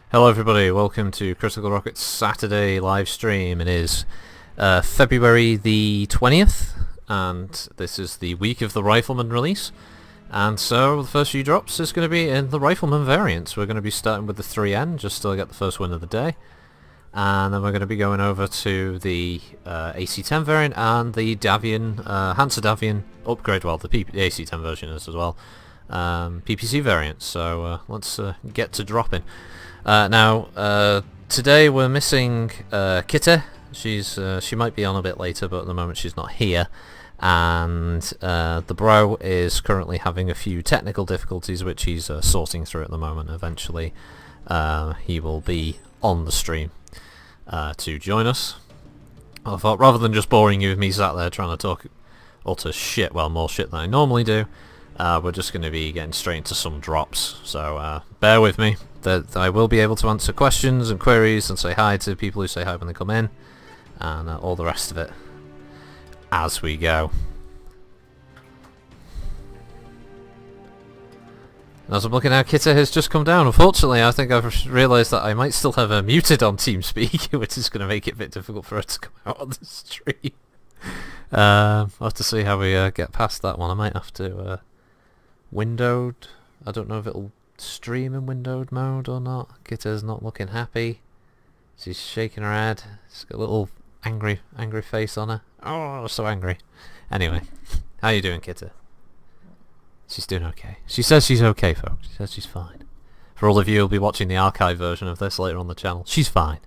Hello everybody, welcome to Critical Rocket's Saturday live stream. It is February the 20th, and this is the week of the Rifleman release. And so the first few drops is going to be in the Rifleman variants. We're going to be starting with the 3N, just to get the first win of the day. And then we're going to be going over to the AC-10 variant and the Davian, Hansa Davian upgrade, well the AC-10 version is as well, PPC variant. So let's get to dropping. Now, today we're missing Kitty. She might be on a bit later, but at the moment she's not here. And the bro is currently having a few technical difficulties, which he's sorting through at the moment. Eventually, he will be on the stream to join us. I thought, rather than just boring you with me sat there trying to talk utter shit, well, more shit than I normally do, we're just going to be getting straight into some drops. So bear with me. That I will be able to answer questions and queries and say hi to people who say hi when they come in, and all the rest of it as we go. As I'm looking now, Kitty has just come down. Unfortunately, I think I've realised that I might still have her muted on TeamSpeak, which is going to make it a bit difficult for her to come out on the stream. I'll have to see how we get past that one. I might have to windowed. I don't know if it'll stream in windowed mode or not. Kitty's not looking happy. She's shaking her head. She's got a little angry face on her. Oh, so angry. Anyway, how you doing, Kitty? She's doing okay. She says she's okay, folks. She says she's fine. For all of you who'll be watching the archive version of this later on the channel, she's fine.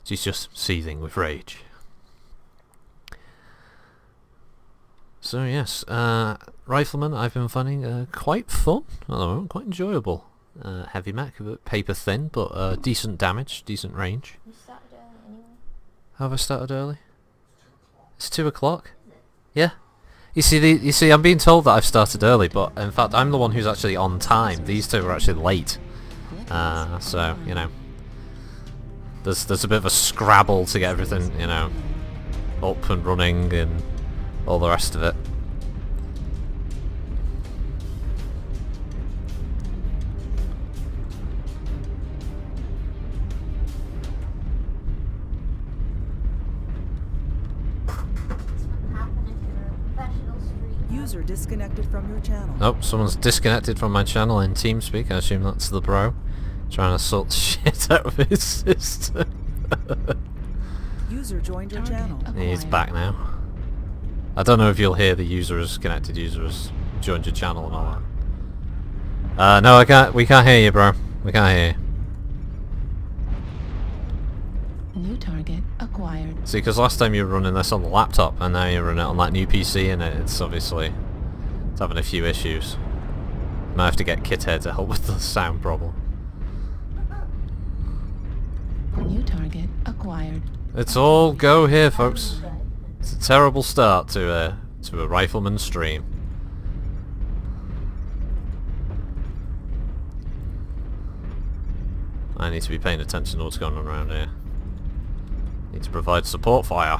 She's just seething with rage. So yes, Rifleman I've been finding quite fun at the moment, quite enjoyable. Heavy mech, a bit paper thin, but decent damage, decent range. You started early anyway. Have I started early? It's 2 o'clock. Yeah. You see, I'm being told that I've started early, but in fact I'm the one who's actually on time. These two are actually late. So you know, there's a bit of a scrabble to get everything, you know, up and running and all the rest of it. User disconnected from your channel. Nope, someone's disconnected from my channel in TeamSpeak. I assume that's the bro trying to sort the shit out of his system. User joined your channel. He's back now. I don't know if you'll hear the user has connected, user has joined your channel and all that. No, I can't. We can't hear you, bro. We can't hear you. New target acquired. See, because last time you were running this on the laptop, and now you're running it on that new PC, and it's obviously it's having a few issues. Might have to get Kithead to help with the sound problem. New target acquired. It's all go here, folks. It's a terrible start to a Rifleman stream. I need to be paying attention to what's going on around here. Need to provide support fire.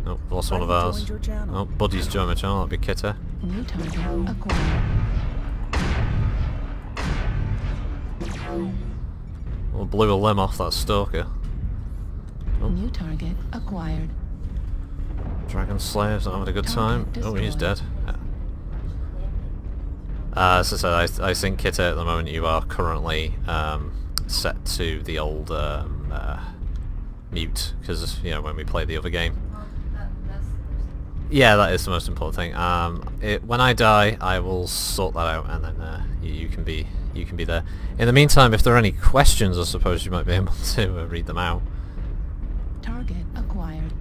Oh, lost one of ours. Oh, Buddy's joined my channel. That'll be Kitty. New target acquired. Well, blew a limb off that stalker. Oh. New target acquired. Dragon Slayer's not having a good time. Oh, he's dead. Yeah. As I said, I think Kitty at the moment you are currently set to the old mute, because you know when we play the other game. Yeah, that is the most important thing. When I die, I will sort that out, and then you can be there. In the meantime, if there are any questions, I suppose you might be able to read them out. Target acquired.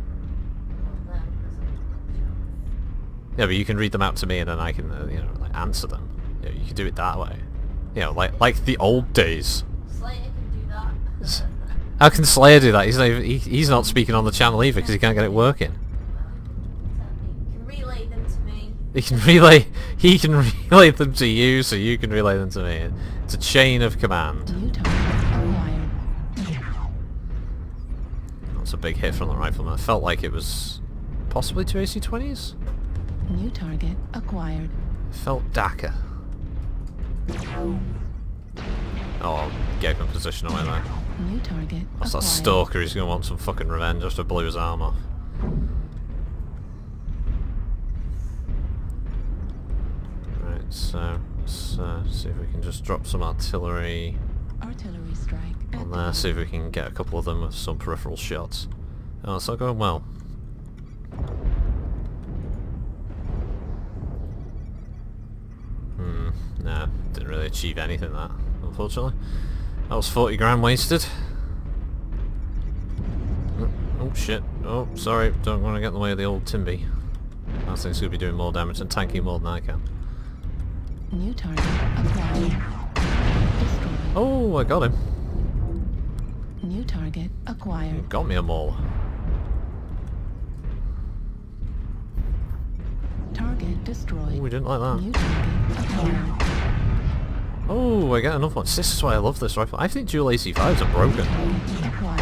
Yeah, but you can read them out to me, and then I can you know, like, answer them. You know, you can do it that way. You know, like the old days. Slayer can do that. How can Slayer do that? He's not speaking on the channel either because he can't get it working. You can relay them to me. He can relay them to you, so you can relay them to me. It's a chain of command. New target acquired. That's a big hit from the Rifleman. I felt like it was possibly 2 AC-20s. New target acquired. It felt Daka. Oh, get him in position away there. New target. That's that acquired. stalker, he's gonna want some fucking revenge after I blew his arm off. Right, so let's see if we can just drop some artillery Artillery strike. on there, see if we can get a couple of them with some peripheral shots. Oh, it's not going well. Nah, didn't really achieve anything that, unfortunately. That was 40 grand wasted. Oh shit, oh sorry, don't want to get in the way of the old Timby. That thing's going to be doing more damage and tanking more than I can. New target acquired. Destroyed. Oh, I got him. New target acquired. Got me a mole. Target destroyed. Oh, we didn't like that. New target acquired. Oh, I get another one. This is why I love this rifle. I think dual AC5s are broken. Target acquired.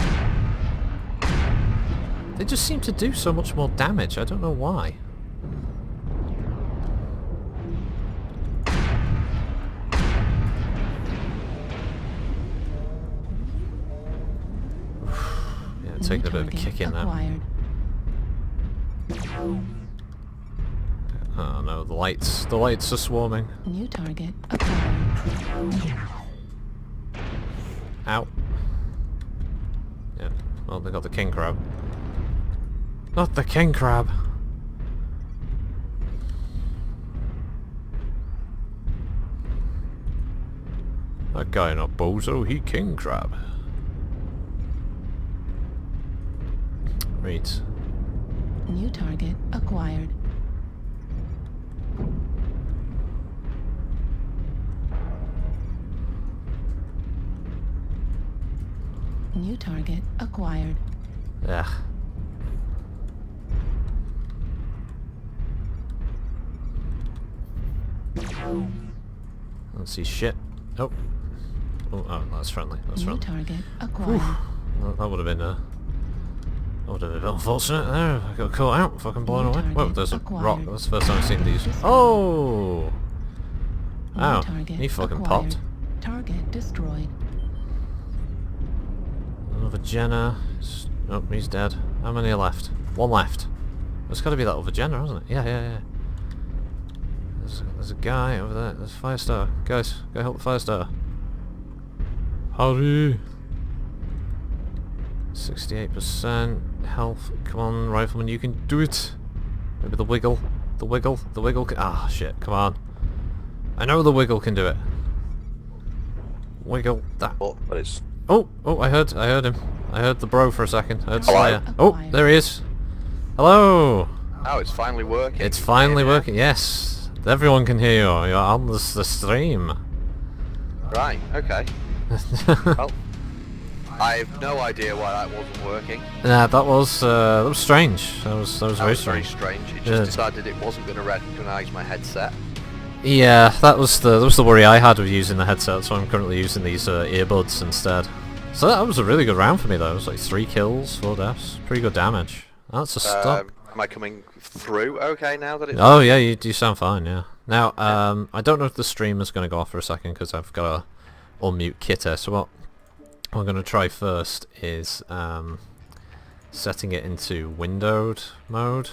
They just seem to do so much more damage. I don't know why. Yeah, taking a bit of a kick in there. Acquired. Oh no, the lights are swarming. New target acquired. Ow. Yeah, well they got the king crab. Not the king crab! That guy not bozo, he king crab. Right. New target acquired. New target acquired. Yeah. Let's see shit. Oh. Oh, that's friendly. That's New friendly. target acquired. That would have been that would have been unfortunate there. I got caught out, fucking blown New away. Whoa, target there's a acquired. rock. That's the first time I've seen these. Oh! New Ow, target he fucking acquired. popped. Target destroyed. Another Jenner. Oh, he's dead. How many are left? One left. There's got to be that other Jenner, hasn't it? Yeah. There's a guy over there. There's a Firestar. Guys, go help the Firestar. Hurry! 68% health. Come on, Rifleman, you can do it! Maybe the wiggle. The wiggle. The wiggle can... Ah, shit, come on. I know the wiggle can do it. Wiggle that. Oh, but it's... Oh, I heard him. I heard the bro for a second. I heard Hello? Slayer. Oh, there he is. Hello! Oh, it's finally working. It's finally working, yes. Everyone can hear you. You're on the stream. Right, okay. Well, I have no idea why that wasn't working. Nah, that was strange. That was That very was very strange. strange. It Yeah. just decided it wasn't going to recognise my headset. Yeah, that was the worry I had with using the headset, so I'm currently using these earbuds instead. So that was a really good round for me though. It was like 3 kills, 4 deaths, pretty good damage. That's a stop. Am I coming through okay now that it's... Oh yeah, you sound fine, yeah. Now, I don't know if the stream is going to go off for a second because I've got to unmute Kitter, so what I'm going to try first is setting it into windowed mode.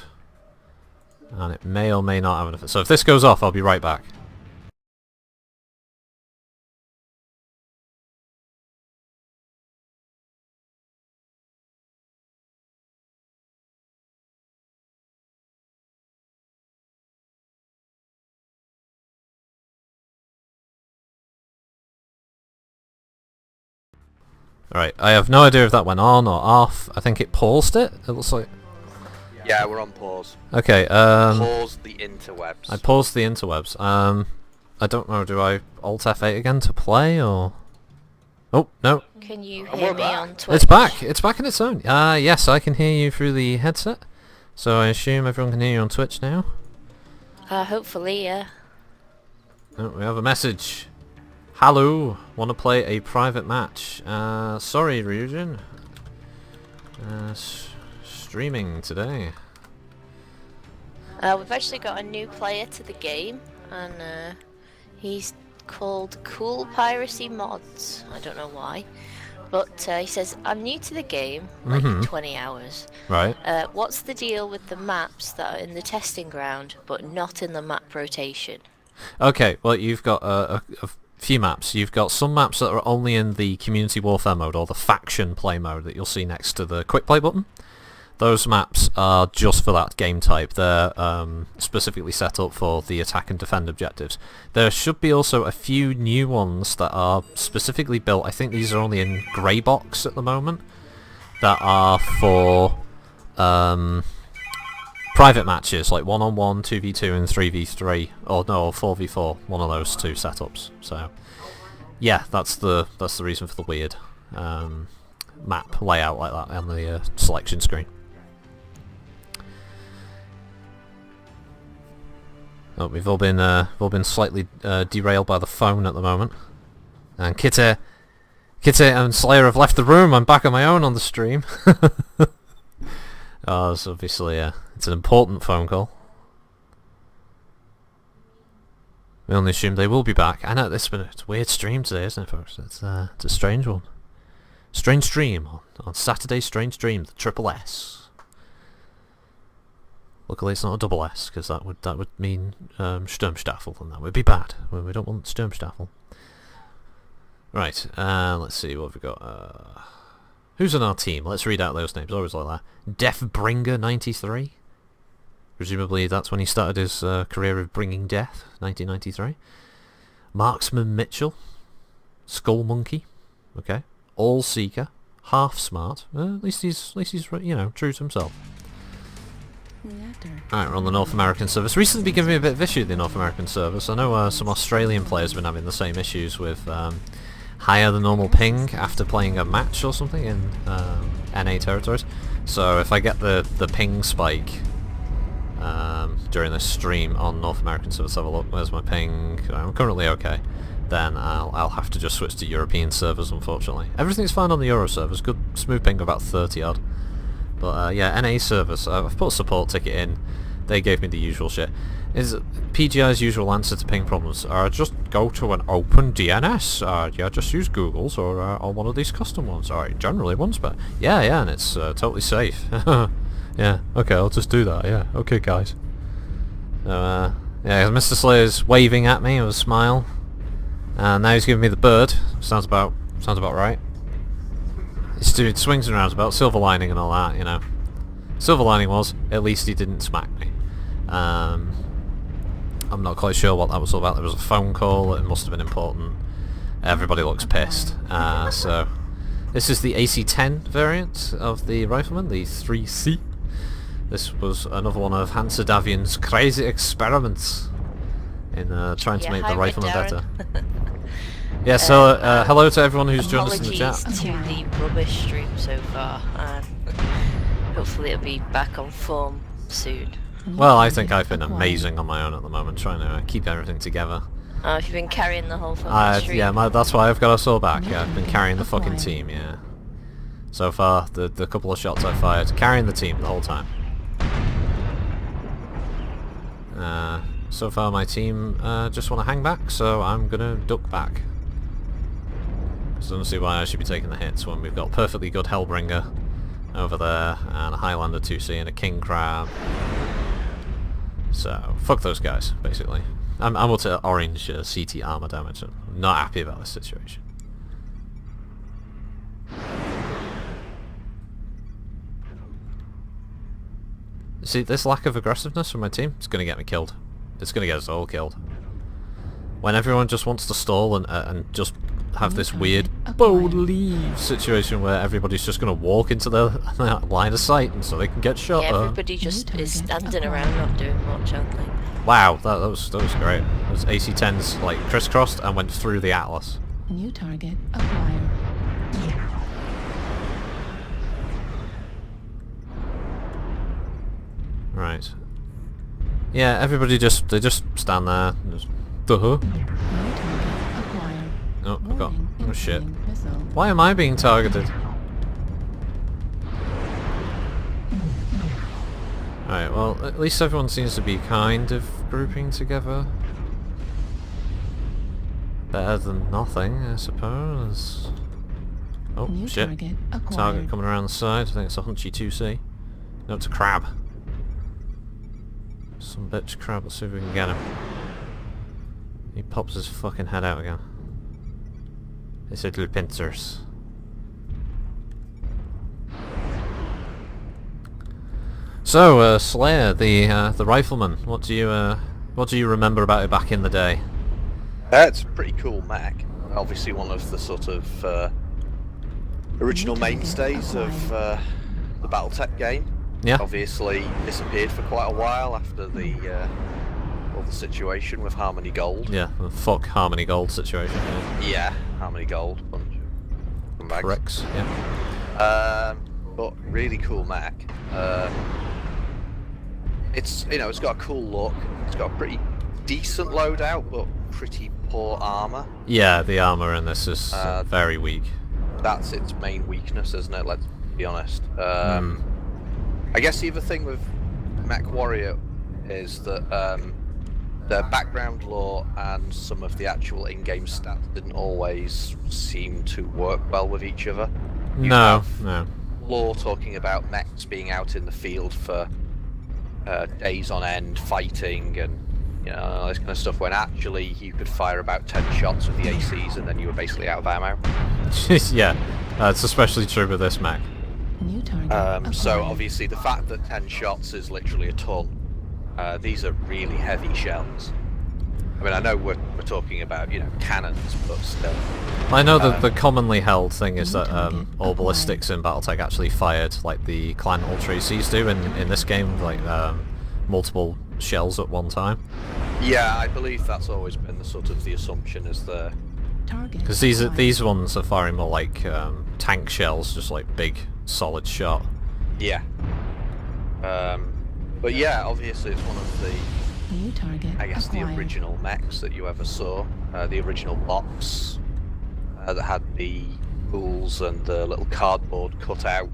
And it may or may not have an effect. So if this goes off, I'll be right back. Alright, I have no idea if that went on or off. I think it paused it. It looks like... Yeah, we're on pause. Okay, Pause the interwebs. I paused the interwebs. I don't know, do I Alt F8 again to play, or... Oh, no. Can you Oh, hear we're me back. on Twitch? It's back! It's back in its own. Yes, I can hear you through the headset. So I assume everyone can hear you on Twitch now. Hopefully, yeah. Oh, we have a message. Hello, want to play a private match? Sorry, Ryujin. Streaming today. We've actually got a new player to the game, and he's called Cool Piracy Mods. I don't know why. But he says, I'm new to the game, like 20 hours. Right. What's the deal with the maps that are in the testing ground, but not in the map rotation? Okay, well, you've got a few maps. You've got some maps that are only in the Community Warfare mode, or the Faction Play mode that you'll see next to the Quick Play button. Those maps are just for that game type. They're specifically set up for the attack and defend objectives. There should be also a few new ones that are specifically built. I think these are only in grey box at the moment. That are for private matches, like 1-on-1, 2v2 and 3v3. Or no, 4v4. One of those two setups. So yeah, that's the reason for the weird map layout like that on the selection screen. Oh, we've all been slightly derailed by the phone at the moment. And Kitty and Slayer have left the room. I'm back on my own on the stream. Oh, it's obviously it's an important phone call. We only assume they will be back. I know it's a weird stream today, isn't it, folks? It's a strange one. Strange stream on Saturday. Strange stream, the Triple S. Luckily it's not a double S, because that would mean Sturmstaffel, and that would be bad. We don't want Sturmstaffel. Right, let's see what we've got. Who's on our team? Let's read out those names. Always like that. Deathbringer 93. Presumably that's when he started his career of bringing death. 1993. Marksman Mitchell. Skull Monkey. Okay. All Seeker. Half Smart. At least he's true to himself. Alright, we're on the North American service. Recently been giving me a bit of issue the North American service. I know some Australian players have been having the same issues with higher than normal ping after playing a match or something in NA territories. So if I get the ping spike during this stream on North American servers, have a look, where's my ping? I'm currently okay. Then I'll have to just switch to European servers, unfortunately. Everything's fine on the Euro servers, good smooth ping about 30 odd. But yeah, NA servers, I've put a support ticket in, they gave me the usual shit. Is PGI's usual answer to ping problems, just go to an open DNS, yeah, just use Google's or one of these custom ones. Alright, generally one's better. Yeah, and it's totally safe. Yeah, okay, I'll just do that, yeah, okay guys. So, yeah, Mr. Slayer's waving at me with a smile, and now he's giving me the bird. Sounds about right. It's doing swings and roundabouts, silver lining and all that, you know. Silver lining was, at least he didn't smack me. I'm not quite sure what that was all about. There was a phone call, it must have been important. Everybody looks pissed. So, this is the AC-10 variant of the Rifleman, the 3C. This was another one of Hans Davian's crazy experiments in trying to make the Rifleman better. Yeah, so hello to everyone who's joined us in the chat. Apologies to the rubbish stream so far, and hopefully it'll be back on form soon. Well, I think I've been amazing on my own at the moment, trying to keep everything together. Oh, you've been carrying the whole fucking stream. Yeah, that's why I've got us all back. Yeah, I've been carrying the fucking team, yeah. So far, the couple of shots I fired, carrying the team the whole time. So far my team just want to hang back, so I'm gonna duck back. So I don't see why I should be taking the hits when we've got perfectly good Hellbringer over there, and a Highlander 2C and a King Crab. So, fuck those guys, basically. I'm able to orange CT armor damage. I'm not happy about this situation. See, this lack of aggressiveness from my team, it's going to get me killed. It's going to get us all killed. When everyone just wants to stall and just have this weird bold leave situation where everybody's just going to walk into their line of sight and so they can get shot. Yeah, everybody just is standing around not doing much, aren't they? Wow, that was great. Those AC-10s like crisscrossed and went through the Atlas. New target acquired. Right. Yeah, everybody just stand there. And just, Oh, I got... Oh shit. Why am I being targeted? Alright, well, at least everyone seems to be kind of grouping together. Better than nothing, I suppose. Oh, New shit. target acquired. Target coming around the side. I think it's a hunchy 2C. No, it's a crab. Some bitch crab. Let's see if we can get him. He pops his fucking head out again. His little pincers. So, Slayer, the Rifleman. What do you remember about it back in the day? It's a pretty cool mech. Obviously one of the sort of original mainstays of the BattleTech game. Yeah. Obviously disappeared for quite a while after the all the situation with Harmony Gold. Yeah, the fuck Harmony Gold situation. Yeah, Harmony Gold, bunch of mags. Correct. Yeah. But really cool mech. It's it's got a cool look. It's got a pretty decent loadout, but pretty poor armor. Yeah, the armor in this is very weak. That's its main weakness, isn't it? Let's be honest. I guess the other thing with Mech Warrior is that the background lore and some of the actual in-game stats didn't always seem to work well with each other. No. Lore talking about mechs being out in the field for days on end fighting and all this kind of stuff, when actually you could fire about 10 shots with the ACs and then you were basically out of ammo. Yeah, it's especially true with this mech. New target So acquired. obviously the fact that 10 shots is literally a ton, these are really heavy shells. I mean, I know we're talking about, cannons, but still. I know that the commonly held thing is that all ballistics in BattleTech actually fired like the Clan Ultra ACs do in this game, like multiple shells at one time. Yeah, I believe that's always been the sort of the assumption is the... Target Because acquired. these ones are firing more like tank shells, just like big solid shot. Yeah. But yeah, obviously it's one of the, New target I guess, acquired. the original mechs that you ever saw. The original box that had the pools and the little cardboard cutout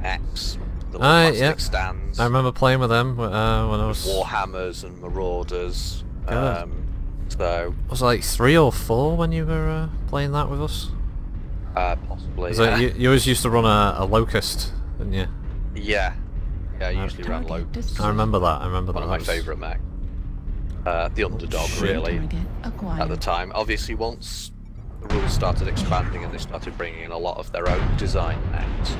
mechs, the little plastic yeah. stands, I remember playing with them when I was... Warhammers and Marauders. Good. So Was it like 3 or 4 when you were playing that with us? possibly. So you always used to run a Locust, didn't you? Yeah. Yeah, I usually ran low. Target destroyed. I remember that. I remember One that. of my was- favourite mech. The underdog, Shit. really, Target acquired. at the time. Obviously, once the rules started expanding and they started bringing in a lot of their own design mechs,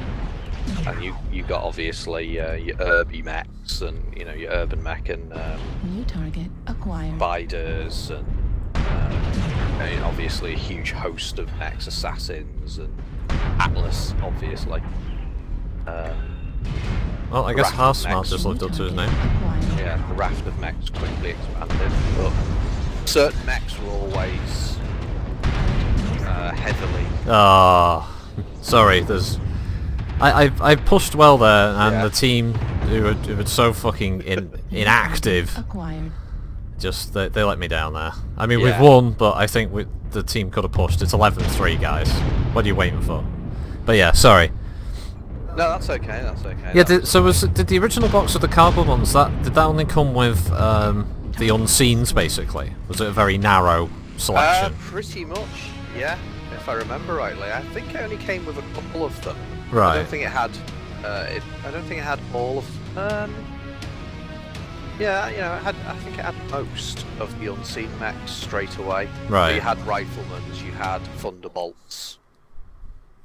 and you got obviously your Urby mechs and your Urban Mech and New target acquired. Spiders and obviously a huge host of mechs, Assassins and Atlas, obviously. Well, I guess Raft of Half-Smart mechs. just lived up to his name. Acquired. Yeah, the raft of mechs quickly expanded, but certain mechs were always heavily... Ah, sorry. There's, I pushed well there, and Yeah. the team who were so fucking inactive, Acquired. just they let me down there. I mean, Yeah. we've won, but I think the team could have pushed. It's 11-3, guys. What are you waiting for? But yeah, sorry. No, that's okay, that's okay. Yeah. Did the original box of the cardboard ones did that only come with the unseens basically? Was it a very narrow selection? Pretty much, yeah. If I remember rightly, I think it only came with a couple of them. I Right. don't think it had. I don't think it had all of. Yeah, I think it had most of the unseen mechs straight away. Right. So you had Riflemen, you had Thunderbolts.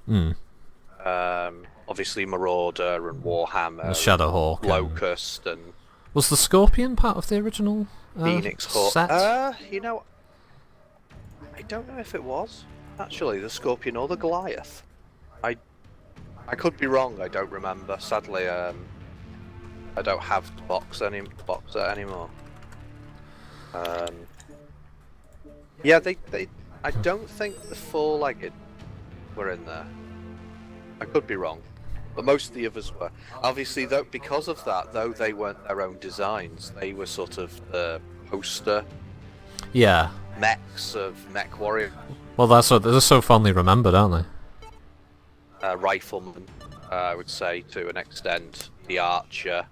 Hmm. Obviously Marauder and Warhammer, And Shadowhawk. and- Locust and Was the Scorpion part of the original Phoenix Hawk. set? I don't know if it was actually the Scorpion or the Goliath. I could be wrong. I don't remember. Sadly, I don't have the box set anymore. Yeah, they. I don't think the four-legged were in there. I could be wrong, but most of the others were. Obviously, though, because of that, though they weren't their own designs, they were sort of the poster Yeah. mechs of Mech Warrior. Well, they're so fondly remembered, aren't they? Rifleman, I would say, to an extent. The Archer.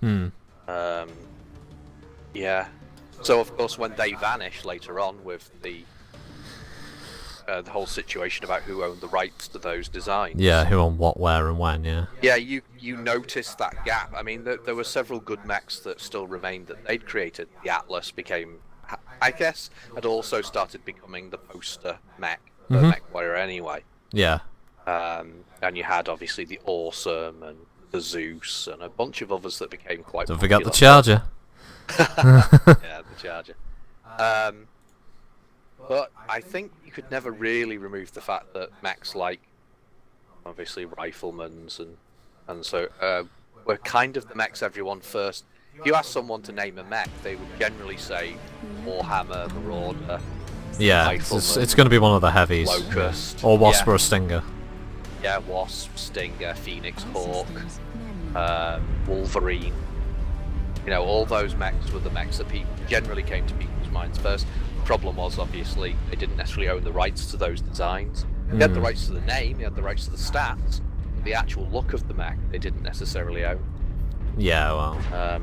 Hmm. Yeah. So, of course, when they vanish later on with the the whole situation about who owned the rights to those designs. Yeah, who on what, where, and when, yeah. Yeah, you noticed that gap. I mean, there were several good mechs that still remained that they'd created. The Atlas became, I guess, had also started becoming the poster mech, the Mech Warrior anyway. Yeah. And you had, obviously, the Awesome and the Zeus and a bunch of others that became quite Don't popular. forget the Charger. Yeah, the Charger. But I think you could never really remove the fact that mechs like, obviously, Riflemans and so were kind of the mechs everyone first. If you ask someone to name a mech, they would generally say Warhammer, Marauder. Yeah, it's going to be one of the heavies. Locust. Or Wasp Yeah. or a Stinger. Yeah, Wasp, Stinger, Phoenix, Hawk, Wolverine. You know, all those mechs were the mechs that people generally came to people's minds first. The problem was, obviously, they didn't necessarily own the rights to those designs. They had the rights to the name, they had the rights to the stats, but the actual look of the mech, they didn't necessarily own. Yeah, well.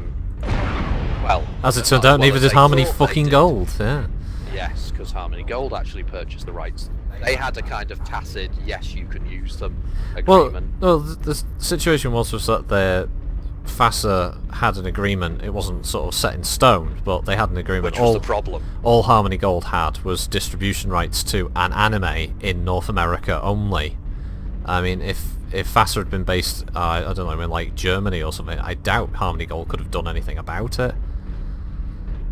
Well, As it turned not out, as well neither as did they Harmony thought they fucking did. Gold, yeah. Yes, because Harmony Gold actually purchased the rights. They had a kind of tacit, yes, you can use them agreement. Well, the situation was that the FASA had an agreement. It wasn't sort of set in stone, but they had an agreement. Which was the problem. All Harmony Gold had was distribution rights to an anime in North America only. I mean, if FASA had been based, I don't know, in like Germany or something, I doubt Harmony Gold could have done anything about it.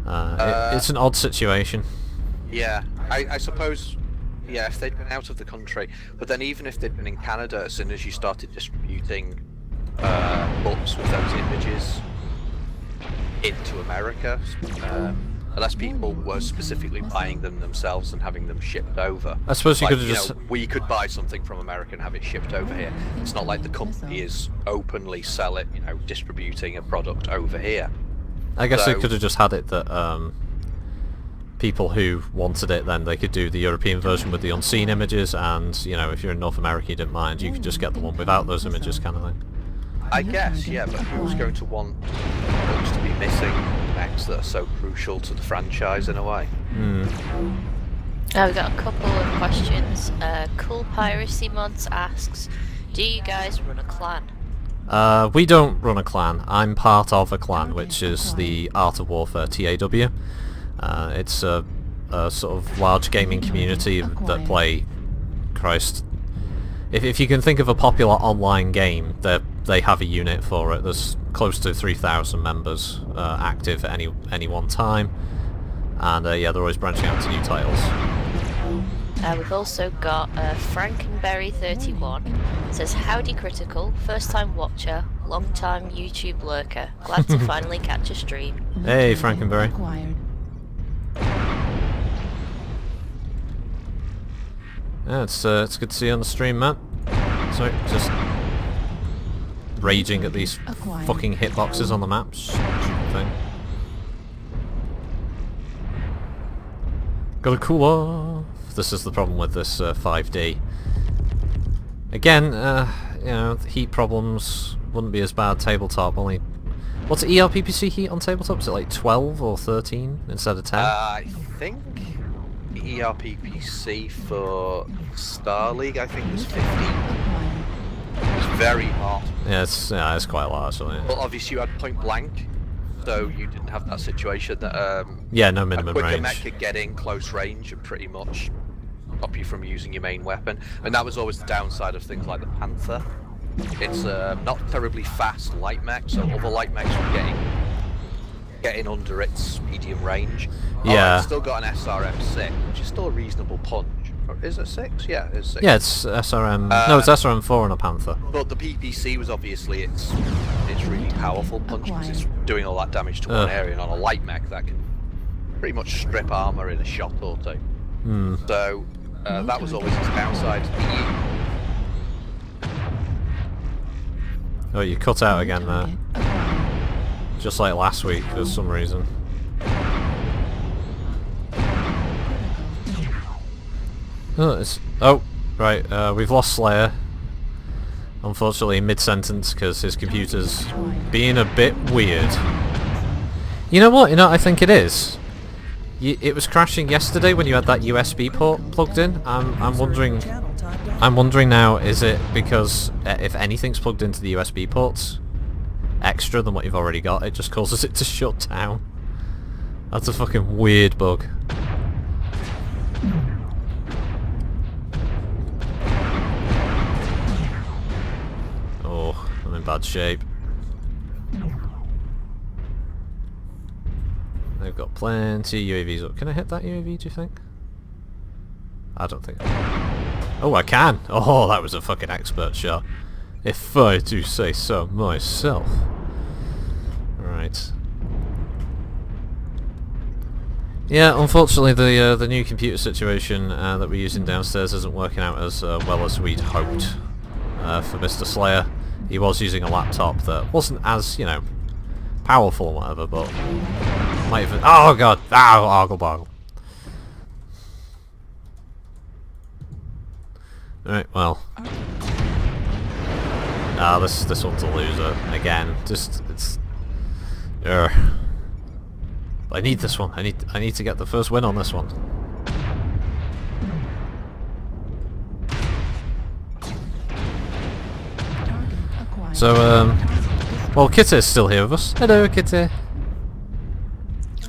It's an odd situation. Yeah, I suppose, yeah, if they'd been out of the country, but then even if they'd been in Canada, as soon as you started distributing books with those images into America, unless people were specifically buying them themselves and having them shipped over. I suppose you Like, could have just... we could buy something from America and have it shipped over here. It's not like the company is openly distributing a product over here. I guess they So- could have just had it that people who wanted it, then they could do the European version with the unseen images, and, you know, if you're in North America you didn't mind, you could just get the one without those images kind of thing. I guess, yeah, but who's going to want books to be missing mechs that are so crucial to the franchise in a way? We've got a couple of questions. Cool Piracy Mods asks, do you guys run a clan? We don't run a clan. I'm part of a clan, which is the Art of Warfare TAW. It's a sort of large gaming community that play... Christ. If you can think of a popular online game, they have a unit for it. There's close to 3,000 members active at any one time. And yeah, they're always branching out to new titles. We've also got Frankenberry31 says, howdy Critical, first time watcher, long time YouTube lurker, glad to finally catch a stream. Hey, Frankenberry. Acquired. Yeah, it's good to see you on the stream, Matt. Sorry, just raging at these fucking hitboxes on the map. Stupid thing. Gotta cool off. This is the problem with this 5D. Again, you know, heat problems wouldn't be as bad tabletop. Only, what's ERPPC heat on tabletop? Is it like 12 or 13 instead of 10? I think the ERPPC for Star League, I think, was 15. It was very hot. Yeah, it's quite a lot actually. But obviously you had point blank, so you didn't have that situation that Yeah, no a minimum quicker range. mech could get in close range and pretty much stop you from using your main weapon. And that was always the downside of things like the Panther. It's not terribly fast light mech, so other light mechs were getting under its medium range. Yeah. It's still got an SRM6, which is still a reasonable punch. Or is it 6? Yeah, it is 6. Yeah, it's SRM. No, it's SRM4 and a Panther. But the PPC was obviously its really powerful punch because it's doing all that damage to one area, and on a light mech that can pretty much strip armor in a shot or two. So that was always its downside. Oh, you cut out again there. Just like last week for some reason. Oh, right, we've lost Slayer. Unfortunately, mid-sentence, because his computer's being a bit weird. You know what? I think it is. It was crashing yesterday when you had that USB port plugged in. I'm wondering. Channel timed out. I'm wondering now, is it because if anything's plugged into the USB ports extra than what you've already got, it just causes it to shut down? That's a fucking weird bug. Oh, I'm in bad shape. They've got plenty of UAVs up. Can I hit that UAV, do you think? I don't think. Oh, I can! Oh, that was a fucking expert shot. If I do say so myself. Right. Yeah, unfortunately the new computer situation that we're using downstairs isn't working out as well as we'd hoped for Mr. Slayer. He was using a laptop that wasn't as, you know, powerful or whatever, but might even... Oh god! Ow! Argle bargle. Right, well. Ah, this one's a loser. Again, just, it's... But I need this one. I need to get the first win on this one. Target acquired. So, well, Kitty's still here with us. Hello, Kitty.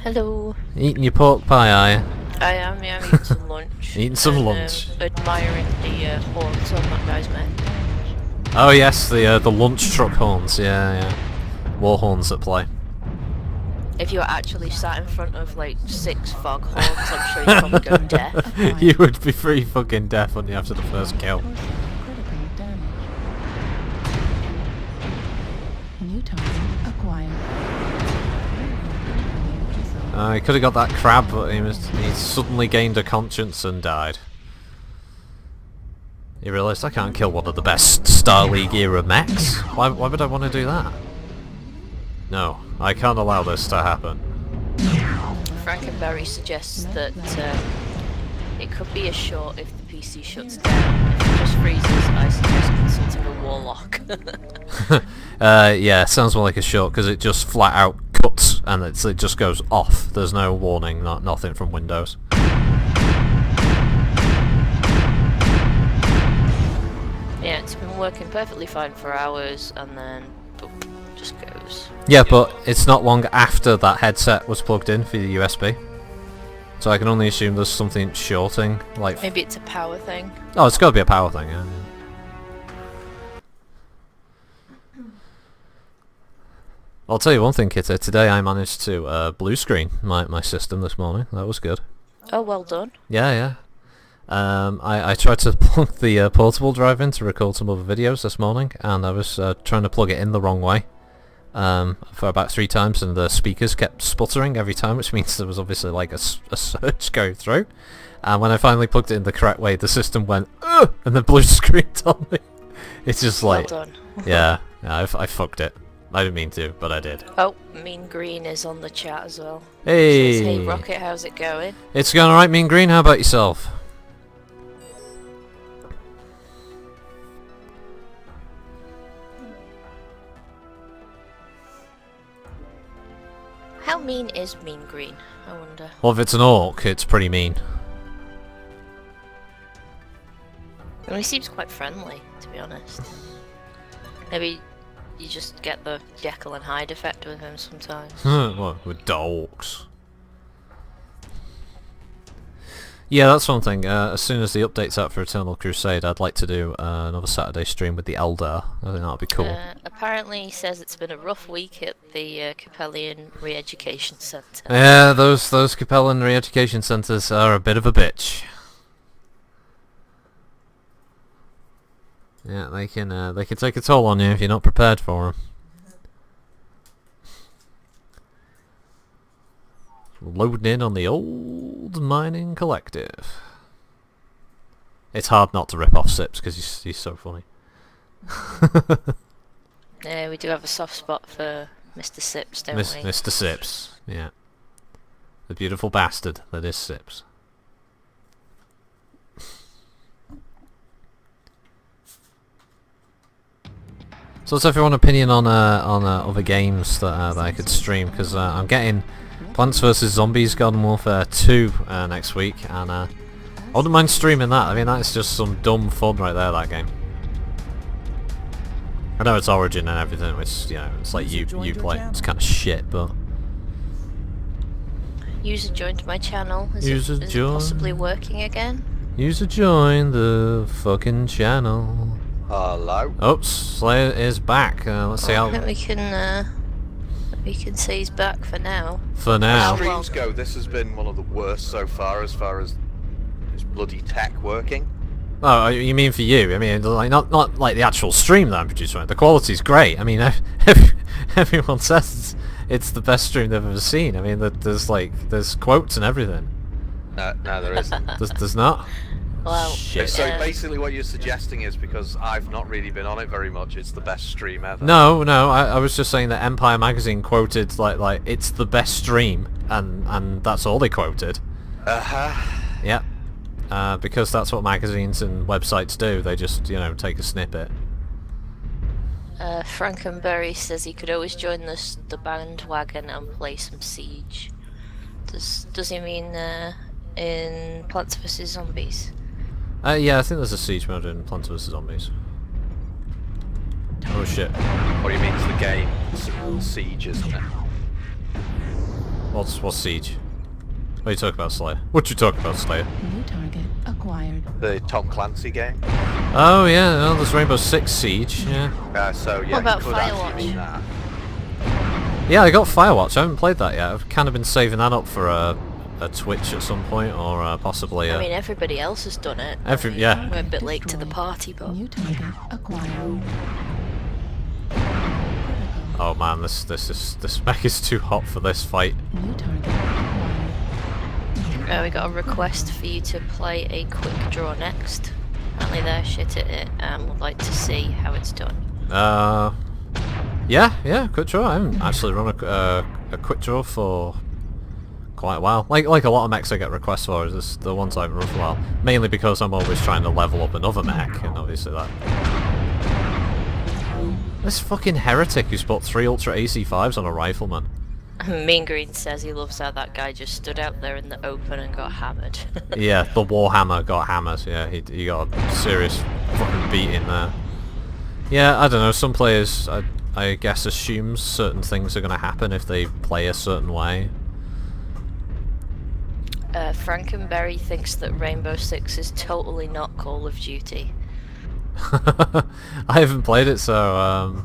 Hello. Eating your pork pie, are you? I am, yeah, I'm eating some lunch. Eating some and, lunch. Admiring the horns on that guy's Mech. Oh yes, the lunch truck horns. Yeah, yeah. War horns at play. If you were actually sat in front of like 6 fog horns, I'm sure you'd probably go deaf. You would be pretty fucking deaf, wouldn't you, after the first kill? Critical damage. New target acquired. He could have got that crab, but he suddenly gained a conscience and died. He realised I can't kill one of the best Star League era mechs. Why would I want to do that? No, I can't allow this to happen. Frankenberry suggests that it could be a short if the PC shuts down. If it just freezes, I suggest consulting a warlock. Yeah, sounds more like a short because it just flat out cuts and it just goes off. There's no warning, nothing from Windows. Yeah, it's been working perfectly fine for hours and then boom, just goes. Yeah, but it's not long after that headset was plugged in for the USB. So I can only assume there's something shorting, like... Maybe it's a power thing. Oh, it's got to be a power thing, yeah. I'll tell you one thing, Kitty. Today I managed to blue screen my system this morning. That was good. Oh, well done. Yeah, yeah. I tried to plug the portable drive in to record some other videos this morning, and I was trying to plug it in the wrong way for about 3 times, and the speakers kept sputtering every time, which means there was obviously like a surge going through. And when I finally plugged it in the correct way, the system went, ugh, and then blue screened on me. It's just like, Well done. yeah, I fucked it. I didn't mean to, but I did. Oh, Mean Green is on the chat as well. Hey! Says, hey Rocket, how's it going? It's going alright, Mean Green. How about yourself? How mean is Mean Green, I wonder? Well, if it's an orc, it's pretty mean. Well, he seems quite friendly, to be honest. Maybe you just get the Jekyll and Hyde effect with him sometimes. What, with dogs? Yeah, that's one thing. As soon as the update's out for Eternal Crusade, I'd like to do another Saturday stream with the Eldar. I think that'd be cool. Apparently he says it's been a rough week at the Capellian Re-Education Centre. Yeah, those Capellan re-education centres are a bit of a bitch. Yeah, they can take a toll on you if you're not prepared for them. Loading in on the old mining collective. It's hard not to rip off Sips because he's so funny. Yeah, we do have a soft spot for Mr. Sips, don't we? Mr. Sips, yeah. The beautiful bastard that is Sips. So what's everyone's opinion on other games that I could stream? Because I'm getting Plants vs Zombies Garden Warfare 2 next week, and I wouldn't mind streaming that. I mean, that's just some dumb fun right there, that game. I know it's Origin and everything, which, you know, it's like you play. It's kind of shit, but... User joined my channel. Is it join. possibly working again? User join the fucking channel. Hello. Oops, Slayer is back. Let's see I how... think we can say he's back for now. For As now. streams go, this has been one of the worst so far as this bloody tech working. Oh, you mean for you? I mean, like not like the actual stream that I'm producing. The quality's great. I mean, everyone says it's the best stream they've ever seen. I mean, there's quotes and everything. No, there isn't. There's not. Well, Shit. So basically what you're suggesting is, because I've not really been on it very much, it's the best stream ever. No, I was just saying that Empire Magazine quoted like it's the best stream, and that's all they quoted. Yeah. Because that's what magazines and websites do. They just, you know, take a snippet. Frankenberry says he could always join the bandwagon and play some Siege. Does he mean in Plants vs Zombies? Yeah, I think there's a siege mode in Plants vs Zombies. Oh shit. What do you mean it's the game? It's Siege, isn't it? What's siege? What are you talking about, Slayer? What you talking about, Slayer? New target acquired. The Tom Clancy game? Oh yeah, no, there's Rainbow Six Siege. Yeah. So yeah, What about you could actually Firewatch? mean that. Yeah, I got Firewatch. I haven't played that yet. I've kind of been saving that up for a Twitch at some point, or possibly. I mean, everybody else has done it. Yeah. We're a bit late to the party, but New target acquired. Oh man, this mech is too hot for this fight. New target acquired. we got a request for you to play a quick draw next. Apparently they're shit at it and would like to see how it's done. Yeah, quick draw. I haven't actually run a quick draw for quite a while. Like a lot of mechs I get requests for is the ones I haven't run for a while. Mainly because I'm always trying to level up another mech, and obviously that. This fucking heretic who's bought 3 Ultra AC5s on a Rifleman. Mean Green says he loves how that guy just stood out there in the open and got hammered. Yeah, the Warhammer got hammered. Yeah, he got a serious fucking beating there. Yeah, I don't know. Some players, I guess, assumes certain things are going to happen if they play a certain way. Frankenberry thinks that Rainbow Six is totally not Call of Duty. I haven't played it, so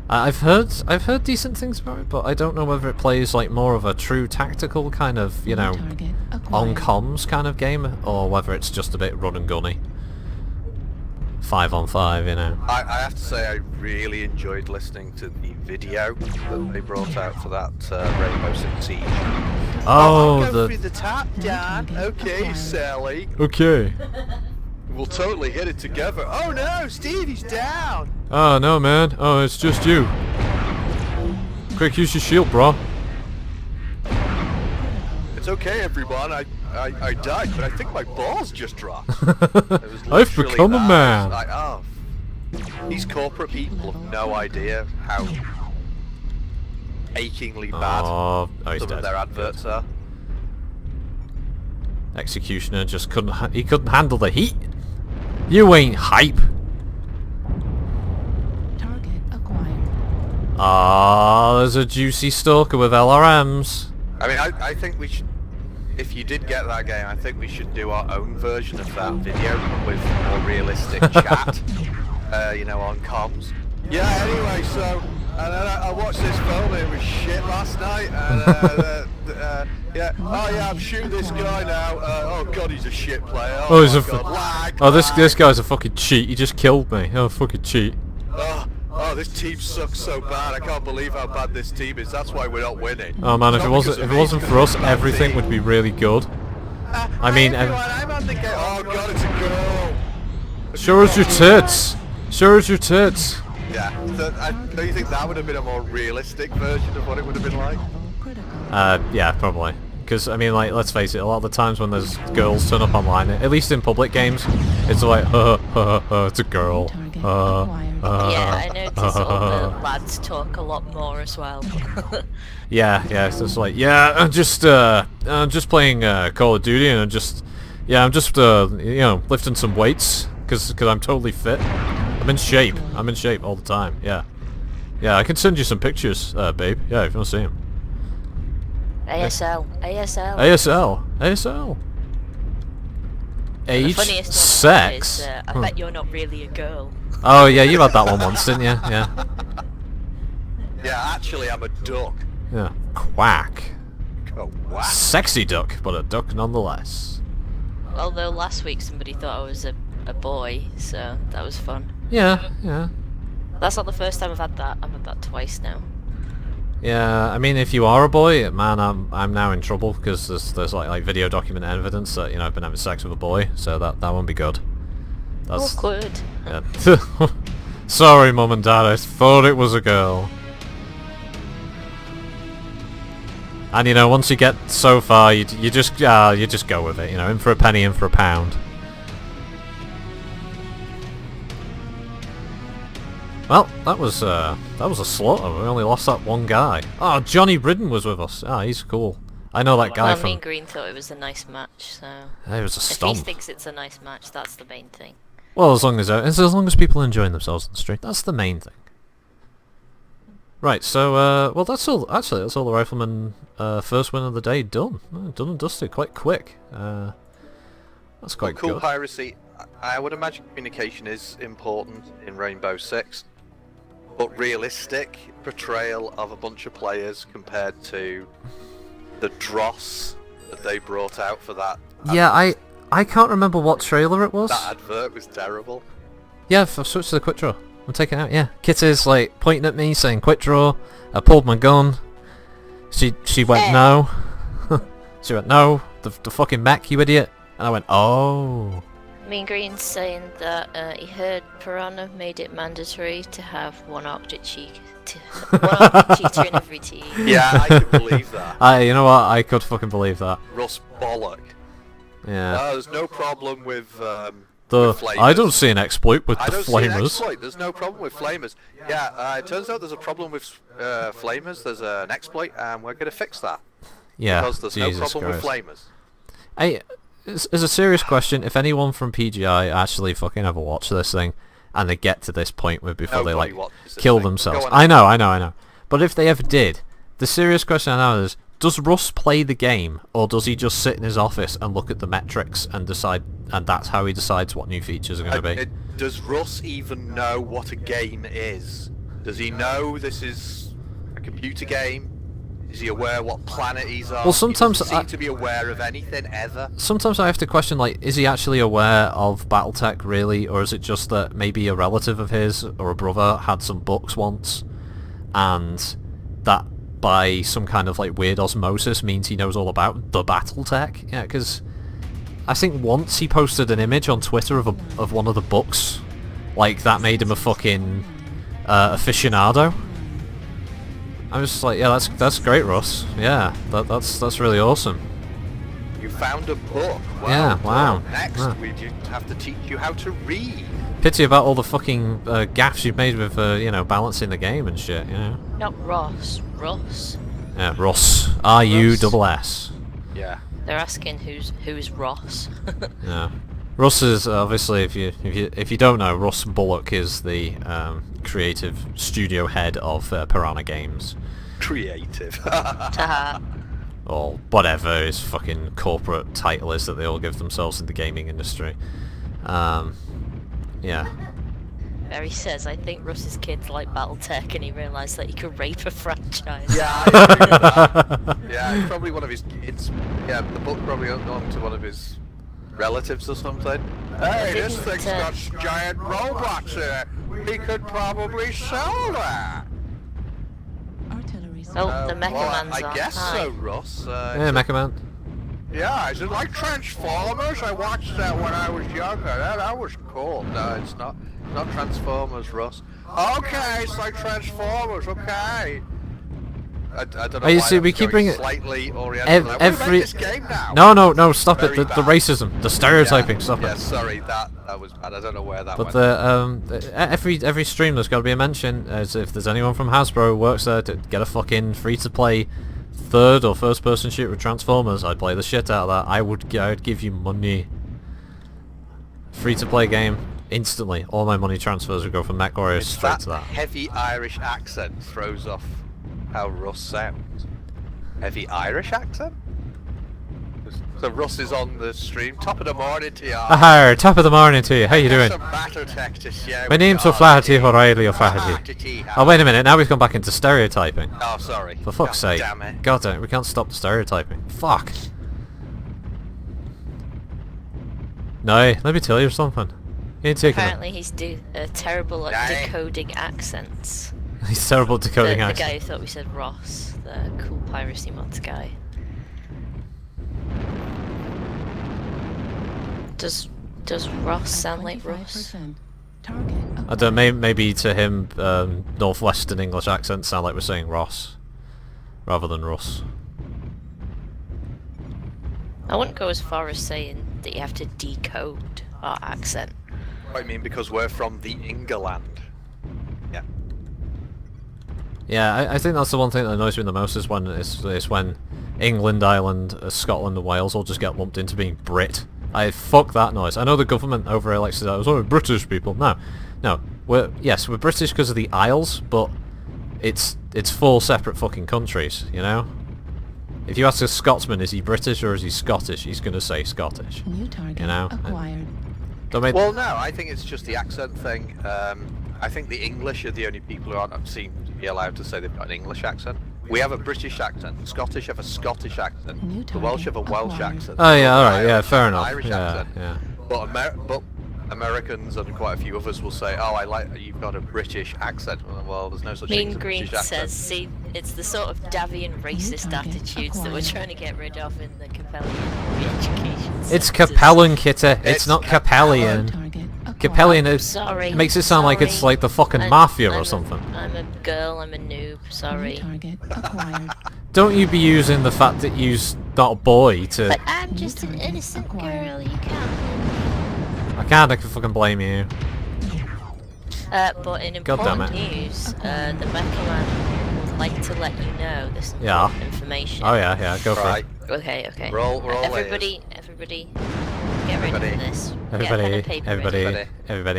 I've heard decent things about it, but I don't know whether it plays like more of a true tactical kind of, you know, Target on acquired. comms kind of game, or whether it's just a bit run and gunny. 5 on 5, you know. I have to say I really enjoyed listening to the video that they brought out for that Rainbow Six Siege. Oh, I'll go through the top, Dan. Okay, Sally. Okay. We'll totally hit it together. Oh no, Steve, he's down. Oh no, man. Oh, it's just you. Quick, use your shield, bro. It's okay, everyone. I died, but I think my balls just dropped. I've become a man. These corporate people have no idea how achingly bad Oh, he's some dead. of their adverts are. Executioner just he couldn't handle the heat. You ain't hype. Target acquired. Ah, there's a juicy stalker with LRMs. I mean, I think we should, if you did get that game, I think we should do our own version of that video, but with more realistic chat, you know, on comms. Yeah, anyway, so, and then I watched this film, it was shit last night, and, yeah, oh yeah, I'm shooting this guy now, oh god, he's a shit player, Oh, he's a god, lag, Oh, this lag. guy's a fucking cheat. He just killed me. Oh, fucking cheat. Oh, this team sucks so bad, I can't believe how bad this team is, that's why we're not winning. Oh man, if Not it because wasn't of me, it's for because us, of the bad everything team. would be really good. I mean, Hey, everyone, I'm on the game. Oh god, it's a girl. show us your tits. Show us your tits. Yeah, so, don't you think that would have been a more realistic version of what it would have been like? Level critical. Yeah, probably. Because, I mean, like, let's face it, a lot of the times when there's girls turn up online, at least in public games, it's like, it's a girl. Target acquired. Yeah, I noticed all the lads talk a lot more as well. Yeah, it's just like, yeah, I'm just playing Call of Duty, and I'm just lifting some weights because I'm totally fit. I'm in shape all the time. Yeah, I can send you some pictures, babe. Yeah, if you want to see them. ASL. The Age, funniest one sex. is, I bet you're not really a girl. Oh yeah, you had that one once, didn't you? Yeah. Yeah, actually, I'm a duck. Yeah. Quack. Oh, wow. Sexy duck, but a duck nonetheless. Although last week somebody thought I was a boy, so that was fun. Yeah. That's not the first time I've had that. I've had that twice now. Yeah, I mean, if you are a boy, man, I'm now in trouble because there's like video document evidence that I've been having sex with a boy, so that won't be good. That's Awkward. yeah. Sorry, mum and dad, I thought it was a girl. And once you get so far, you just go with it. In for a penny, in for a pound. Well, that was a slaughter. We only lost that one guy. Oh, Johnny Bridden was with us. Ah, he's cool. I know that guy Well, from... me and Green thought it was a nice match, so... It was a If stomp. he thinks it's a nice match, that's the main thing. Well, as long as people are enjoying themselves on the street, that's the main thing. Right, so well, that's all. Actually, that's all the Rifleman first win of the day done. Done and dusted, quite quick. That's quite Cool good. piracy. I would imagine communication is important in Rainbow Six, but realistic portrayal of a bunch of players compared to the dross that they brought out for that. Yeah, I can't remember what trailer it was. That advert was terrible. Yeah, I've switched to the quick draw. I'm taking it out. Yeah, Kitty's like pointing at me, saying quick draw. I pulled my gun. She went no. She went no. The fucking Mech, you idiot. And I went oh. Me and Green's saying that he heard Piranha made it mandatory to have one Arctic cheater in every team. Yeah, I could believe that. You know what? I could fucking believe that. Russ Bollock. Yeah. There's no problem with flamers. I don't see an exploit with I the don't see an flamers. exploit. There's no problem with flamers. Yeah, it turns out there's a problem with flamers. There's an exploit, and we're going to fix that. Yeah. Because there's Jesus no problem Christ. with flamers. Hey, it's a serious question. If anyone from PGI actually fucking ever watch this thing, and they get to this point where before Nobody they watches this kill thing. themselves, Go on. I know. But if they ever did, the serious question I know is: does Russ play the game, or does he just sit in his office and look at the metrics and decide, and that's how he decides what new features are going to be? Does Russ even know what a game is? Does he know this is a computer game? Is he aware what planet he's on? Well, sometimes he doesn't seem to be aware of anything ever. Sometimes I have to question, like, is he actually aware of BattleTech really, or is it just that maybe a relative of his or a brother had some books once, and that by some kind of like weird osmosis means he knows all about the BattleTech? Yeah, because I think once he posted an image on Twitter of one of the books, like that made him a fucking aficionado. I was just like, yeah, that's great, Russ. Yeah, that's really awesome. You found a book. Wow. Yeah, wow. Next, Yeah. we just have to teach you how to read. Pity about all the fucking gaffes you've made with, balancing the game and shit, Not Ross, Russ. Yeah, Russ. R-U-S-S. Yeah. They're asking who's Ross. Yeah. Russ is obviously, if you don't know, Russ Bullock is the creative studio head of Piranha Games, Creative. Taha. or whatever his fucking corporate title is that they all give themselves in the gaming industry. Yeah. Barry says, I think Russ's kids like BattleTech and he realised that he could rape a franchise. Yeah, I agree with that. Yeah, it's probably one of his kids. Yeah, the book probably belonged to one of his relatives or something. Hey, this didn't, thing's got giant robots in it. We could probably sell that. Artillery. Oh, the Mecha Well, Man's I on. guess Hi. so, Russ. Yeah, Mecha Man. Yeah, is it like Transformers? I watched that when I was younger. That was cool. No, it's not. It's not Transformers, Russ. Okay, it's like Transformers. Okay. I don't know Oh, you why see, that we was keep going bringing slightly oriental. Like, every. we make this game now. No, stop it. Very The bad. racism, the stereotyping, stop Yeah, it. sorry, that was bad. I don't know where that But went. every stream there's got to be a mention as if there's anyone from Hasbro who works there to get a fucking free-to-play third or first-person shooter with Transformers. I'd play the shit out of that. I'd give you money. Free-to-play game instantly. All my money transfers would go from Mech Warriors It's straight to that. heavy Irish accent throws off how Russ sounds. Heavy Irish accent? So Russ is on the stream. Top of the morning to you. Aha, top of the morning to you. How you doing? Some battle tech to share My with name's you. O'Flaherty O'Reilly O'Flaherty. Oh wait a minute, now we've gone back into stereotyping. Oh, sorry. For fuck's sake. Damn it. God damn it, we can't stop the stereotyping. Fuck. No, let me tell you something. You ain't taking it. Apparently he's terrible at Aye. decoding accents. He's terrible at decoding The accents. guy who thought we said Ross, the cool piracy mods guy. Does Ross sound like Ross? 25% target I don't know, maybe to him, northwestern English accents sound like we're saying Ross, rather than Russ. I wouldn't go as far as saying that you have to decode our accent. I mean, because we're from the England. Yeah. Yeah, I think that's the one thing that annoys me the most is when England, Ireland, Scotland and Wales all just get lumped into being Brit. Fuck that noise. I know the government over here likes to say, oh, British people. No. We're British because of the Isles, but it's 4 separate fucking countries, you know? If you ask a Scotsman, is he British or is he Scottish? He's going to say Scottish. new target You know? acquired. Don't make... Well, no, I think it's just the accent thing. I think the English are the only people who aren't seen to be allowed to say they've got an English accent. We have a British accent. The Scottish have a Scottish accent. New The Welsh have a target Welsh acquired. accent. Oh yeah, alright, Irish yeah, have fair an enough. Irish Yeah, accent. yeah. But Americans and quite a few others will say, "Oh, I like you've got a British accent." Well, there's no such thing Mean as a Green British accent. says, see, it's the sort of Davian racist target attitudes that we're acquired. trying to get rid of in the Capellian re-education It's centres. Capellan, Kitty. It's It's not Capellan. Capellian. Target acquired. Capellian is, Sorry. makes it sound like it's sorry. like the fucking I'm- mafia I'm or a- something. I'm a girl, I'm a noob, sorry. New target acquired. Don't you be using the fact that you're not a boy to... But I'm just an target innocent acquired. girl, you can't... I can fucking blame you. But in God damn important it. news, the Mech would like to let you know this Yeah. important information. Oh yeah, go for Right. it. Okay. We're all Everybody, get ready for this. Get pen and paper Everybody. ready,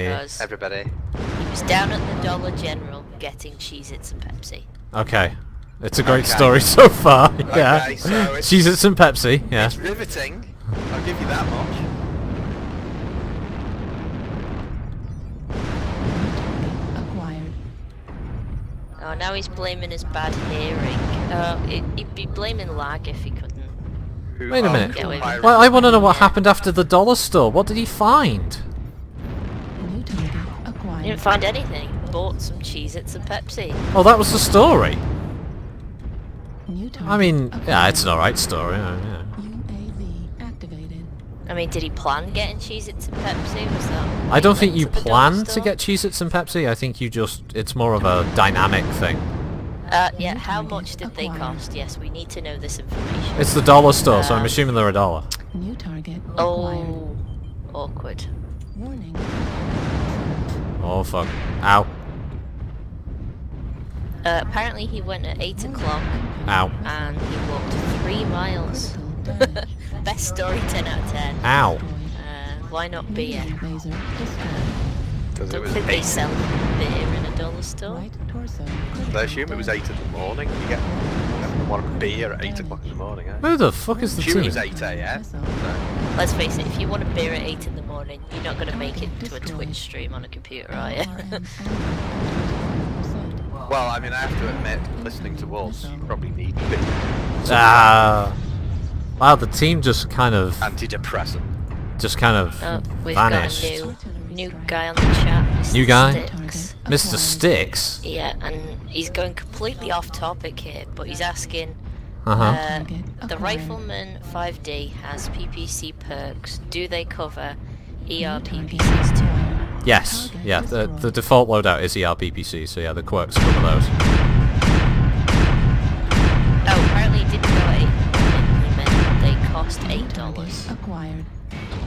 because Everybody. he was down at the Dollar General getting Cheez-Its and Pepsi. Okay. It's a great Okay. story so far. Yeah. Okay, so it's- Cheez-Its and Pepsi. Yeah. It's riveting. I'll give you that much. Acquired. Oh, now he's blaming his bad hearing. He'd be blaming lag if he couldn't. Wait a minute. Yeah, wait. Well, I want to know what happened after the dollar store. What did he find? New target He acquired. didn't find anything. Bought some Cheez-Its and Pepsi. Oh, that was the story. New target I mean, yeah, it's an acquired. alright story. Yeah. UAV activated. I mean, did he plan getting Cheez-Its and Pepsi? Was that... I don't think linked you to the dollar plan to store? get Cheez-Its and Pepsi. I think you just, it's more of a dynamic thing. Yeah, New how target much did they acquired. cost? Yes, we need to know this information. It's the dollar store, so I'm Um, assuming they're $1. New target acquired. Oh, awkward. Warning. Oh fuck. Ow. Apparently he went at 8 o'clock Ow. and he walked 3 miles. Critical damage. Best story, 10 out of 10. Ow. Why not beer? Medium laser destroyed. Because it Don't was think they 8. sell beer in a dollar store. Right torso. I assume it was 8 in the morning. You get one beer at 8 o'clock in the morning, eh? Who the fuck is the Assume it team? was 8 a.m. Missile. Let's face it, if you want a beer at 8 in the morning, you're not going to make it to a Twitch stream on a computer, are you? LRM 25%. Well, I mean, I have to admit, listening to us, you probably need a bit Ah. Wow, the team just kind of antidepressant. We've vanished. got a new guy on the chat, Mr. New guy? Sticks. Mr. Sticks. Yeah, and he's going completely off topic here, but he's asking, Uh-huh. Target the acquired. Rifleman 5D has PPC perks. Do they cover ER PPCs too? Yes. Yeah, the default loadout is ERPPC, so yeah, the quirks cover those. $8. Acquired.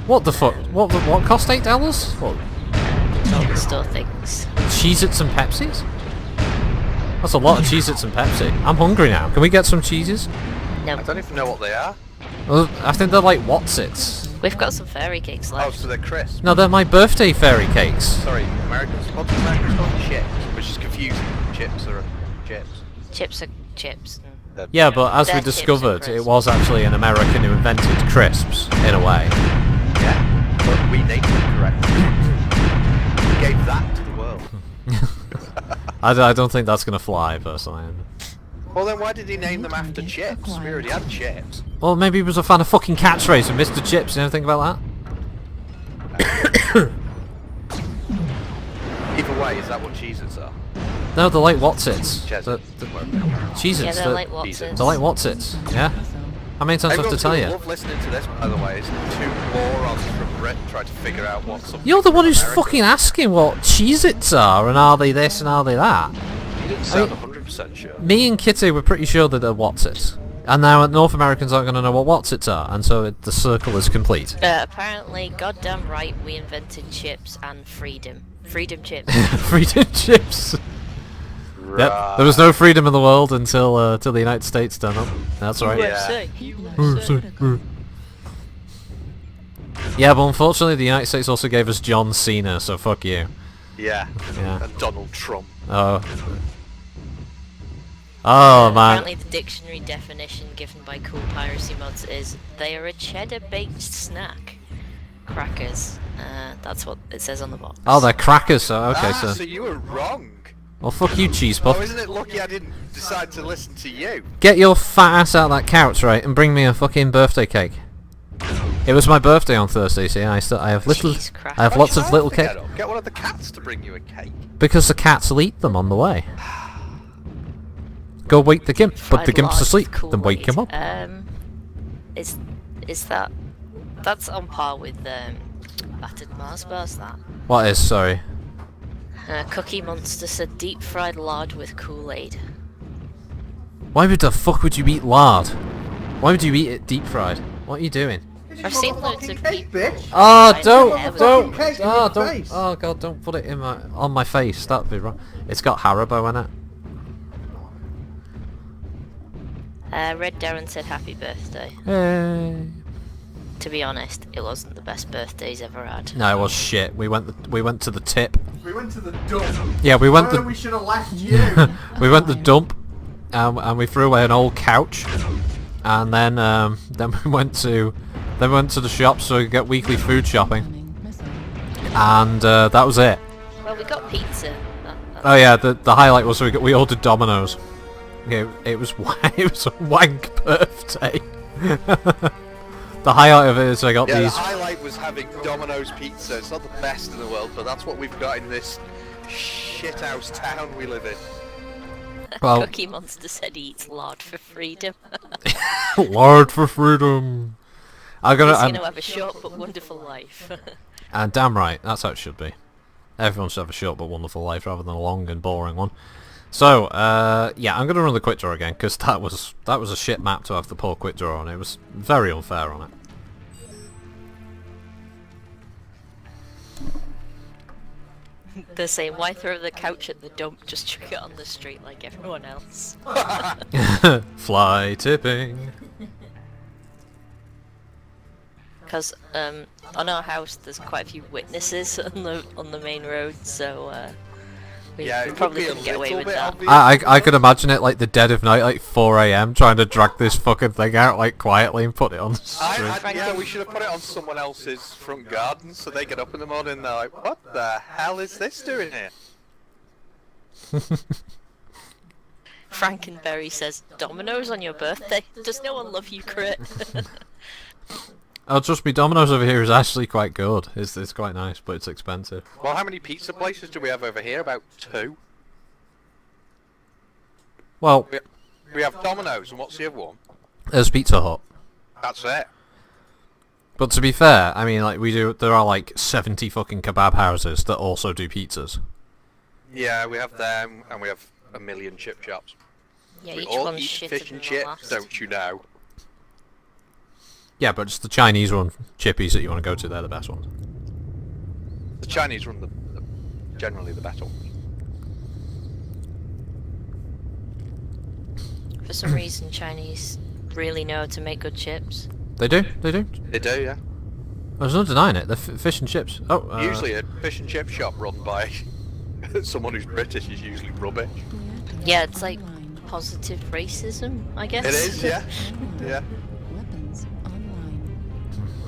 What the fuck? What cost $8? What? All the store things. Cheez-Its and Pepsis? That's a lot of Cheez-Its and Pepsi. I'm hungry now. Can we get some cheeses? No, I don't even know what they are. Well, I think they're like What's-Its. we've got some fairy cakes Oh, left. so they're crisp. No, they're my birthday fairy cakes. Sorry, Americans. What's Americans called? Chips, which is confusing. Chips are chips. Chips are chips. And Yeah, but as They're we chips and discovered, it crisps. was actually an American who invented crisps, in a way. Yeah, but we named them correctly. We gave that to the world. I don't think that's going to fly, personally. Well, then why did he name them after chips? We already had chips. Well, maybe he was a fan of fucking catchphrase from Mr. Chips. You ever think about that? Either way, is that what Cheez-Its are? No, they're like What's-Its. Cheez-Its. Cheez-Its. yeah, they're like Cheez-Its. What's-Its. They're like What's-Its. Yeah? How many times do I have to Everyone's tell gonna you? love listening to this, by the way. It's two morons from Britain trying to figure out what something You're the one who's American- fucking asking what Cheez-Its are, and are they this and are they that? You didn't sound 100% sure. Me and Kitty were pretty sure that they're What's-Its. And now North Americans aren't going to know what What's-Its are, and so the circle is complete. Apparently, goddamn right, we invented chips and freedom. Freedom chips. Freedom chips. Yep. There was no freedom in the world until the United States turned up. That's right. USA. Yeah, but unfortunately the United States also gave us John Cena, so fuck you. Yeah. Yeah. And Donald Trump. Oh. Oh man. Apparently, the dictionary definition given by Cool Piracy Mods is they are a cheddar-baked snack. Crackers. That's what it says on the box. Oh, they're crackers, so okay, so so... you were wrong. Well, fuck you, cheese Oh, puff. isn't it lucky I didn't decide to listen to you? Get your fat ass out of that couch, right, and bring me a fucking birthday cake. It was my birthday on Thursday, see, I have little... Cheese crackers. I have Why lots should of I little have to cake. get up? Get one of the cats to bring you a cake. Because the cats will eat them on the way. Go wake the gimp, put Fried the gimp's large asleep, Kool-Aid. then wake him up. Is that's on par with battered Mars bars? That What is, sorry? Cookie Monster said deep fried lard with Kool-Aid. Why the fuck would you eat lard? Why would you eat it deep fried? What are you doing? I've seen loads of people. Oh, I don't, never- don't, cake in oh, your don't, face. oh god, don't put it in on my face. That'd be wrong. It's got Haribo in it. Red Darren said happy birthday. Hey. To be honest, it wasn't the best birthday he's ever had. No, it was shit. We went to the tip. We went to the dump. Yeah, we went We the should have left you. we went the dump, and we threw away an old couch, and then we went to the shop so we could get weekly food shopping, Incoming missile. and that was it. Well, we got pizza. Oh yeah, the highlight was we ordered Domino's. Yeah, it was it was a wank birthday. The highlight of it is I got Yeah, the these. highlight was having Domino's pizza. It's not the best in the world, but that's what we've got in this shithouse town we live in. Well, Cookie Monster said he eats lard for freedom. Lord for freedom. I'm He's gonna. gonna have a short but wonderful life. And damn right, that's how it should be. Everyone should have a short but wonderful life rather than a long and boring one. So, yeah, I'm going to run the quick draw again, because that was a shit map to have the poor quick draw on. It was very unfair on it. They're saying, why throw the couch at the dump, just chuck it on the street like everyone else. Fly tipping. Because on our house there's quite a few witnesses on the main road, so we Yeah, it would probably be a couldn't get away little with bit that. obvious. I could imagine it like the dead of night, like 4 AM, trying to drag this fucking thing out like quietly and put it on the street. Yeah, we should have put it on someone else's front garden so they get up in the morning and they're like, what the hell is this doing here? Frankenberry says, Domino's on your birthday? Does no one love you, Crit? Oh, trust me, Domino's over here is actually quite good. It's quite nice, but it's expensive. Well, how many pizza places do we have over here? About 2. Well, We have Domino's, and what's the other one? there's Pizza Hut. That's it. But to be fair, I mean, like there are like 70 fucking kebab houses that also do pizzas. Yeah, we have them, and we have a million chip shops. Yeah, We each all one's eat shitter fish than and the chips, last. don't you know? Yeah, but it's the Chinese run chippies that you want to go to. They're the best ones. The Chinese run generally the better ones. For some reason, Chinese really know how to make good chips. They do. They do. They do, yeah. There's no denying it. They're fish and chips. Oh. Usually a fish and chip shop run by someone who's British is usually rubbish. Yeah, it's like positive racism, I guess. It is, yeah. Yeah. Weapons online.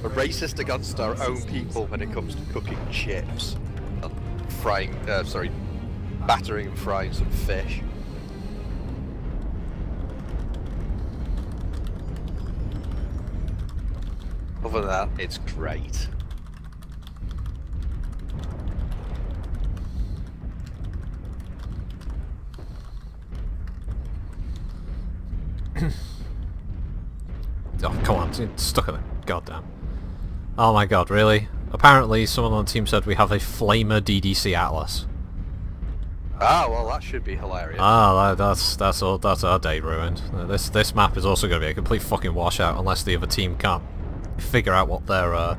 We're racist against our own people when it comes to cooking chips. And battering and frying some fish. Other than that, it's great. Oh, come on, it's stuck in it. Goddamn. Oh my god, really? Apparently someone on the team said we have a Flamer DDC Atlas. Ah, well, that should be hilarious. Ah, that's our day ruined. This map is also going to be a complete fucking washout unless the other team can't figure out what their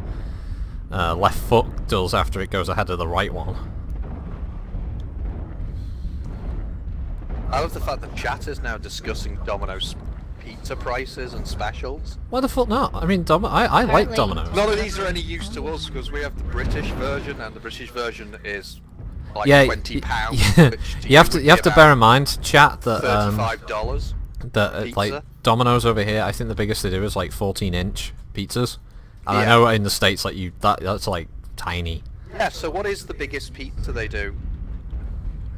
left foot does after it goes ahead of the right one. I love the fact that chat is now discussing Domino's pizza prices and specials. Why the fuck not? I mean, I like Apparently- Domino's. None of these are any use to us because we have the British version, and the British version is like Yeah, £20. yeah. Which You have to bear in mind, chat, that $35. that like pizza. Domino's over here. I think the biggest they do is like 14-inch pizzas, and I Yeah. know in the States like that's like tiny Yeah. So what is the biggest pizza they do?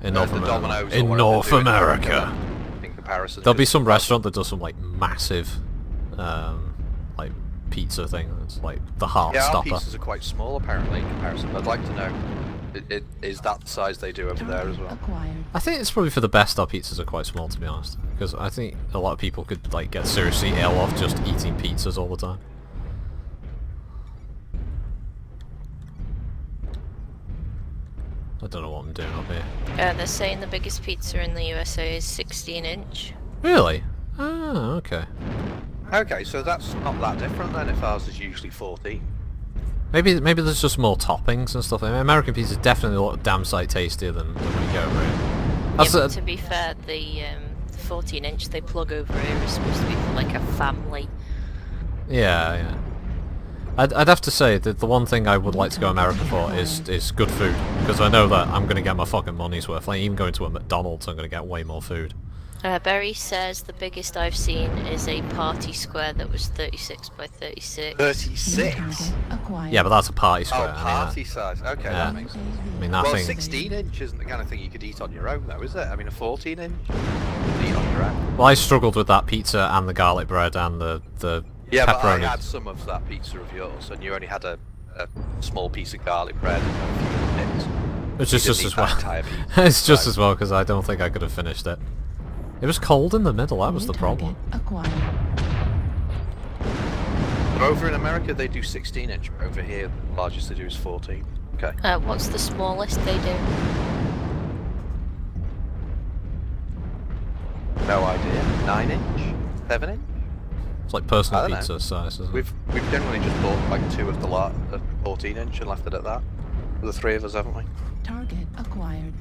in North The America. Domino's or In whatever North they do in America. In comparison, There'll be 'cause some restaurant that does some like massive, like pizza thing. It's like the heart Yeah, our stopper. pizzas are quite small apparently in comparison. I'd like to know, is that the size they do over there as well? Acquired. I think it's probably for the best our pizzas are quite small, to be honest, because I think a lot of people could like get seriously ill off just eating pizzas all the time. I don't know what I'm doing up here. They're saying the biggest pizza in the USA is 16-inch. Really? Oh, okay. Okay, so that's not that different then if ours is usually 14. Maybe there's just more toppings and stuff. I mean, American pizza is definitely a lot damn sight tastier than when you go over here. That's Yeah, but to be fair, the 14-inch they plug over here is supposed to be for like a family. yeah. I'd have to say that the one thing I would like to go America for is good food, because I know that I'm going to get my fucking money's worth. Like even going to a McDonald's, I'm going to get way more food. Berry says the biggest I've seen is a party square that was 36 by 36. 36? Target acquired. Yeah, but that's a party Oh, square. I mean, party size. Okay, Yeah. that makes sense. I mean that Well, thing. 16-inch isn't the kind of thing you could eat on your own, though, is it? I mean, a 14-inch, you could eat on your own. Well, I struggled with that pizza and the garlic bread and the Yeah, but I pepperoni. had some of that pizza of yours, and you only had a small piece of garlic bread and a few bits. It's You just didn't as eat well. that entire pizza. It's just So- as well because I don't think I could have finished it. It was cold in the middle. That was New the problem. target acquired. But over in America, they do 16-inch. Over here, the largest they do is 14. Okay. What's the smallest they do? No idea. 9-inch? 7-inch? It's like I personal don't know. pizza size, isn't it? We've generally just bought like two of the 14-inch and left it at that. For the three of us, haven't we? Target acquired.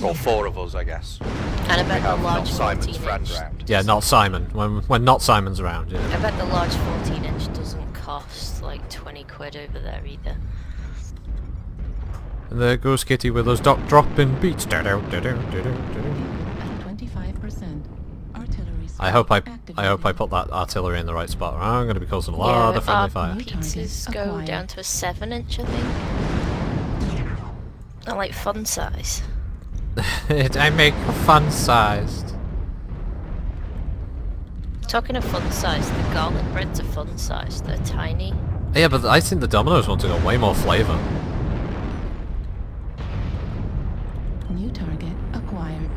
Or four of us, I guess. And I We bet the have not large Simon's friend 14-inch. round. Yeah, not Simon. When not Simon's around. I Yeah. bet the large 14-inch doesn't cost like 20 quid over there either. And there goes Kitty with those dropping beats. At 25%. Artillery. I hope I activated. put that artillery in the right spot. I'm going to be causing a Yeah, lot of friendly our fire. pizzas Target go acquired. down to a 7-inch, I think. I like fun size. I make fun sized. Talking of fun size, the garlic breads are fun size. They're tiny. Yeah, but I think the Domino's ones have got way more flavour. New target acquired.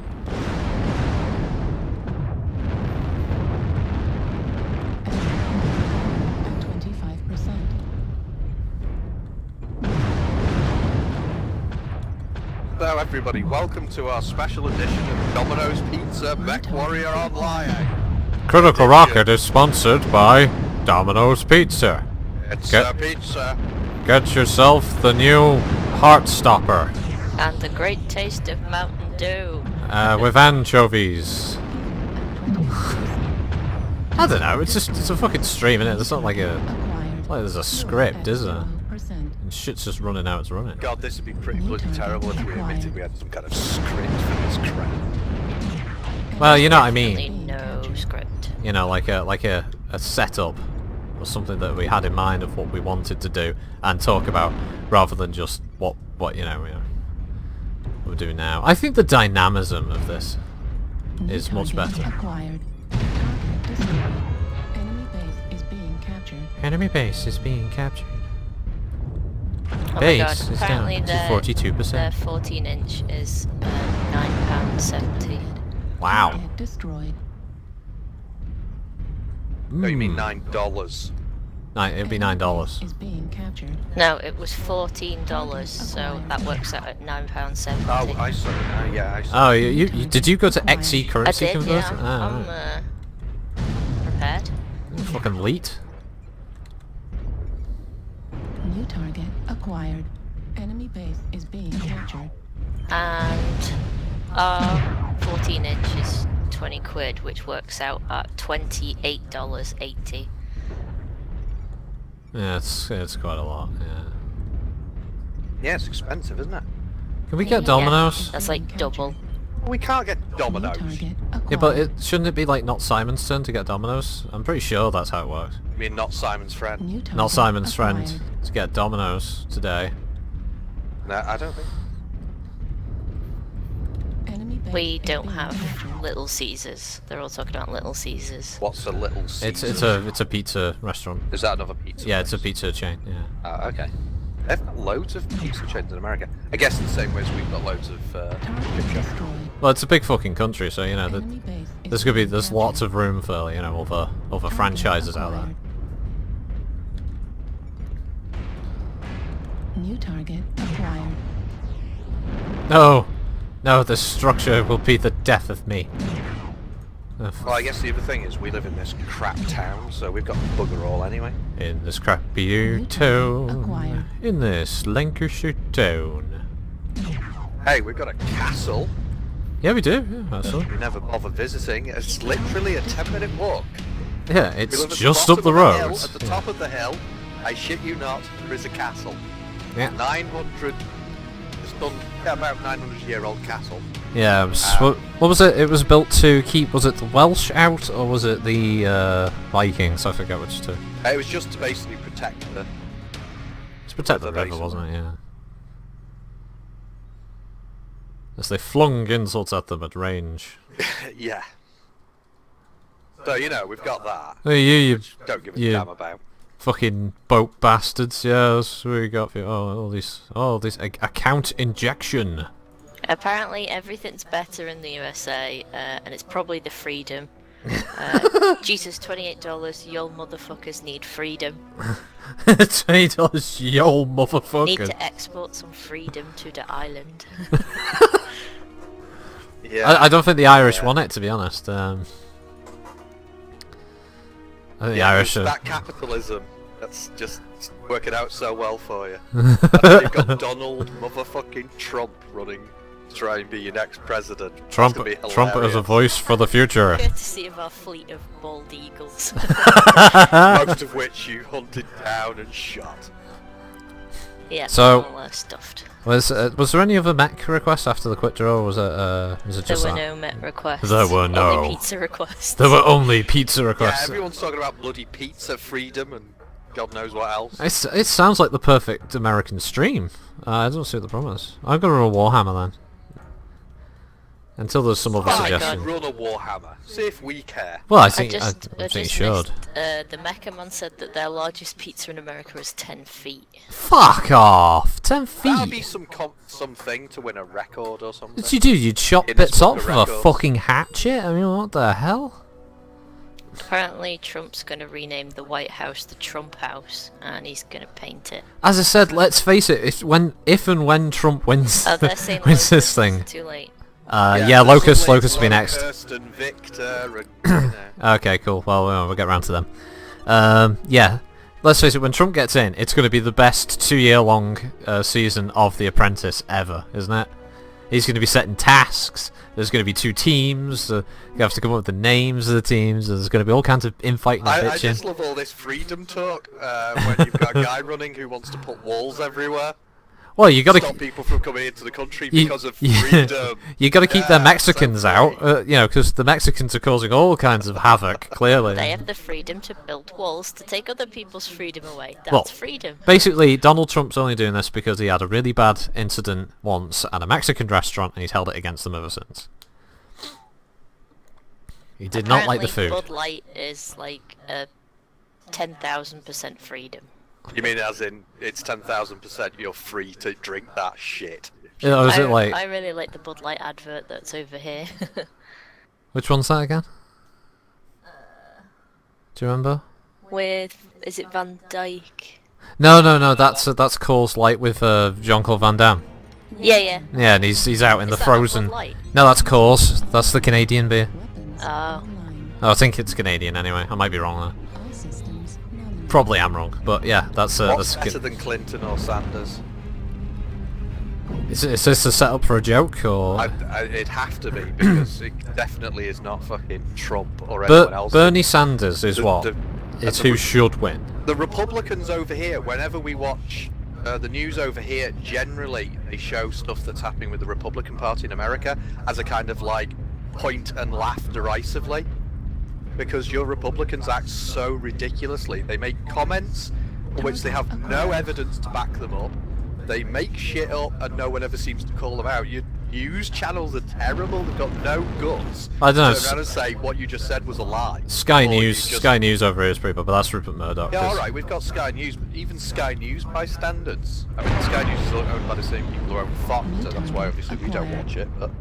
At 25%. Hello everybody, welcome to our special edition of Domino's Pizza Mech Warrior Online. Critical Rocket is sponsored by Domino's Pizza. It's Get- pizza. Get yourself the new Heartstopper And the great taste of Mountain Dew. with anchovies. I don't know. It's a fucking stream, innit? It's not like there's a script, is there? And shit's just running out. It's running. God, this would be pretty bloody terrible if we admitted we had some kind of script for this crap. Well, you know what I Definitely mean. no script. You know, like a setup or something that we had in mind of what we wanted to do and talk about, rather than just what we're doing now. I think the dynamism of this is much better. Acquired. Target destroyed. Enemy base is being captured. Enemy base is being captured. Oh my Base god, is apparently down to their 42%. 14-inch is £9.70. Wow. Target destroyed. No, you mean Mm. $9. It'd be Enemy $9. base is being captured. No, it was $14, so that works out at £9.70. Oh, I saw it now. Yeah, I saw Oh, you did you go to XE I currency did, converter? yeah. I'm right. prepared. Fucking leet. New target acquired. Enemy base is being captured. And our 14-inch is 20 quid, which works out at $28.80. Yeah, it's quite a lot. Yeah. Yeah, it's expensive, isn't it? Can we get Domino's? That's like double. We can't get New Domino's. target Yeah, but acquired. shouldn't it be like not Simon's turn to get Domino's? I'm pretty sure that's how it works. I mean, not Simon's friend. New target Not Simon's acquired. friend to get Domino's today. No, I don't think. Enemy base We is don't being have captured. Little Caesars. They're all talking about Little Caesars. What's a Little It's Caesars? a pizza restaurant. Is that another pizza? Yeah, it's a place? pizza chain. Yeah. Oh, okay. They've got loads of pizza chains in America. I guess in the same way as we've got loads of Target chip shops. destroyed. Well, it's a big fucking country, so you know Enemy base is there's being lots captured. of room for other Target franchises out there. acquired. New target acquired. No, the structure will be the death of me. Well, I guess the other thing is we live in this crap town, so we've got bugger all anyway. In this crappy New target town, acquired. in this Lancashire town. Hey, we've got a castle Yeah, we do. Yeah, actually. we never bother visiting. It's literally a 10-minute walk. Yeah, We it's live at just the up the bottom of road. hill, at the top of the hill, I shit you not, there is a castle. Yeah. 900, it's done, yeah, about 900-year-old castle. Yeah, what was it? It was built to keep, was it the Welsh out, or was it the Vikings? I forget which two. It was just to basically protect the... It's protect the the river, base. wasn't it? Yeah. As they flung insults at them at range. yeah. So, you know, we've got that. Hey, you Don't give a you damn about. fucking boat bastards! Yeah, that's what we got for you. Oh, all these account injection. Apparently everything's better in the USA, and it's probably the freedom. Jesus, $28, y'all motherfuckers need freedom. $20, yo Need motherfucker. to export some freedom to the island. Yeah. I don't think the Irish Yeah. want it, to be honest. I think the Yeah, Irish it's are... that capitalism that's just working out so well for you. You've got Donald motherfucking Trump running to try and be your next president. It's Trump gonna be as a hilarious. voice for the future. Courtesy of our fleet of bald eagles. Most of which you hunted down and shot. Yeah, So- all stuffed. Was there any other mech requests after the quick draw, or was it There just were that? no Met requests. There were no. Only pizza requests. There were only pizza Yeah, requests. everyone's talking about bloody pizza freedom and God knows what else. It sounds like the perfect American stream. I don't see what the problem is. I'm gonna run a Warhammer then. Until there's some other Oh my suggestions. Run a Warhammer. See if we care. Well, I I think just you should. missed, the Mecha man said that their largest pizza in America is 10 feet. Fuck off! 10 That'd be feet. something to win a record or something. What you do? You'd chop Guinness bits Book off of with a Records. fucking hatchet? I mean, what the hell? Apparently Trump's going to rename the White House the Trump House, and he's going to paint it. As I said, let's face it. If and when Trump wins, Oh, they're saying wins this Locust, thing, it's too late. yeah, there's Locust some will be like next. Locust and Victor and, you know. Okay, cool. Well, we'll get round to them. Yeah, let's face it, when Trump gets in, it's going to be the best 2-year-long season of The Apprentice ever, isn't it? He's going to be setting tasks, there's going to be 2 teams, you have to come up with the names of the teams, there's going to be all kinds of infighting and I bitching. just love all this freedom talk, when you've got a guy running who wants to put walls everywhere. Well, you got to Stop people from coming into the country because of freedom. You got to keep the Yeah, Mexicans so out, great. you know, because the Mexicans are causing all kinds of havoc, clearly. They have the freedom to build walls to take other people's freedom away. That's Well, freedom. Basically, Donald Trump's only doing this because he had a really bad incident once at a Mexican restaurant and he's held it against them ever since. He did not like the food. Bud Light is like a 10,000% freedom. You mean as in, it's 10,000% you're free to drink that shit? Oh, is it like... I really like the Bud Light advert that's over here. Which one's that again? Do you remember? With, is it Van Dyke? No, that's Coors Light with Jean-Claude Van Damme. Yeah, yeah. Yeah, and he's out in the Is that not frozen... Bud Light? No, that's Coors. That's the Canadian beer. Oh. Oh, I think it's Canadian anyway. I might be wrong there. All systems nominal. Probably am wrong, but yeah, that's What's good. better than Clinton or Sanders? Is this a setup for a joke or? It'd have to be, because it definitely is not fucking Trump or anyone else. Bernie Sanders is The- what? the- It's the- who should win. The Republicans over here, whenever we watch the news over here, generally they show stuff that's happening with the Republican Party in America as a kind of like point and laugh derisively. Because your Republicans act so ridiculously. They make comments for which they have no evidence to back them up. They make shit up and no one ever seems to call them out. Your news channels are terrible, they've got no guts. I don't know, Turn around and say what you just said was a lie. Sky Or you News, just- Sky News over here is pretty bad, but that's Rupert Murdoch. Yeah, 'cause- alright, we've got Sky News, but even Sky News by standards. I mean, Sky News is owned by the same people who own Fox, so that's why obviously we don't watch it, but...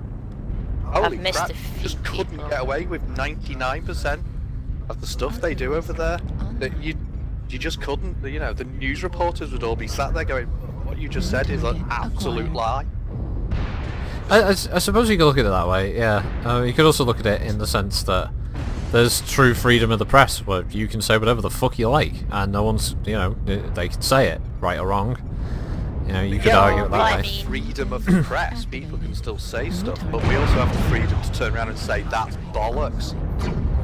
Holy missed crap, a few just couldn't people. get away with 99% of the stuff they do over there. That you just couldn't, you know, the news reporters would all be sat there going, what you just said is an absolute lie. I suppose you could look at it that way, yeah. You could also look at it in the sense that there's true freedom of the press, where you can say whatever the fuck you like, and no one's, you know, they can say it, right or wrong. You know, you could Yeah, argue it well, that I way. mean- freedom of the press, people can still say stuff, but we also have the freedom to turn around and say that's bollocks.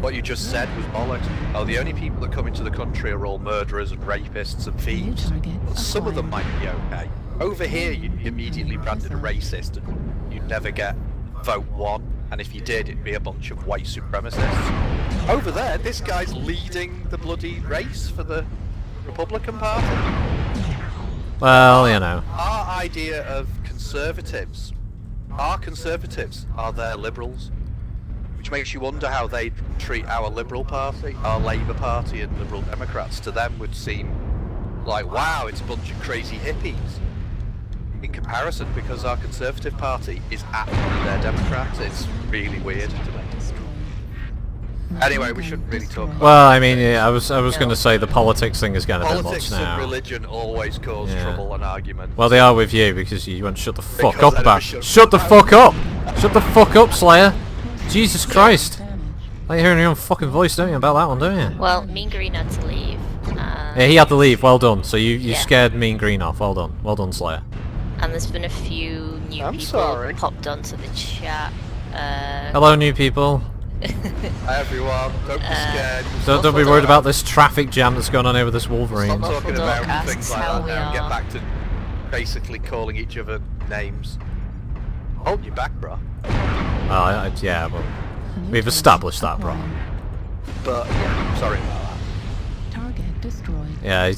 What you just said was bollocks. Oh, the only people that come into the country are all murderers and rapists and thieves. Well, some of them might be okay. Over here, you'd be immediately branded a racist and you'd never get vote 1, and if you did, it'd be a bunch of white supremacists. Over there, this guy's leading the bloody race for the Republican Party. Well, you know. Our idea of conservatives, our conservatives are their liberals, which makes you wonder how they treat our Liberal Party, our Labour Party and Liberal Democrats. To them would seem like, wow, it's a bunch of crazy hippies. In comparison, because our Conservative Party is actually their Democrats, it's really weird to me. Anyway, we shouldn't really talk about Well, I mean, yeah, I was going to say the politics thing is getting a bit politics much and now. religion always cause Yeah. trouble and argument. Well, they are with you because you won't shut the fuck Because up I about. never shut Shut the fuck up! Shut the fuck up, Slayer! Jesus Christ! Damage. Like hearing your own fucking voice, don't you, about that one, don't you? Well, Mean Green had to leave. Yeah, he had to leave. Well done. So you Yeah. scared Mean Green off. Well done. Well done, Slayer. And there's been a few new I'm people sorry. popped onto the chat. Hello, new people. Hi everyone, don't be scared. Don't be worried about this traffic jam that's going on over this Wolverine. Stop talking Muffled about Orcas, things like how that we now and get are. back to basically calling each other names. Hold your back, bro. Yeah, well, we've established that, bro. But yeah, sorry about that. Target destroyed. Yeah,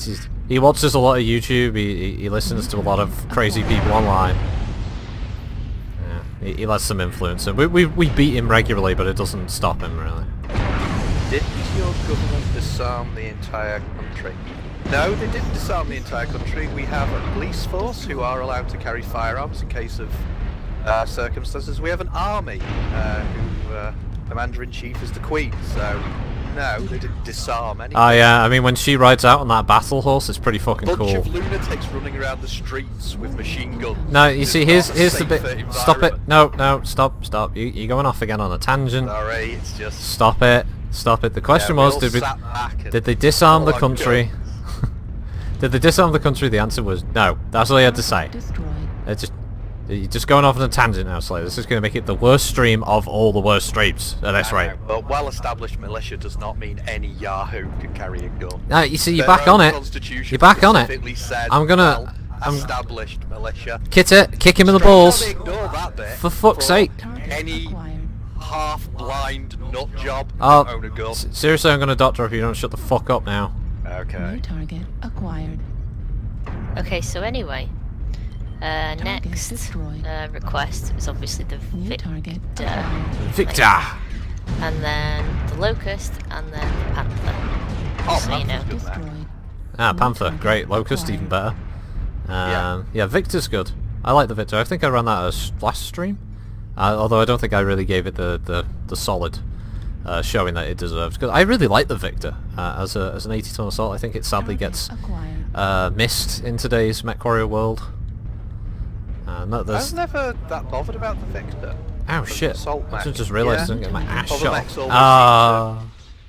he watches a lot of YouTube. He listens to a lot of crazy people online. Yeah, he lets them influence him. We beat him regularly, but it doesn't stop him really. Didn't your government disarm the entire country? No, they didn't disarm the entire country. We have a police force who are allowed to carry firearms in case of circumstances. We have an army who Commander-in-Chief is the Queen, so no, they didn't disarm anything. Oh yeah, I mean when she rides out on that battle horse, it's pretty fucking Bunch cool. of lunatics running around the streets with machine guns. No, you It's see, not here's a the bit. safer Stop it! environment. No, stop! You're going off again on a tangent. Sorry, it's just... Stop it! Stop it. The question Yeah, we was, all sat back and- did they disarm the Oh, country? Did they disarm the country? The answer was no. That's all you had to say. Destroyed. You're just going off on a tangent now, Slayer. This is going to make it the worst stream of all the worst streams at this rate. But well-established militia does not mean any Yahoo can carry a gun. Now, you see, you're Their back on own it. Constitution You're back on it. specifically said, I'm gonna... established militia. Kick him in the Straight balls. on, ignore that bit. For fuck's sake. Target Any acquired. half-blind nut job Oh, own a gun. seriously, I'm going to doctor if you don't shut the fuck up now. Okay. New target acquired. Okay, so anyway, next destroyed. request is obviously the New target acquired. Victor! and then the Locust, and then the Panther. Oh, So you know. Panther's good, man. Destroyed. Ah, New Panther. target Great. Locust, acquired. even better. Yeah. Yeah, Victor's good. I like the Victor. I think I ran that as last stream. Although I don't think I really gave it the solid showing that it deserves. Because I really like the Victor as an 80-ton assault. I think it sadly Target gets acquired. missed in today's Mech Warrior world. I was never that bothered about the Victor. Oh the shit! assault I mech. just realised I Yeah. didn't get my ass Other shot. mechs always Ah,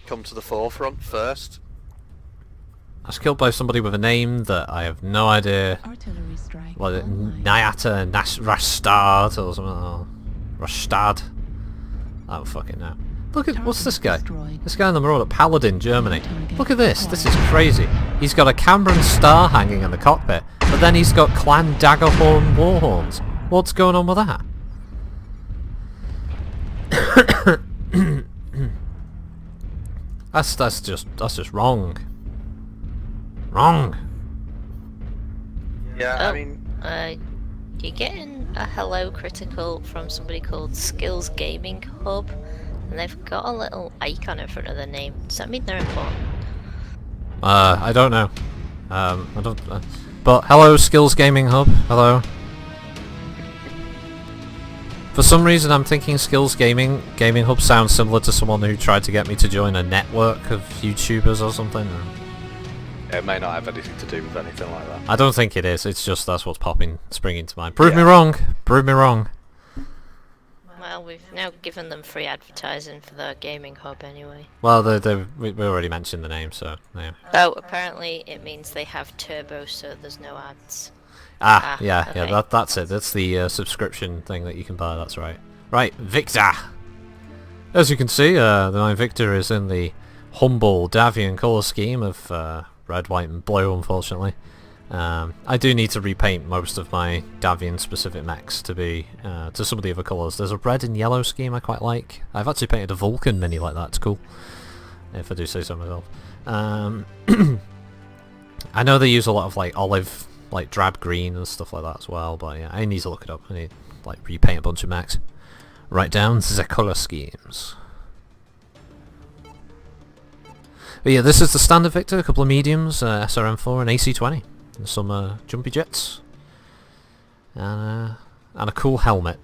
Come to the forefront first. I was killed by somebody with a name that I have no idea. Artillery strike. Was it online. Nyata Rastad or something? Oh, Rastad? I don't fucking know. Look at, what's this guy? Destroyed. This guy on the road at Paladin, Germany. Target Look at this. This is acquired. crazy. He's got a Cameron star hanging in the cockpit, but then he's got Clan Daggerhorn warhorns. What's going on with that? That's just wrong. Wrong. Yeah, Oh, I mean, you're getting a hello critical from somebody called Skills Gaming Hub, and they've got a little icon in front of their name. Does that mean they're important? I don't know. I don't. But hello, Skills Gaming Hub. Hello. For some reason, I'm thinking Skills Gaming Hub sounds similar to someone who tried to get me to join a network of YouTubers or something. it may not have anything to do with anything like that. I don't think it is. It's just that's what's springing to mind. Prove me wrong. Prove me wrong. Well, we've now given them free advertising for their gaming hub anyway. Well, we already mentioned the name, so yeah. Oh, apparently it means they have turbo, so there's no ads. Ah, Ah, yeah, okay. that's it. That's the subscription thing that you can buy. That's right. Right, Victor. As you can see, the 9 Victor is in the humble Davian colour scheme of red, white, and blue. Unfortunately, I do need to repaint most of my Davian-specific mechs to be to some of the other colours. There's a red and yellow scheme I quite like. I've actually painted a Vulcan mini like that. It's cool, if I do say so myself. I know they use a lot of like olive, like drab green and stuff like that as well, but yeah, I need to look it up. I need like repaint a bunch of mechs. Write down the colour schemes. But yeah, this is the standard Victor, a couple of mediums, SRM4 and AC-20, and some jumpy jets, and a cool helmet,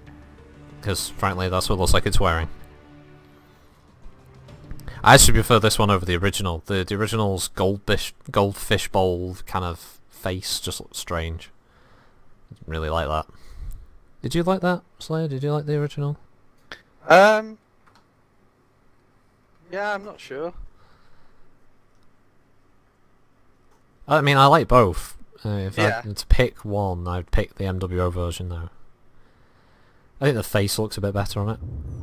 because frankly that's what it looks like it's wearing. I actually prefer this one over the original. The original's goldfish bowl kind of face just looks strange. Didn't really like that. Did you like that, Slayer? Did you like the original? Yeah, I'm not sure. I mean, I like both. If I Yeah. had to pick one, I'd pick the MWO version though. I think the face looks a bit better on it.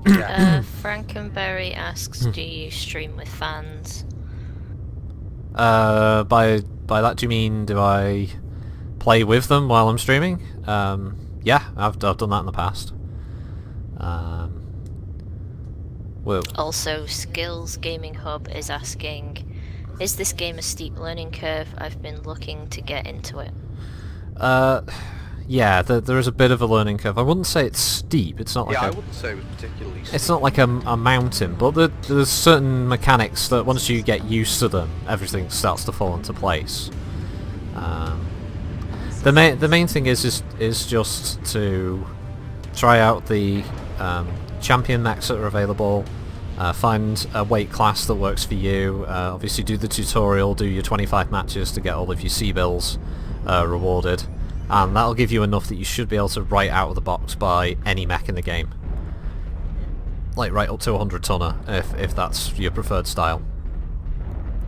Yeah. Frankenberry asks, do you stream with fans? By that do you mean do I play with them while I'm streaming? Yeah, I've done that in the past. Well, Also, Skills Gaming Hub is asking, is this game a steep learning curve? I've been looking to get into it. yeah, there is a bit of a learning curve. I wouldn't say it's steep. It's not like Yeah, I a, wouldn't say it was particularly it's not like a mountain, but there's certain mechanics that once you get used to them, everything starts to fall into place. The main thing is just to try out the champion mechs that are available. Find a weight class that works for you. Obviously do the tutorial, do your 25 matches to get all of your C-bills rewarded, and that'll give you enough that you should be able to write out of the box buy any mech in the game. like right up to 100 tonner if that's your preferred style.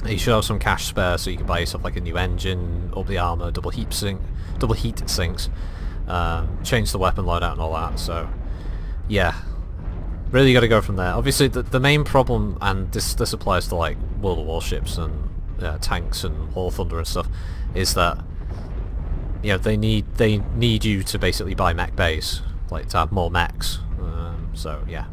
You should have some cash spare so you can buy yourself like a new engine, up the armor, double heat sinks, change the weapon loadout and all that. So yeah, really got to go from there. Obviously the main problem, and this applies to like World of Warships and tanks and War Thunder and stuff, is that they need you to basically buy mech bays, like to have more mechs. So yeah,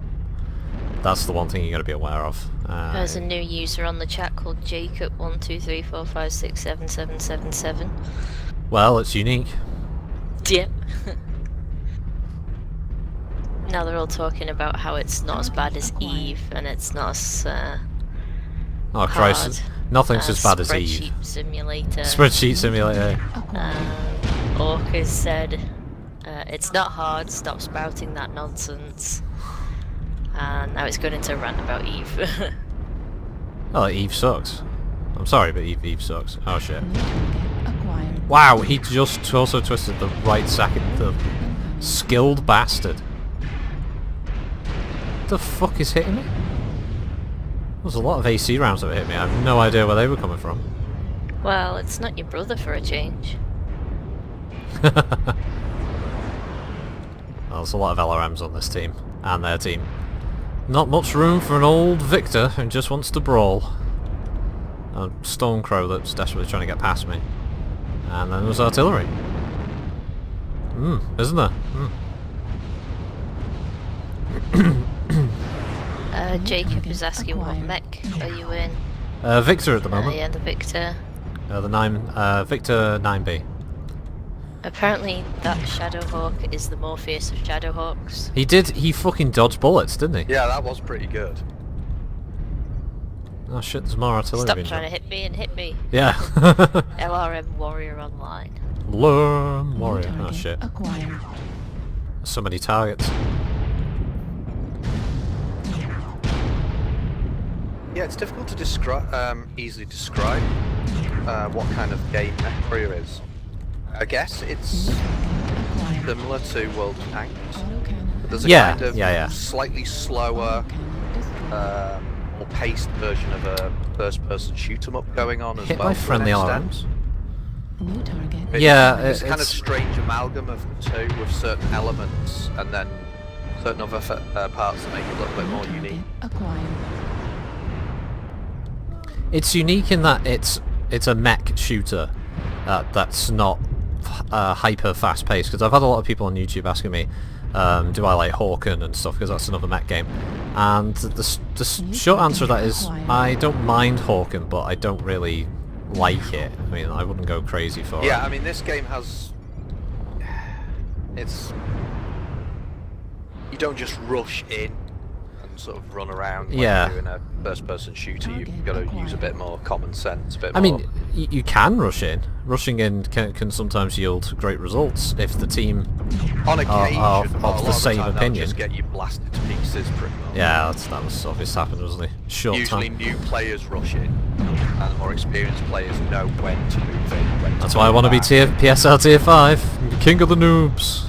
that's the one thing you got to be aware of. There's a new user on the chat called Jacob12345677777. Well, it's unique. Yep. Now they're all talking about how it's not as bad as Eve, and it's not as Oh Christ, nothing's as bad as Eve. Spreadsheet Simulator. Spreadsheet Simulator. Orc has said, it's not hard, stop spouting that nonsense. And now it's going into a rant about Eve. Oh, Eve sucks. I'm sorry, but Eve sucks. Oh shit. Wow, he just also twisted the right second. The skilled bastard. What the fuck is hitting me? There's a lot of AC rounds that hit me. I have no idea where they were coming from. Well, it's not your brother for a change. Well, there's a lot of LRMs on this team, and their team. Not much room for an old Victor who just wants to brawl. A Stormcrow that's desperately trying to get past me. And then there's artillery. Isn't there? Jacob is asking what mech are you in? Victor at the moment. Yeah, the Victor. Victor 9B. Apparently that Shadowhawk is the Morpheus of Shadowhawks. He fucking dodged bullets, didn't he? Yeah, that was pretty good. Oh shit, there's more artillery. Stop trying to hit me and hit me. Yeah. LRM Warrior Online. Learn warrior. Oh shit. Acquired. So many targets. Yeah, it's difficult to easily describe what kind of game Mech Warrior is. I guess it's similar to World of Tanks. But there's a kind of slightly slower, more paced version of a first-person shoot-'em-up going on as Hit well. by friendly arms. New target. It's kind of strange amalgam of the two with certain elements and then certain other parts that make it a little bit more unique. Acquired. It's unique in that it's a mech shooter that's not hyper fast paced, because I've had a lot of people on YouTube asking me do I like Hawken and stuff, because that's another mech game, and the short answer to that is I don't mind Hawken, but I don't really like it. I mean, I wouldn't go crazy for it. Yeah, I mean, this game has... You don't just rush in and sort of run around like you do in a first-person shooter. You've got to use a bit more common sense, a bit more... I mean, you can rush in. Rushing in can sometimes yield great results if the team on occasion, of the same time, opinion. Just get you blasted to pieces, pretty much. Yeah, that was obviously happened, wasn't it? Usually new players rush in, and the more experienced players know when to move in. That's why I want to be PSL tier 5, king of the noobs.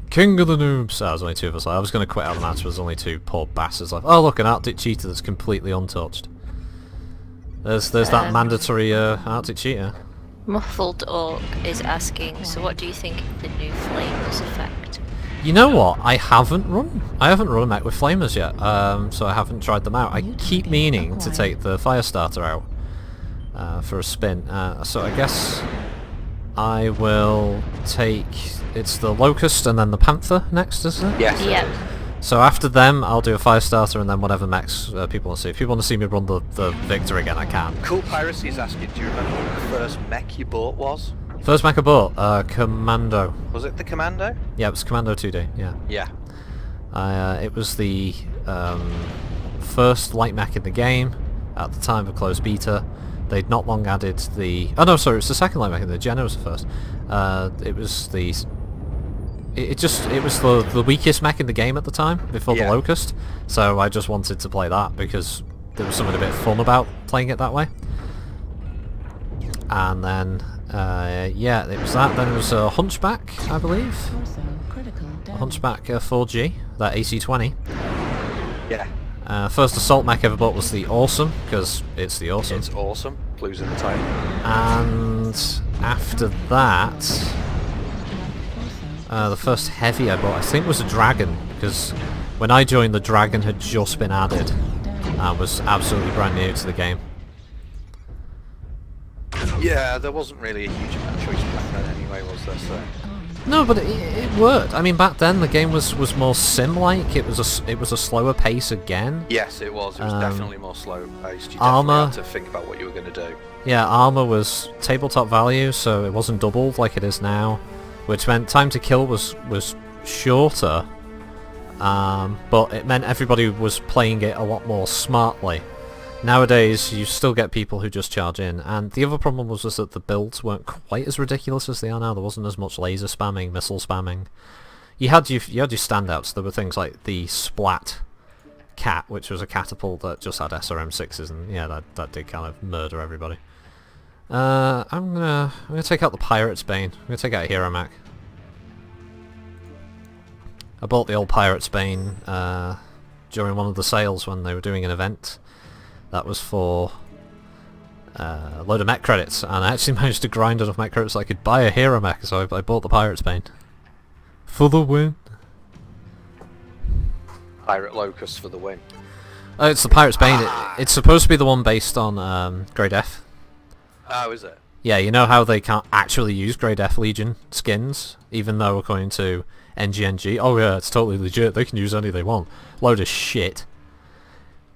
King of the noobs. There's only 2 of us. I was going to quit out of the match, but there's only 2 poor bastards left. Oh look, an Arctic cheetah that's completely untouched. There's that mandatory Arctic cheetah. Muffled Orc is asking, so what do you think of the new Flamers effect? You know what? I haven't run a mech with flamers yet, so I haven't tried them out. I keep meaning to take the Firestarter out for a spin, so I guess I will take... It's the Locust and then the Panther next, isn't it? Yes. Yep. So after them, I'll do a Firestarter and then whatever mechs people want to see. If people want to see me run the Victor again, I can. Cool Piracy is asking, do you remember what the first mech you bought was? First mech I bought, Commando. Was it the Commando? Yeah, it was Commando 2D, yeah. Yeah. It was the first light mech in the game at the time of closed beta. They'd not long added the... Oh no, sorry, it was the second light mech in the Genoa was the first. It was the... It was the weakest mech in the game at the time, before the Locust, so I just wanted to play that because there was something a bit fun about playing it that way. And then, yeah, it was that. Then it was a Hunchback, I believe. A Hunchback 4G, that AC-20. Yeah, First assault mech ever bought was the Awesome, because it's the Awesome. it's awesome. Clues in the title. And after that, the first heavy I bought, I think, was a Dragon, because when I joined, the Dragon had just been added and was absolutely brand new to the game. Yeah, there wasn't really a huge amount of choice back then anyway, was there? So. No, but it worked. I mean, back then the game was more sim-like. It was a slower pace again. Yes, it was. It was definitely more slow-paced. You Armor. definitely had to think about what you were going to do. Yeah, armor was tabletop value, so it wasn't doubled like it is now, which meant time to kill was shorter. But it meant everybody was playing it a lot more smartly. Nowadays, you still get people who just charge in, and the other problem was that the builds weren't quite as ridiculous as they are now. There wasn't as much laser spamming, missile spamming. You had your standouts. There were things like the Splat Cat, which was a catapult that just had SRM6s, and yeah, that did kind of murder everybody. I'm gonna take out the Pirate's Bane. I'm gonna take out Hero Mech. I bought the old Pirate's Bane during one of the sales when they were doing an event. That was for a load of mech credits, and I actually managed to grind enough mech credits so I could buy a Hero Mech, so I bought the Pirate's Bane. For the win. Pirate Locust for the win. Oh, it's the Pirate's Bane. It's supposed to be the one based on Grey Death. Oh, is it? Yeah, you know how they can't actually use Grey Death Legion skins, even though according to NGNG, oh yeah, it's totally legit, they can use any they want. Load of shit.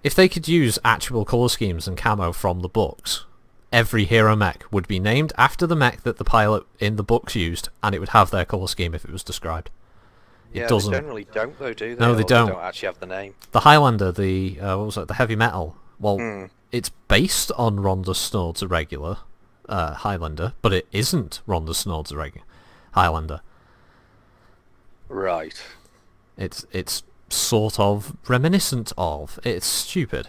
If they could use actual colour schemes and camo from the books, every hero mech would be named after the mech that the pilot in the books used, and it would have their colour scheme if it was described. Yeah, It doesn't. they generally don't though, do they? No, they Or don't. They don't actually have the name. The Highlander, the what was it? The heavy metal. Well, it's based on Rhonda Snord's irregular Highlander, but it isn't Rhonda Snord's irregular Highlander. Right. It's sort of reminiscent of. It's stupid.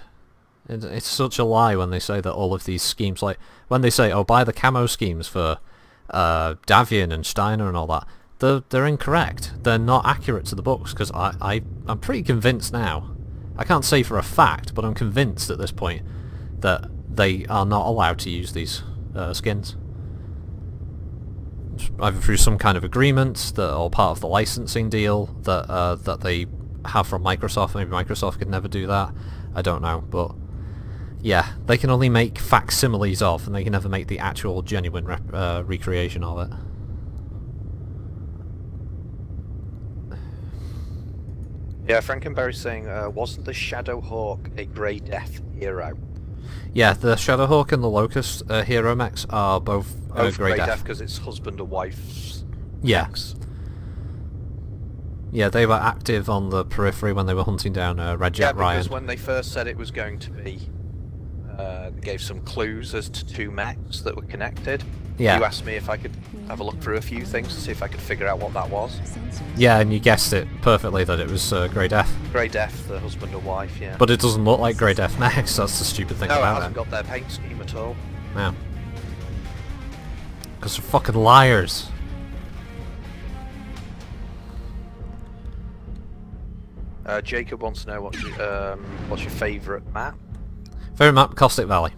It's such a lie when they say that all of these schemes, like when they say, oh, buy the camo schemes for Davian and Steiner and all that, they're incorrect. They're not accurate to the books, because I'm pretty convinced now. I can't say for a fact, but I'm convinced at this point that they are not allowed to use these skins. Either through some kind of agreement that, or part of the licensing deal that they have from Microsoft. Maybe Microsoft could never do that. I don't know, but yeah, they can only make facsimiles of, and they can never make the actual genuine recreation of it. Yeah, Frankenberry's saying, wasn't the Shadowhawk a Grey Death hero? Yeah, the Shadowhawk and the Locust hero mechs are both Grey Death. because it's husband and wife's Yeah. mechs. Yeah, they were active on the periphery when they were hunting down Red Yeah, Jet Ryan. because when they first said it was going to be, they gave some clues as to two mechs that were connected. Yeah. You asked me if I could have a look through a few things to see if I could figure out what that was. Yeah, and you guessed it perfectly that it was Grey Death. Grey Death, the husband and wife, yeah. But it doesn't look like Grey Death mechs, that's the stupid thing no, it about hasn't it. got their paint scheme at all. Yeah. Because they're fucking liars. Jacob wants to know what's your favourite map? Favourite map, Caustic Valley.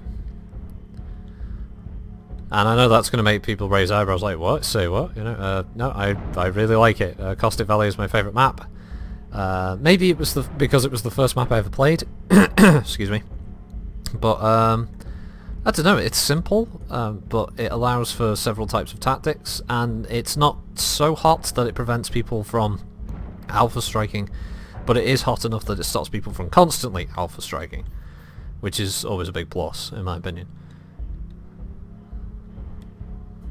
And I know that's going to make people raise eyebrows like, what? Say what? You know, no, I really like it. Caustic Valley is my favourite map. Maybe it was because it was the first map I ever played. Excuse me. But, I don't know, it's simple, but it allows for several types of tactics, and it's not so hot that it prevents people from alpha striking, but it is hot enough that it stops people from constantly alpha striking, which is always a big plus, in my opinion.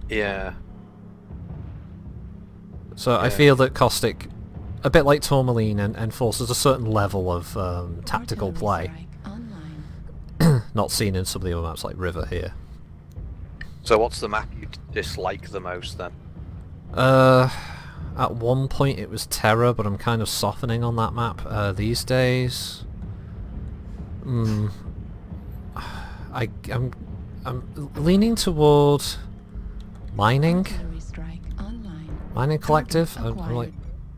Yeah. So I feel that Caustic, a bit like Tourmaline, enforces a certain level of tactical play, not seen in some of the other maps like River here. So what's the map you dislike the most then? At one point it was Terror, but I'm kind of softening on that map these days. I'm leaning toward Mining Collective. I'm like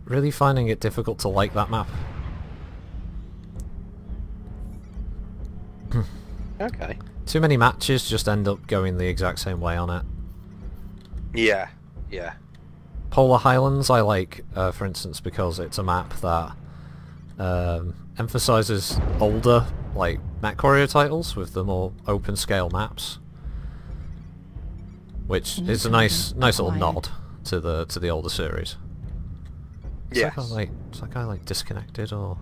really finding it difficult to like that map. Okay. Too many matches just end up going the exact same way on it. Yeah. Yeah. Polar Highlands I like, for instance, because it's a map that emphasises older, like, MechWarrior titles with the more open-scale maps, which is a nice little nod to the older series. Yes. Is that guy like disconnected, or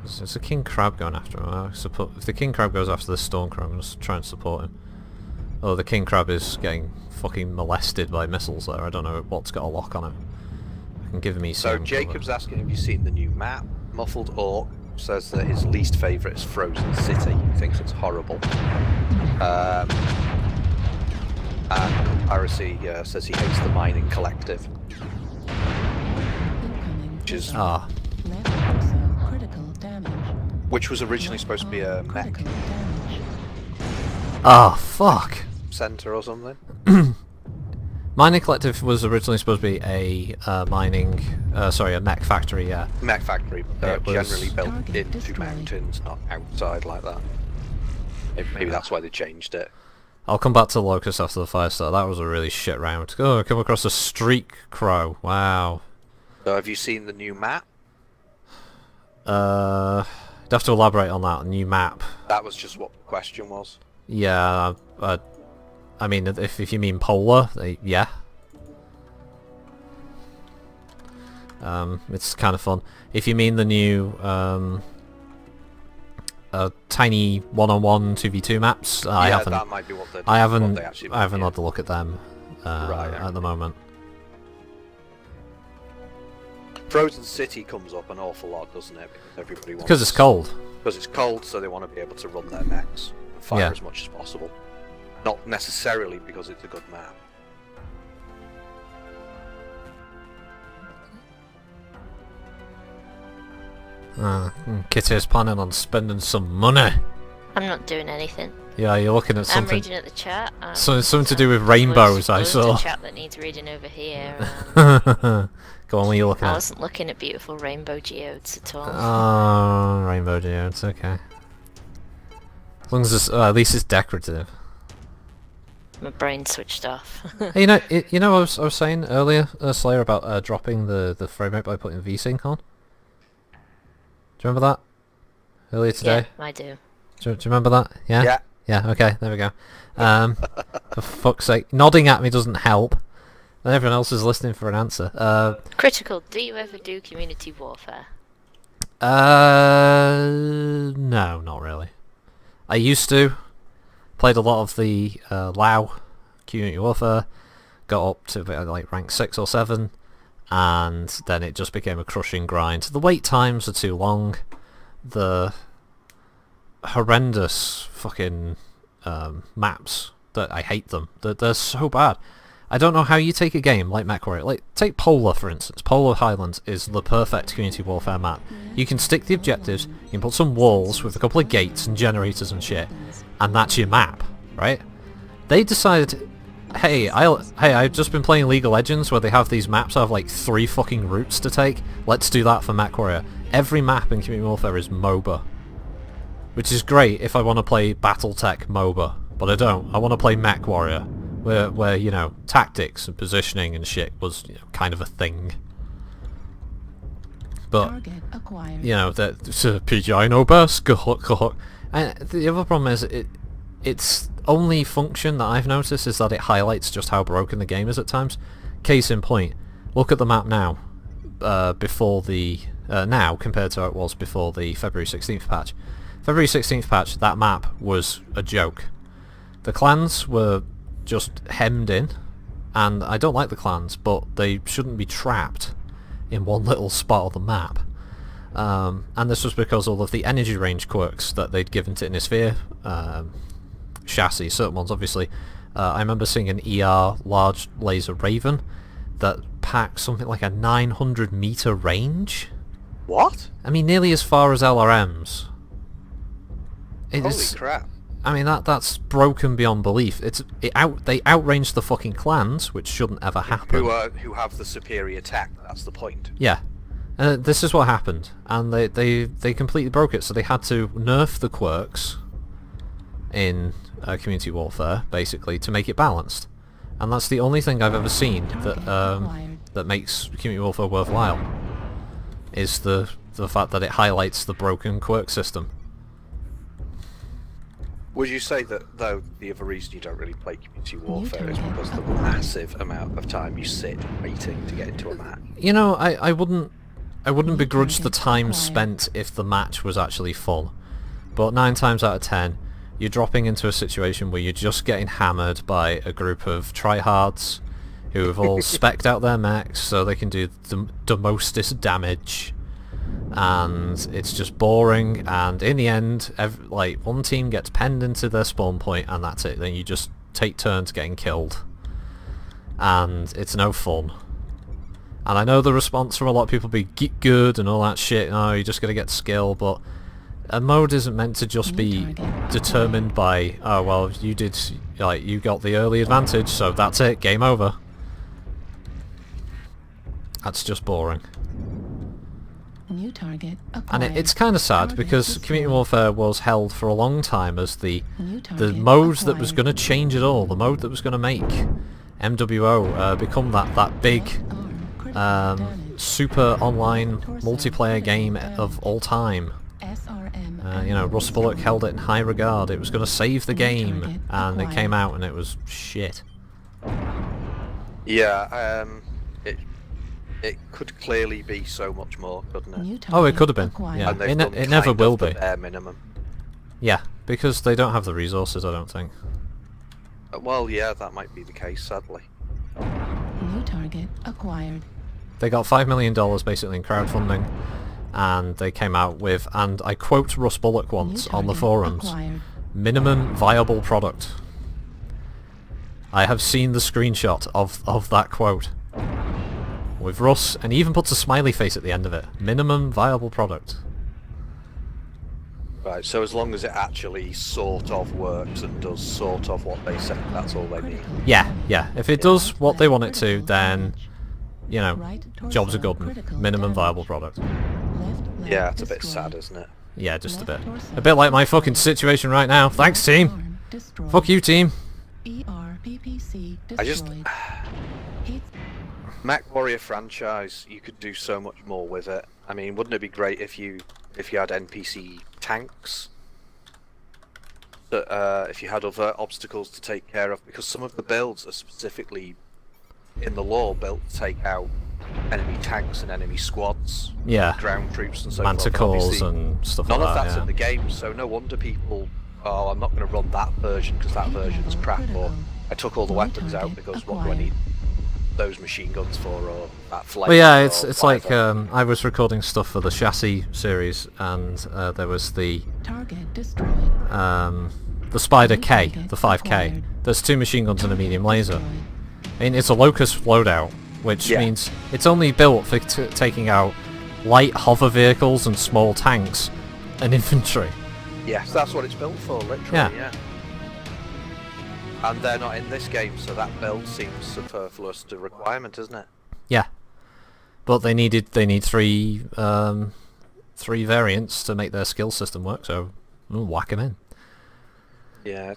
is a king crab going after him? If the king crab goes after the storm crab, I'm going to try and support him. Oh, the king crab is getting fucking molested by missiles there. I don't know what's got a lock on him. I can give me So some Jacob's cover. asking, have you seen the new map? Muffled Orc says that his least favourite is Frozen City. He thinks it's horrible. And Piracy says he hates the Mining Collective. Which is Critical damage. which was originally supposed to be a mech Critical damage. Ah, fuck! centre or something. Mining Collective was originally supposed to be a a mech factory, yeah. Mech factory, but they're It was- generally built Target into destroyed. mountains, not outside like that. Maybe that's why they changed it. I'll come back to Locust after the fire start. That was a really shit round. Oh, I come across a streak crow. Wow. So have you seen the new map? You'd have to elaborate on that new map. That was just what the question was. Yeah, I mean, if you mean polar, yeah. It's kind of fun. If you mean the new tiny one-on-one 2v2 maps, I haven't. That might be what they. I haven't. What they actually I haven't mean, had a look at them Right, at the moment. Frozen City comes up an awful lot, doesn't it? Because everybody wants. Because it's cold. Because it's cold, so they want to be able to run their mechs and fire Yeah. as much as possible. Not necessarily because it's a good map. Kitty's planning on spending some money. I'm not doing anything. Yeah, you're looking at I'm something. reading at the chat. Something to do with rainbows, I There's saw. a chat that needs reading over here. Go on, what are you looking I at? wasn't looking at beautiful rainbow geodes at all. Oh, rainbow geodes, okay. As long as it's, at least it's decorative. My brain switched off. Hey, you know, I was saying earlier, Slayer, about dropping the frame rate by putting VSync on. Do you remember that? Earlier today? Yeah, I do. Do you remember that? Yeah? Yeah. Yeah, okay, there we go. For fuck's sake. Nodding at me doesn't help. And everyone else is listening for an answer. Critical, do you ever do community warfare? No, not really. I used to. Played a lot of the LoW community warfare. Got up to like rank 6 or 7. And then it just became a crushing grind. The wait times are too long. The horrendous fucking maps, that I hate them. They're so bad. I don't know how you take a game like MechWarrior. Like, take Polar, for instance. Polar Highlands is the perfect community warfare map. You can stick the objectives, you can put some walls with a couple of gates and generators and shit, and that's your map, right? They decided, hey, I've just been playing League of Legends where they have these maps that have like 3 fucking routes to take. Let's do that for MechWarrior. Every map in community warfare is MOBA. Which is great if I want to play BattleTech MOBA, but I don't. I want to play MechWarrior, where you know, tactics and positioning and shit was, you know, kind of a thing. But Target acquired. you know, that PGI no best. And the other problem is its only function that I've noticed is that it highlights just how broken the game is at times. Case in point, look at the map now, before the now compared to how it was before the February 16th patch. February 16th patch, that map was a joke. The clans were just hemmed in, and I don't like the clans, but they shouldn't be trapped in one little spot of the map. And this was because all of the energy range quirks that they'd given to Innisphere chassis, certain ones obviously. I remember seeing an ER large laser Raven that packed something like a 900 meter range. What? I mean, nearly as far as LRMs. Holy crap. I mean, that's broken beyond belief. They outranged the fucking clans, which shouldn't ever happen. Who have the superior tech, that's the point. Yeah, This is what happened, and they completely broke it. So they had to nerf the quirks in Community Warfare, basically, to make it balanced. And that's the only thing I've ever seen that makes Community Warfare worthwhile, is the fact that it highlights the broken quirk system. Would you say that, though, the other reason you don't really play Community Warfare is because of the massive amount of time you sit waiting to get into a match? You know, I wouldn't begrudge the time spent if the match was actually fun, but 9 times out of 10, you're dropping into a situation where you're just getting hammered by a group of tryhards who have all specced out their mechs so they can do the mostest damage, and it's just boring, and in the end, like, one team gets penned into their spawn point and that's it. Then you just take turns getting killed, and it's no fun. And I know the response from a lot of people be get good and all that shit, oh, you're just gonna get skill, but a mode isn't meant to just be determined by, oh well, you got the early advantage, so that's it, game over. That's just boring. New target And acquired. it's kind of sad, because Target Community Warfare was held for a long time as the target mode that was acquired. going to change it all, the mode that was going to make MWO become that big super online multiplayer game of all time. You know, Russ Bullock held it in high regard. It was going to save the game, and it came out and it was shit. Yeah, it could clearly be so much more, couldn't it? Oh, it could have been. Yeah, And they've it done never kind will of the be. bare minimum. Yeah, because they don't have the resources, I don't think. Well, yeah, that might be the case, sadly. New target acquired. They got $5 million basically in crowdfunding, and they came out with, and I quote Russ Bullock once New on the target forums, acquired. minimum viable product. I have seen the screenshot of that quote with Russ, and he even puts a smiley face at the end of it. Minimum viable product. Right, so as long as it actually sort of works and does sort of what they say, that's all they need. Yeah, yeah. If it does what they want it to, then, you know, Right job's a torso good one. critical Minimum damage. viable product. Left leg Yeah, it's a bit destroyed. sad, isn't it? Yeah, just a bit. Left torso A bit like my fucking situation right now. Thanks, team. arm destroyed. Fuck you, team. ERPPC I just... destroyed. Heat Mech Warrior franchise, you could do so much more with it. I mean, wouldn't it be great if you had NPC tanks? That if you had other obstacles to take care of, because some of the builds are specifically in the lore built to take out enemy tanks and enemy squads, Yeah. ground troops and so forth. Manticores Obviously, and stuff none like of that, that's yeah. in the game, so no wonder people, oh, I'm not going to run that version because that version's crap, or I took all the weapons out because what do I need those machine guns for, or that flame? Well, yeah, or it's like whatever. I was recording stuff for the chassis series, and there was the target destroyed. Spider K, the 5K. There's 2 machine guns and a medium laser. I mean, it's a Locust loadout, which Yeah. means it's only built for taking out light hover vehicles and small tanks and infantry. Yes, that's what it's built for, literally, Yeah. yeah. And they're not in this game, so that build seems superfluous to requirement, isn't it? Yeah, but they need 3 variants to make their skill system work, so whack them in. Yeah,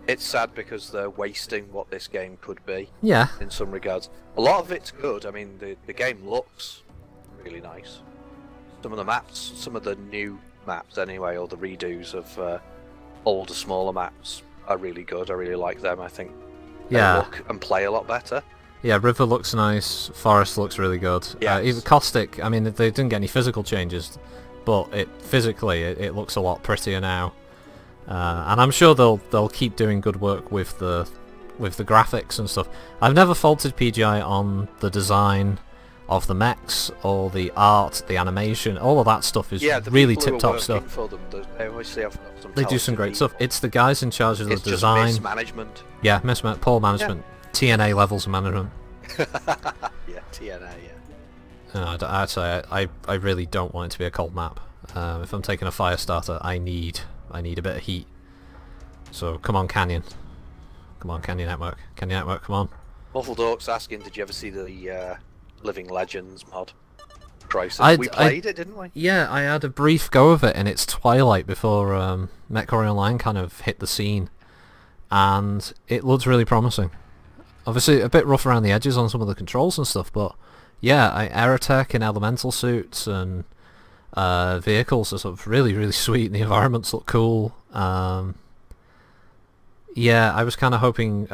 it's sad because they're wasting what this game could be Yeah, in some regards. A lot of it's good. I mean, the game looks really nice. Some of the maps, some of the new maps anyway, or the redos of older, smaller maps are really good. I really like them. I think they yeah. look and play a lot better. Yeah, River looks nice, Forest looks really good. Yes. Even Caustic, I mean, they didn't get any physical changes, but physically it looks a lot prettier now. And I'm sure they'll keep doing good work with the graphics and stuff. I've never faulted PGI on the design of the mechs or the art, the animation. All of that stuff is Yeah, the really people who are tip-top working stuff. for them, they obviously have some They do some talented great people. stuff. It's the guys in charge of the It's just design. mismanagement. Yeah, poor management. TNA levels of management. Yeah, TNA, yeah. No, I really don't want it to be a cold map. If I'm taking a fire starter, I need a bit of heat. So come on, Canyon. Come on, Canyon Network. Canyon Network, come on. Muffled Orcs asking, did you ever see the Living Legends mod. Crisis. I'd- We played it, didn't we? Yeah, I had a brief go of it in its twilight before Mech Online kind of hit the scene, and it looked really promising. Obviously, a bit rough around the edges on some of the controls and stuff, but yeah, Aerotech and elemental suits and vehicles are sort of really, really sweet, and the environments look cool. Yeah, I was kind of hoping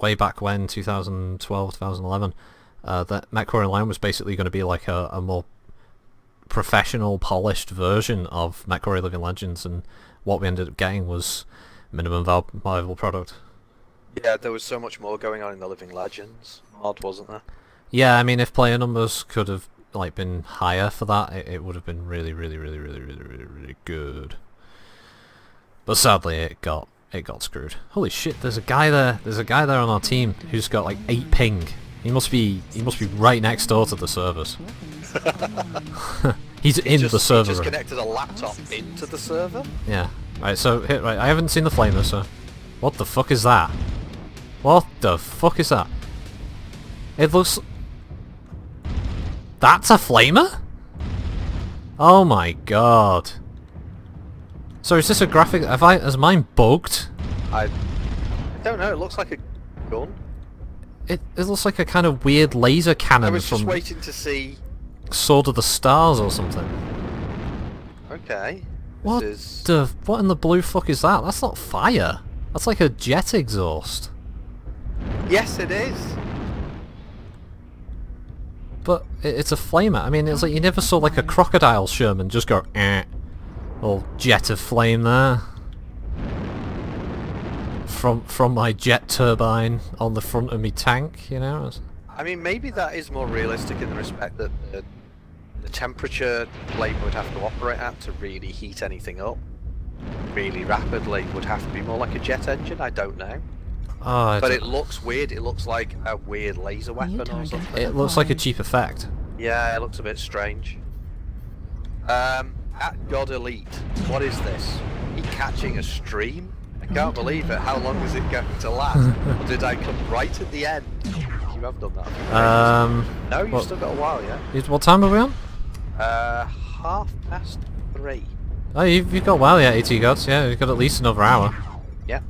way back when, 2012, 2011, that MechWarrior Online was basically going to be like a more professional, polished version of MechWarrior Living Legends, and what we ended up getting was minimum viable product. Yeah, there was so much more going on in the Living Legends mod, wasn't there? Yeah, I mean, if player numbers could have like been higher for that, it would have been really, really, really, really, really, really, really good. But sadly, it got screwed. Holy shit! There's a guy there. There's a guy there on our team who's got like 8 ping. He must be right next door to the servers. He's in the server. He just room. connected a laptop into the server. Yeah. Right. So right. I haven't seen the flamer. So, what the fuck is that? What the fuck is that? It looks. That's a flamer? Oh my god. So is this a graphic? Has mine bugged? I don't know. It looks like a gun. It looks like a kind of weird laser cannon I was just from waiting to see. Sword of the Stars or something. Okay. What what in the blue fuck is that? That's not fire. That's like a jet exhaust. Yes, it is. But it's a flamer. I mean, it's like you never saw like a crocodile Sherman just go little jet of flame there. From my jet turbine on the front of me tank, you know? I mean, maybe that is more realistic in the respect that the temperature flame would have to operate at to really heat anything up really rapidly would have to be more like a jet engine. I don't know. Oh, But it looks weird. It looks like a weird laser weapon or something. it looks like a cheap effect. Yeah, it looks a bit strange. At God Elite, what is this? He catching a stream? I can't believe it. How long is it going to last? Or did I come right at the end? You have done that. No, you've still got a while, yeah? What time are we on? 3:30. Oh, you've got a while, yeah, AT Gods. Yeah, you've got at least another hour. Yeah.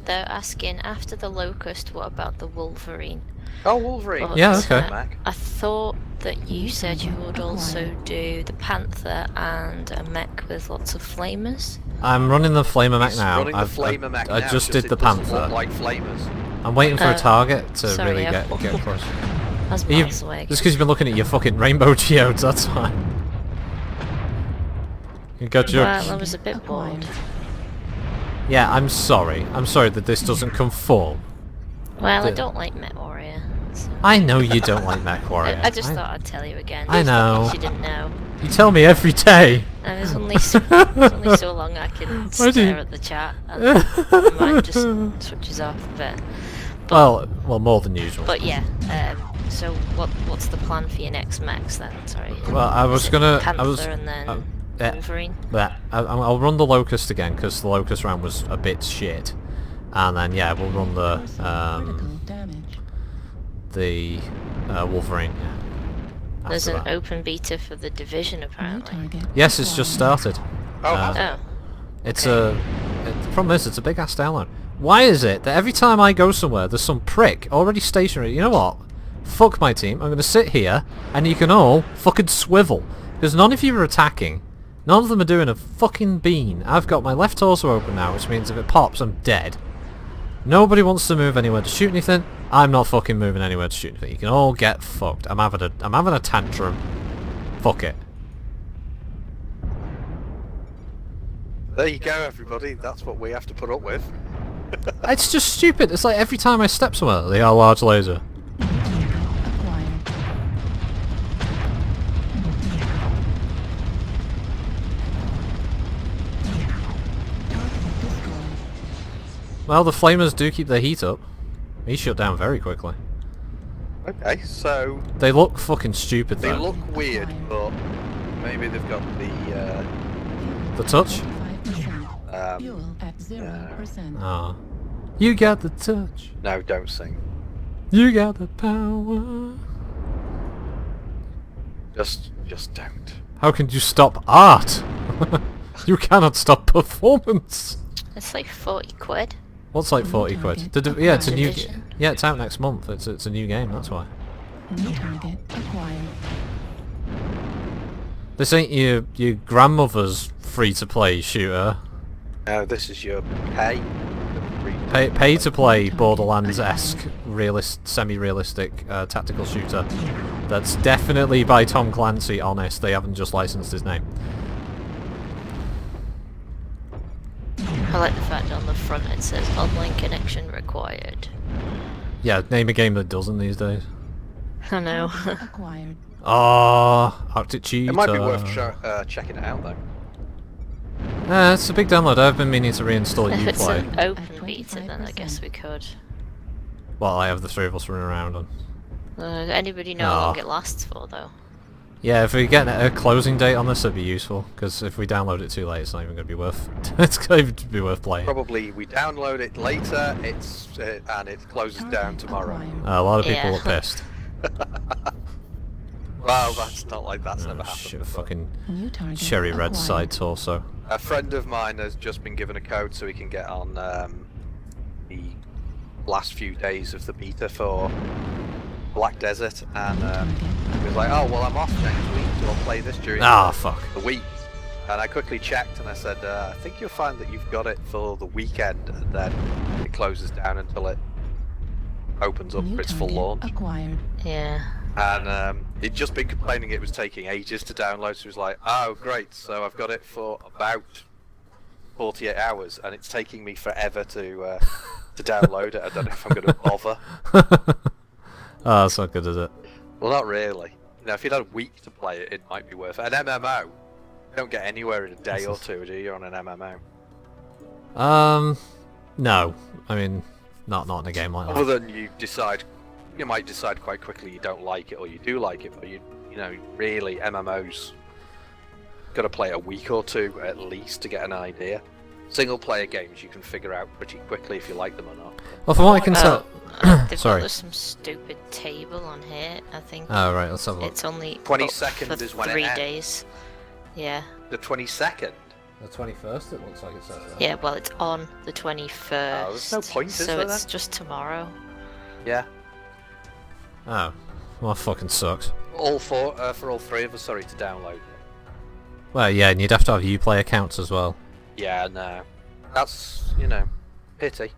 They're asking, after the Locust, what about the Wolverine? Oh, Wolverine. But, Yeah, okay. I thought that you said you would also do the Panther and a mech with lots of flamers. I'm running the Flamer Mech He's now. running the Flamer Mech I now, just did it the doesn't Panther. look like flamers. I'm waiting for a target to sorry, really yeah. get close. That's You, miles away. just because you've been looking at your fucking rainbow geodes, that's why. You got your... Well, I was a bit bored. Yeah, I'm sorry. I'm sorry that this doesn't conform. Well, I The- don't like Mech Warrior. So. I know you don't like Mech Warrior. I just thought I'd tell you again. I know. If you didn't know. You tell me every day. And there's only so long I can Why do you- stare at the chat. And my mind just switches off a bit. Well, more than usual. But yeah, so what's the plan for your next mechs then? Sorry. Well, I was gonna... Panther I was... and then yeah. Wolverine. Yeah, I'll run the Locust again because the Locust round was a bit shit, and then yeah, we'll run Critical damage. the Wolverine. Yeah, There's after an that. open beta for the Division New apparently. target Yes, it's just started. Oh, Oh, It's the problem is it's a big ass download. Why is it that every time I go somewhere, there's some prick already stationary? You know what? Fuck my team. I'm gonna sit here, and you can all fucking swivel because none of you are attacking. None of them are doing a fucking bean. I've got my left torso open now, which means if it pops, I'm dead. Nobody wants to move anywhere to shoot anything. I'm not fucking moving anywhere to shoot anything. You can all get fucked. I'm having a tantrum. Fuck it. there you go, everybody. That's what we have to put up with. It's just stupid. It's like every time I step somewhere, they are large laser. acquired. Target destroyed. Well, the flamers do keep their heat up. He shut down very quickly. Okay, so They look fucking stupid they though. look weird, but maybe they've got The touch? 5%. Fuel at 0%. Ah. You got the touch. no, don't sing. You got the power. Just don't. How can you stop art? You cannot stop performance. It's like 40 quid. What's like 40 quid? Yeah, it's a new. Division. Yeah, it's out next month. It's a new game. That's why. New target acquired. This ain't your grandmother's free-to-play shooter. No, this is your pay. Pay to play Borderlands-esque, semi-realistic tactical shooter. That's definitely by Tom Clancy. Honest, they haven't just licensed his name. I like the fact on the front it says online connection required. Yeah, name a game that doesn't these days. I know. Acquired. Ah, Arctic Cheetah. It might be worth checking it out though. It's a big download. I've been meaning to reinstall If it's Uplay. an open beta, then I guess we could. Well, I have the three of us running around on. Anybody know how long it lasts for, though? Yeah, if we get a closing date on this, it'd be useful. Because if we download it too late, it's not even going to be worth. It's going to be worth playing. Probably we download it later. And it closes down tomorrow. A lot of people Yeah. are pissed. Well, that's not like that's never Oh, happened. shit, before. fucking New target cherry red acquired. side torso. A friend of mine has just been given a code so he can get on the last few days of the beta for Black Desert, and he was like, "Oh, well, I'm off next week, so I'll play this during Fuck. the week." And I quickly checked, and I said, "I think you'll find that you've got it for the weekend, and then it closes down until it opens up New for its full target launch." acquired. Yeah. And he'd just been complaining it was taking ages to download, so he was like, "Oh, great, so I've got it for about 48 hours, and it's taking me forever to download it. I don't know if I'm going to bother." Oh, that's not good, is it? Well, not really. You know, if you'd had a week to play it, it might be worth it. An MMO, you don't get anywhere in a day or two, do you, on an MMO? No. I mean, not in a game like that. Other than you might decide quite quickly you don't like it, or you do like it, but you know, really, MMOs got to play a week or two at least to get an idea. Single player games you can figure out pretty quickly if you like them or not. Well, from what I can tell... They've Sorry. got some stupid table on here. I think Oh, right, let's have a look. it's only 22nd up for is when it 3 ends. days. Yeah. The 22nd? The 21st, it looks like it says that. Yeah, well, it's on the 21st. Oh, there's no point, is so there, it's then? just tomorrow. Yeah. Oh. Well, that fucking sucks. All for all three of us, sorry, to download. Well, yeah, and you'd have to have Uplay accounts as well. Yeah, no. That's, you know, pity.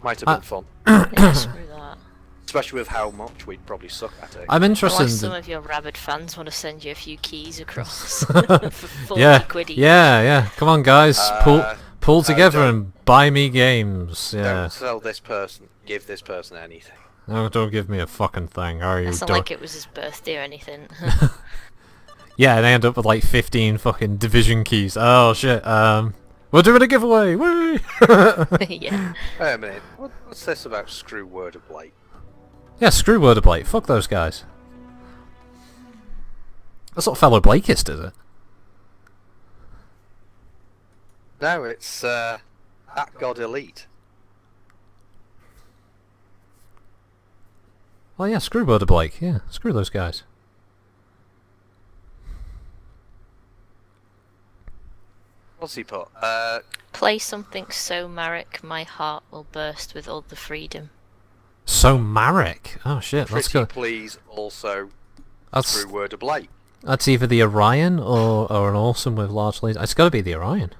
Might have been fun. Yeah, screw that. Especially with how much we'd probably suck at it. I'm interested Unless in... some the- of your rabid fans want to send you a few keys across for 40 Yeah, quid each. yeah. Come on, guys, pull no, together don't- and buy me games. Yeah. Don't tell this person, give this person anything. No, don't give me a fucking thing, are you? It's not Don't- like it was his birthday or anything. Yeah, and I end up with like 15 fucking division keys. Oh shit. We're doing a giveaway. Woo! Yeah. Wait a minute, what's this about Screw Word of Blake? Yeah, screw Word of Blake. Fuck those guys. That's not fellow Blakeist, is it? No, it's at God Elite. Well, yeah, screw Word of Blake. Yeah, screw those guys. What's he put? Play something so Marek, my heart will burst with all the freedom. So Marek. Oh shit, that's Pretty good. please also That's Screw Word of Blake. that's either the Orion or an awesome with large leads. It's got to be the Orion.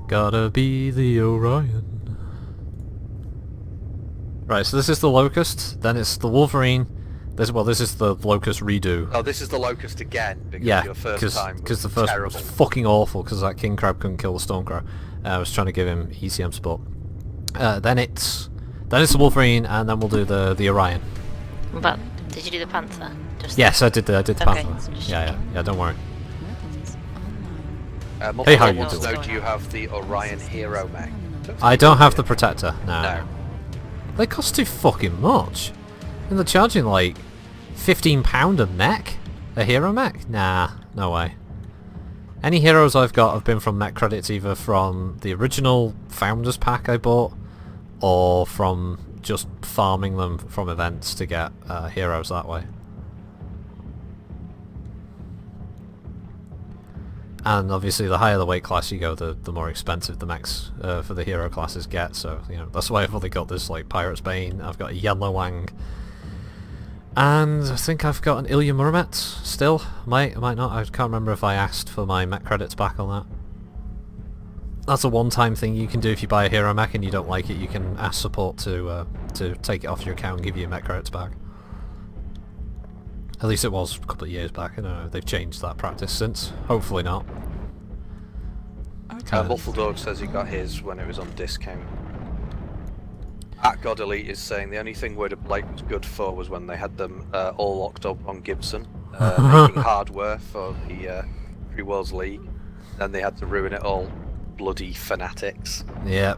Gotta be the Orion. Right, so this is the Locust, then it's the Wolverine. This is the Locust redo. Oh, this is the Locust again, because Yeah, your first time because the was first one terrible. was fucking awful because that King Crab couldn't kill the Stormcrow. I was trying to give him ECM support. Then it's the Wolverine, and then we'll do the Orion. But did you do the Panther? Just Yes, I did the Okay, Panther. so just Yeah, don't worry. Weapons online. Hey, Multiple how you wants to doing? know, do you have the Orion Hero Mech? I don't have the Protector. No. No. They cost too fucking much. And they're charging like £15 a mech? A hero mech? Nah, no way. Any heroes I've got have been from Mech credits, either from the original Founders Pack I bought, or from just farming them from events to get heroes that way. And obviously the higher the weight class you go, the more expensive the mechs for the hero classes get, so you know that's why I've only got this like Pirate's Bane, I've got a Yellow Wang, and I think I've got an Ilya Muromets still. Might not, I can't remember if I asked for my mech credits back on that. That's a one-time thing you can do if you buy a hero mech and you don't like it, you can ask support to take it off your account and give you your mech credits back. At least it was a couple of years back. I don't know if they've changed that practice since. Hopefully not. Muffled Dog says he got his when it was on discount. At God Elite is saying the only thing Word of Blake was good for was when they had them all locked up on Gibson, making hardware for the Free Worlds League. Then they had to ruin it all. Bloody fanatics. Yeah.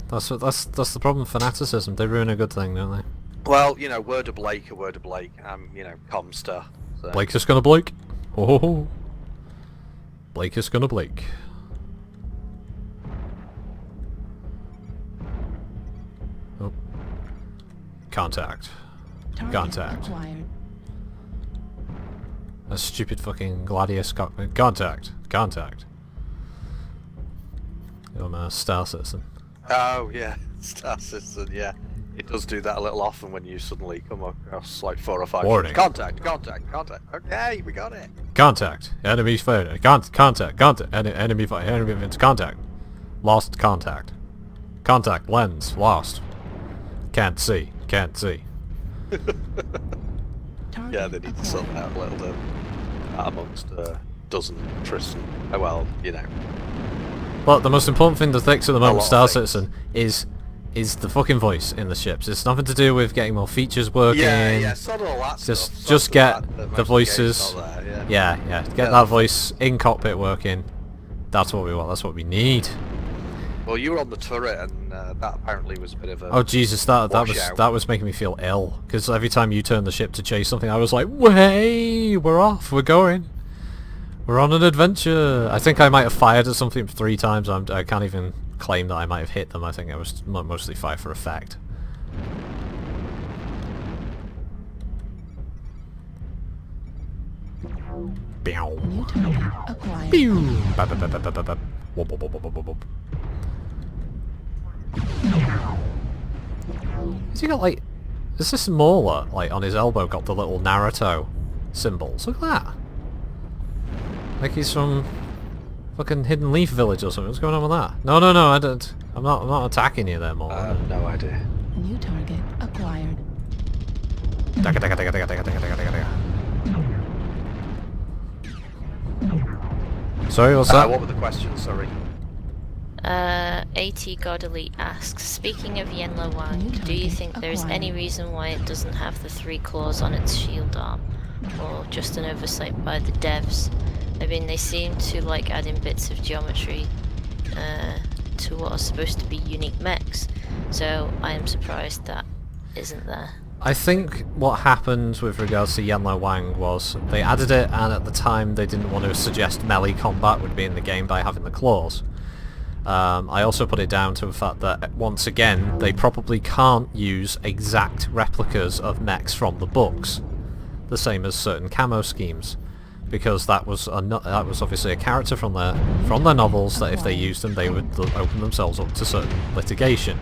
That's the problem, fanaticism. They ruin a good thing, don't they? Well, you know, Word of Blake, a Word of Blake. You know, Comstar. So. Blake is gonna Blake. Oh, Blake is gonna Blake. Oh. Contact. Target Contact. acquired. A stupid fucking Gladius contact. Contact. I'm a Star Citizen. Oh yeah, Star Citizen. Yeah, it does do that a little often when you suddenly come across like 4 or 5. Warning. Contact. Okay, we got it. Contact. Enemy fire. Contact. Enemy fire. Enemy events. Contact. Lost contact. Contact lens lost. Can't see. Can't see. Target Yeah, they need to sort that out a little bit amongst a dozen Tristan. Oh well, you know. But the most important thing to fix at the moment, lot Star of things. Citizen, is the fucking voice in the ships. It's nothing to do with getting more features working. Yeah, sod all that Just stuff. just Sod get that the most of game's voices. not there, Yeah, get that that voice in cockpit working. That's what we want. That's what we need. Well, you were on the turret, and that apparently was a bit of a. Oh Jesus, that was making me feel ill. Because every time you turned the ship to chase something, I was like, "Way, we're off. We're going. We're on an adventure." I think I might have fired at something 3 times. I can't even claim that I might have hit them. I think I was mostly fire for effect. Bow. New target acquired. Pew. Bap, bap, bap, bap, bap, bap. Whoop, whoop, whoop, whoop, whoop, whoop. Has he got like... Is this Mauler, like, on his elbow got the little Naruto symbols? Look at that! Like he's from fucking Hidden Leaf Village or something. What's going on with that? No, I don't... I'm not attacking you there, Mauler. I have no idea. New target acquired. Dagga, dagga, dagga, dagga, dagga, dagga, dagga, dagga. Sorry, what's that? What were the questions? Sorry. AT God Elite asks, speaking of Yenlo Wang, do you think there is any reason why it doesn't have the 3 claws on its shield arm? Or just an oversight by the devs? I mean, they seem to like adding bits of geometry to what are supposed to be unique mechs, so I am surprised that isn't there. I think what happened with regards to Yenlo Wang was they added it, and at the time they didn't want to suggest melee combat would be in the game by having the claws. I also put it down to the fact that, once again, they probably can't use exact replicas of mechs from the books, the same as certain camo schemes, because that was obviously a character from their novels that if they used them they would open themselves up to certain litigation.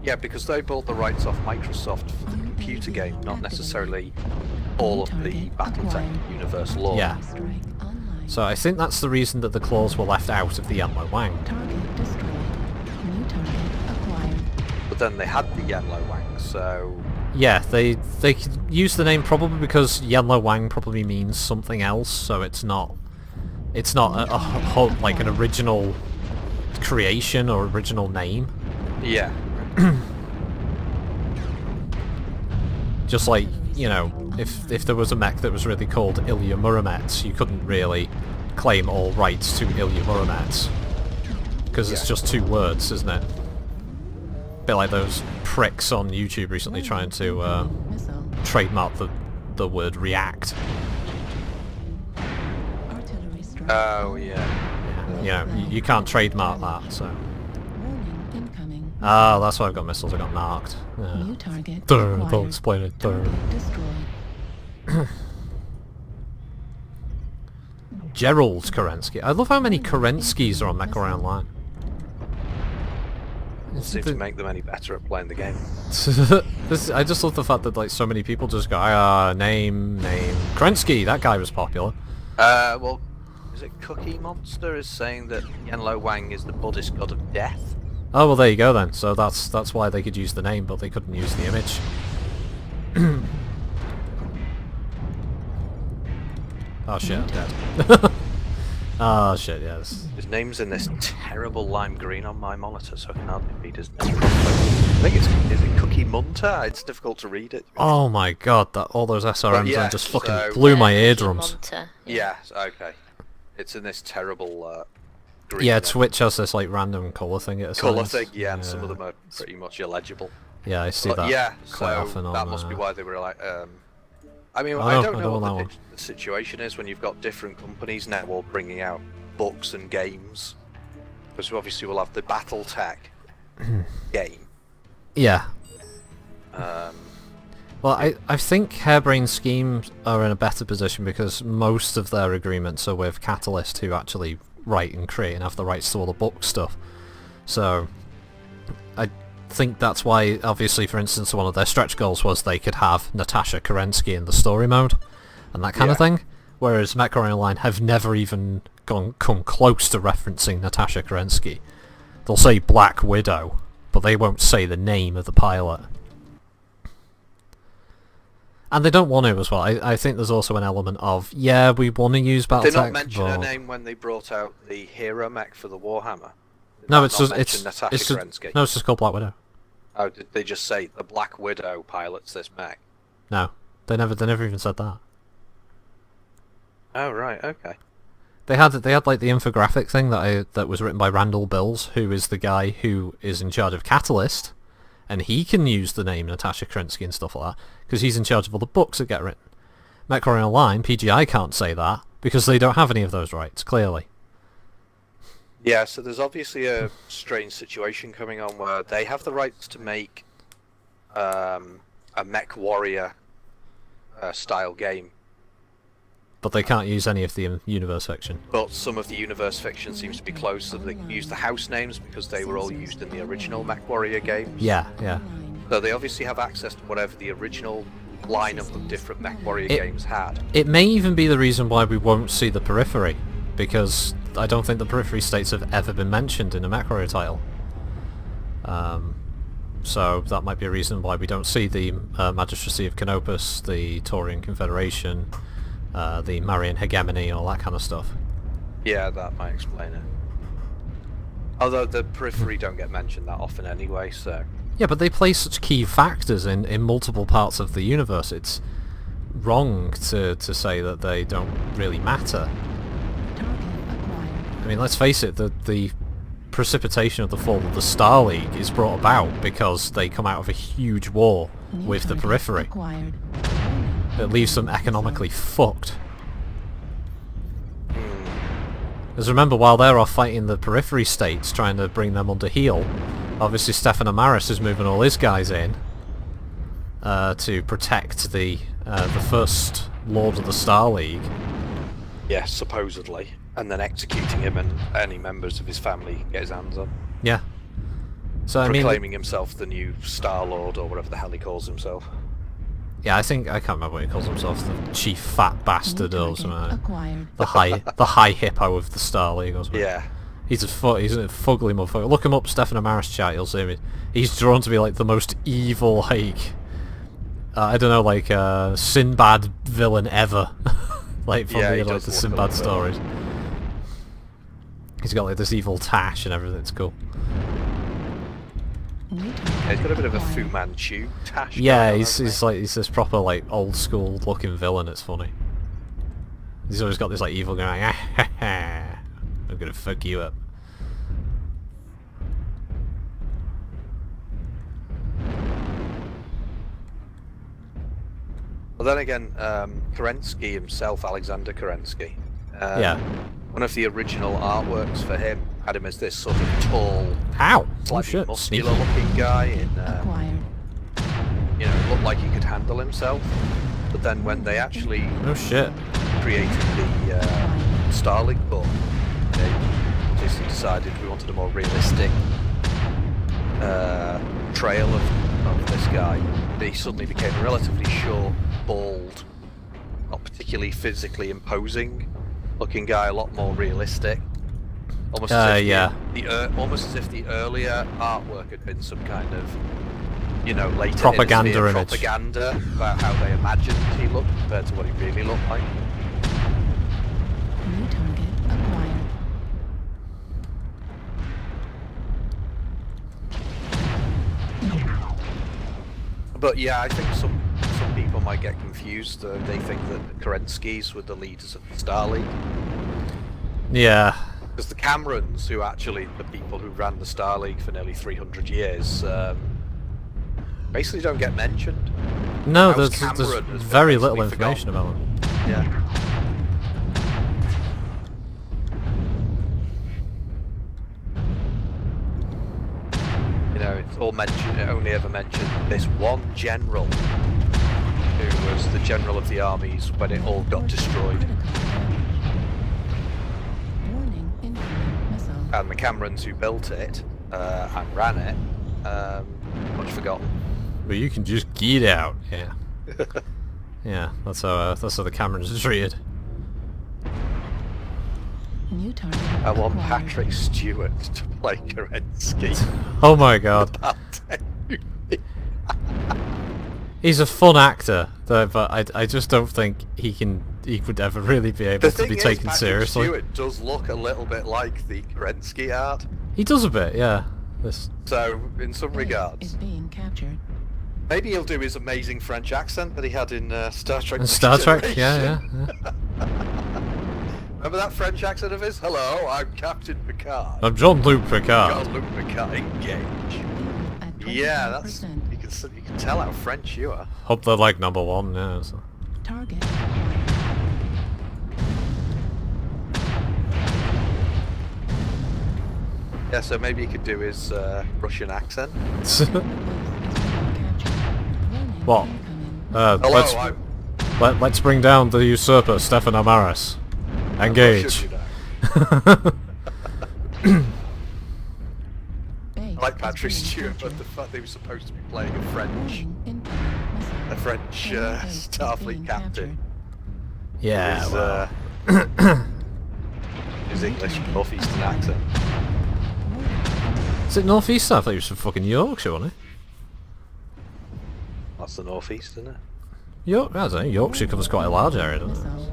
Yeah, because they bought the rights off Microsoft for the computer game, not necessarily all of the BattleTech universe lore. Yeah. Strike online. So I think that's the reason that the claws were left out of the Yenlo Wang. Target destroyed. New target acquired. But then they had the Yenlo Wang, so... Yeah, they could use the name probably because Yenlo Wang probably means something else, so it's not like an original creation or original name. Yeah. Just like, you know, if there was a mech that was really called Ilya Muromets, you couldn't really claim all rights to Ilya Muromets. Because it's just 2 words, isn't it? Bit like those pricks on YouTube recently trying to Missile. trademark the word react. Artillery strike Oh yeah. Yeah, you can't trademark that, so... Warning incoming. Ah, that's why I've got missiles, I got narked. New target Don't acquired. explain it. Target destroyed. Gerald Kerensky. I love how many Kerenskys are on Mech Warrior Online. Doesn't seem to make them any better at playing the game. I just love the fact that like so many people just go, name. Kerensky, that guy was popular. Well, is it Cookie Monster is saying that Yanlo Wang is the Buddhist god of death? Oh well, there you go then. So that's why they could use the name, but they couldn't use the image. Oh shit, I'm dead. Oh shit, yes. His name's in this terrible lime green on my monitor, so I can hardly read his name. I think is it Cookie Munter? It's difficult to read it. Oh my god, all those SRMs yeah, on just fucking so- blew my Cookie eardrums. Monster, Yeah, okay. It's in this terrible green. Yeah, Twitch has this like random colour thing it assigns. colour thing, yeah, and some of them are pretty much illegible. Yeah, I see But that yeah, quite so often on... that must be why they were like, I mean, Oh, I no, don't I know don't what want the situation is when you've got different companies now all bringing out books and games. Because obviously we'll have the BattleTech game. Yeah. Um, Well, I think Harebrained Schemes are in a better position because most of their agreements are with Catalyst, who actually write and create and have the rights to all the book stuff. So, I think that's why, obviously, for instance, one of their stretch goals was they could have Natasha Kerensky in the story mode and that kind of thing. Whereas Mech Warrior Online have never even come close to referencing Natasha Kerensky. They'll say Black Widow, but they won't say the name of the pilot. And they don't want to as well. I think there's also an element of, yeah, we want to use BattleTech, Did they not mention but... her name when they brought out the Hero Mech for the Warhammer? Did No, that it's not just mention Natasha Kerensky? no, it's just called Black Widow. Oh, did they just say the Black Widow pilots this mech? No, they never even said that. Oh right, okay. They had like the infographic thing that was written by Randall Bills, who is the guy who is in charge of Catalyst, and he can use the name Natasha Kerensky and stuff like that because he's in charge of all the books that get written. Mech Warrior Online, PGI can't say that because they don't have any of those rights, clearly. Yeah, so there's obviously a strange situation coming on where they have the rights to make a Mech Warrior style game, But they can't use any of the universe fiction. but some of the universe fiction seems to be closed, so they can use the house names because they were all used in the original Mech Warrior games. Yeah. So they obviously have access to whatever the original lineup of different Mech Warrior games had. It may even be the reason why we won't see the Periphery, because I don't think the Periphery states have ever been mentioned in a Mech Warrior title. So that might be a reason why we don't see the Magistracy of Canopus, the Taurian Confederation, the Marian Hegemony, all that kind of stuff. Yeah, that might explain it. Although the Periphery don't get mentioned that often anyway, so... Yeah, but they play such key factors in multiple parts of the universe. It's wrong to say that they don't really matter. I mean, let's face it, the precipitation of the fall of the Star League is brought about because they come out of a huge war with the Periphery. It leaves them economically fucked. Because remember, while they're off fighting the Periphery states, trying to bring them under heel, obviously Stefan Amaris is moving all his guys in to protect the first Lord of the Star League. Yeah, supposedly. And then executing him and any members of his family he can get his hands on. Yeah. So I mean, Proclaiming himself the new Star Lord or whatever the hell he calls himself. yeah, I can't remember what he calls himself, the chief fat bastard or something. Acquired. The high hippo of the Star League or something. Yeah. He's a fugly motherfucker. Look him up, Stefan Amaris chat, you'll see him. He's drawn to be like the most evil, like I don't know, like Sinbad villain ever. Like from Yeah, he the does look a Sinbad little bit. stories. He's got like this evil tash and everything. It's cool. Yeah, he's got a bit of a Fu Manchu tash. Yeah, going on, he's hasn't this proper like old school looking villain. It's funny. He's always got this like evil going. I'm gonna fuck you up. Well, then again, Kerensky himself, Alexander Kerensky, Yeah. one of the original artworks for him had him as this sort of tall, Ow! Oh slightly shit, muscular sneaky. looking guy in, Acquired. you know, looked like he could handle himself. But then when they actually Oh shit. created the Starlink book, they obviously decided we wanted a more realistic trail of this guy. He suddenly became a relatively short, bald, not particularly physically imposing looking guy, a lot more realistic. Almost as if yeah. almost as if the earlier artwork had been some kind of, you know, later Propaganda Hemisphere image. propaganda about how they imagined he looked compared to what he really looked like. New target acquired. But yeah, I think some people might get confused. They think that the Kerenskys were the leaders of the Star League. Yeah. Because the Camerons, who actually the people who ran the Star League for nearly 300 years, basically don't get mentioned. No, House there's Cameron has been very little basically information about them. Yeah. You know, it's all mentioned. It only ever mentioned this one general, who was the general of the armies when it all got destroyed. Warning, incoming missile. And the Camerons who built it and ran it, much forgotten. But you can just get out. Yeah. Yeah, that's how the Camerons are treated. New target I want acquired. Patrick Stewart to play Kerensky. Oh my god. About 10. He's a fun actor, though, but I just don't think he would ever really be able The to thing be is, taken Patrick seriously. Stewart does look a little bit like the Kerensky art. He does a bit, yeah. This So, in some Base regards, is being captured. maybe he'll do his amazing French accent that he had in Star Trek. and Next Star Trek, Generation. yeah. Remember that French accent of his? Hello, I'm Captain Picard. I'm Jean-Luc Picard. Jean-Luc Picard, engage. At Yeah, that's 25%. you can tell how French you are. Hope they're like number one, yeah. So. Target. Yeah, so maybe he could do his Russian accent. What? Hello, Let's bring down the usurper, Stefan Amaris. Engage. Russian, you know. I like Patrick Stewart, but the fact that he was supposed to be playing a French Starfleet captain. Yeah, His, well. his English northeastern accent. Is it North East? I thought he was from fucking Yorkshire, wasn't he? That's the northeast, isn't it? I don't know, Yorkshire covers quite a large area, doesn't it?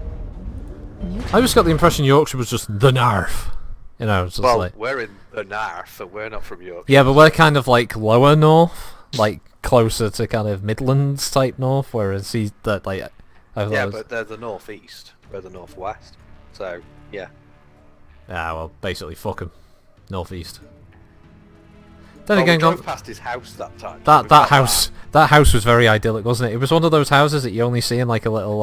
I just got the impression Yorkshire was just the Narf. You know, it's just Well, like... we're in the Narf, and we're not from Yorkshire. Yeah, but we're kind of like lower north, like closer to kind of Midlands type north, whereas he's that like... Yeah, but they're the northeast. We're the northwest. So, yeah. Ah, well, basically, fuck him. Northeast. Then Well, we again, drove past his house that time. that house was very idyllic, wasn't it? It was one of those houses that you only see in like a little.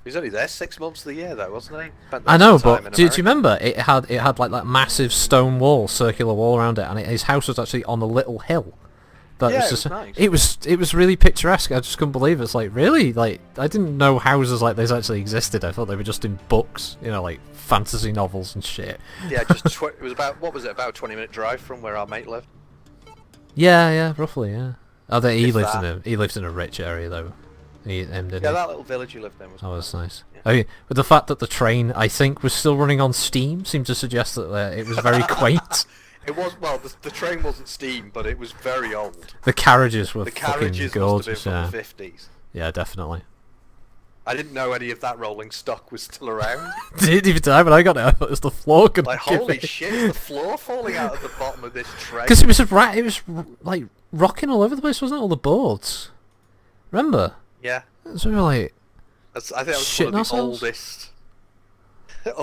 He was only there 6 months of the year, though, wasn't he? Spent I most know, of the time but in do you America. remember it had like that massive stone wall, circular wall around it, and his house was actually on a little hill. That Yeah, was it just, was nice. it was really picturesque. I just couldn't believe it. It's like, really, like I didn't know houses like this actually existed. I thought they were just in books, you know, like fantasy novels and shit. Yeah, just it was about, what was it, about a 20-minute drive from where our mate lived? Yeah, roughly, yeah. Oh, he If lives that. he lives in a rich area though. Didn't Yeah, he? that little village you lived in was That was nice. Yeah. I mean, but the fact that the train, I think, was still running on steam seemed to suggest that it was very quaint. It was, well, the train wasn't steam, but it was very old. The carriages were The fucking carriages must gorgeous. have Yeah, been from the 50s. yeah, definitely. I didn't know any of that rolling stock was still around. Didn't even die when I got it. I thought it was the floor. Like, holy shit, is the floor falling out of the bottom of this train? Because it was like rocking all over the place, wasn't it? All the boards. Remember? Yeah. So we were like, I think that was Shitting one of the ourselves?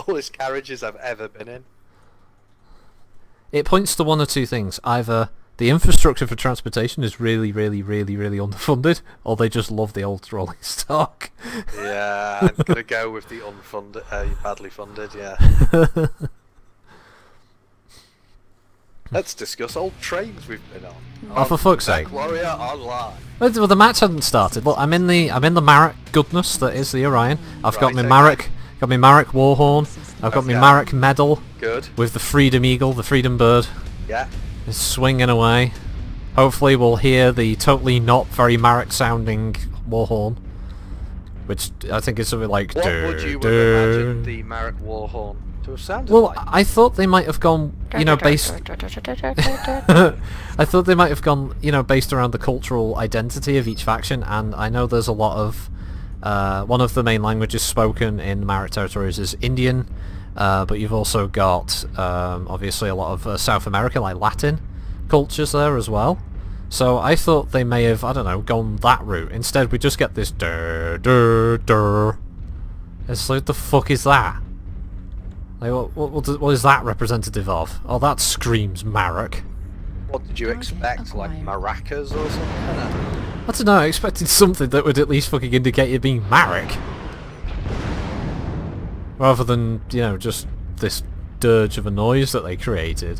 oldest carriages I've ever been in. it points to one or two things. Either the infrastructure for transportation is really, really, really, really underfunded, or they just love the old rolling stock. Yeah, I'm gonna go with the unfunded, badly funded. Yeah. Let's discuss old trains we've been on. Oh, for fuck's sake! Mech Warrior Online. Well, the match hadn't started. Look, I'm in the Marek goodness that is the Orion. I've got my Right, Marek Warhorn. I've got my Okay. Marek medal Good. with the Freedom Eagle, the Freedom Bird. Yeah. Is swinging away. Hopefully we'll hear the totally not very Marek sounding Warhorn, which I think is something like. What would you have imagined the Marek Warhorn to have sounded Well, like? I thought they might have gone, based. I thought they might have gone, based around the cultural identity of each faction, and I know there's a lot of. One of the main languages spoken in Marek territories is Indian, but you've also got obviously a lot of South America, like Latin cultures there as well. So I thought they may have, I don't know, gone that route. Instead, we just get this dur dur dur. It's like, the fuck is that? Like, what is that representative of? Oh, that screams Marek. What did you expect? Like maracas or something? I don't know, I expected something that would at least fucking indicate it being Marek. Rather than, just this dirge of a noise that they created.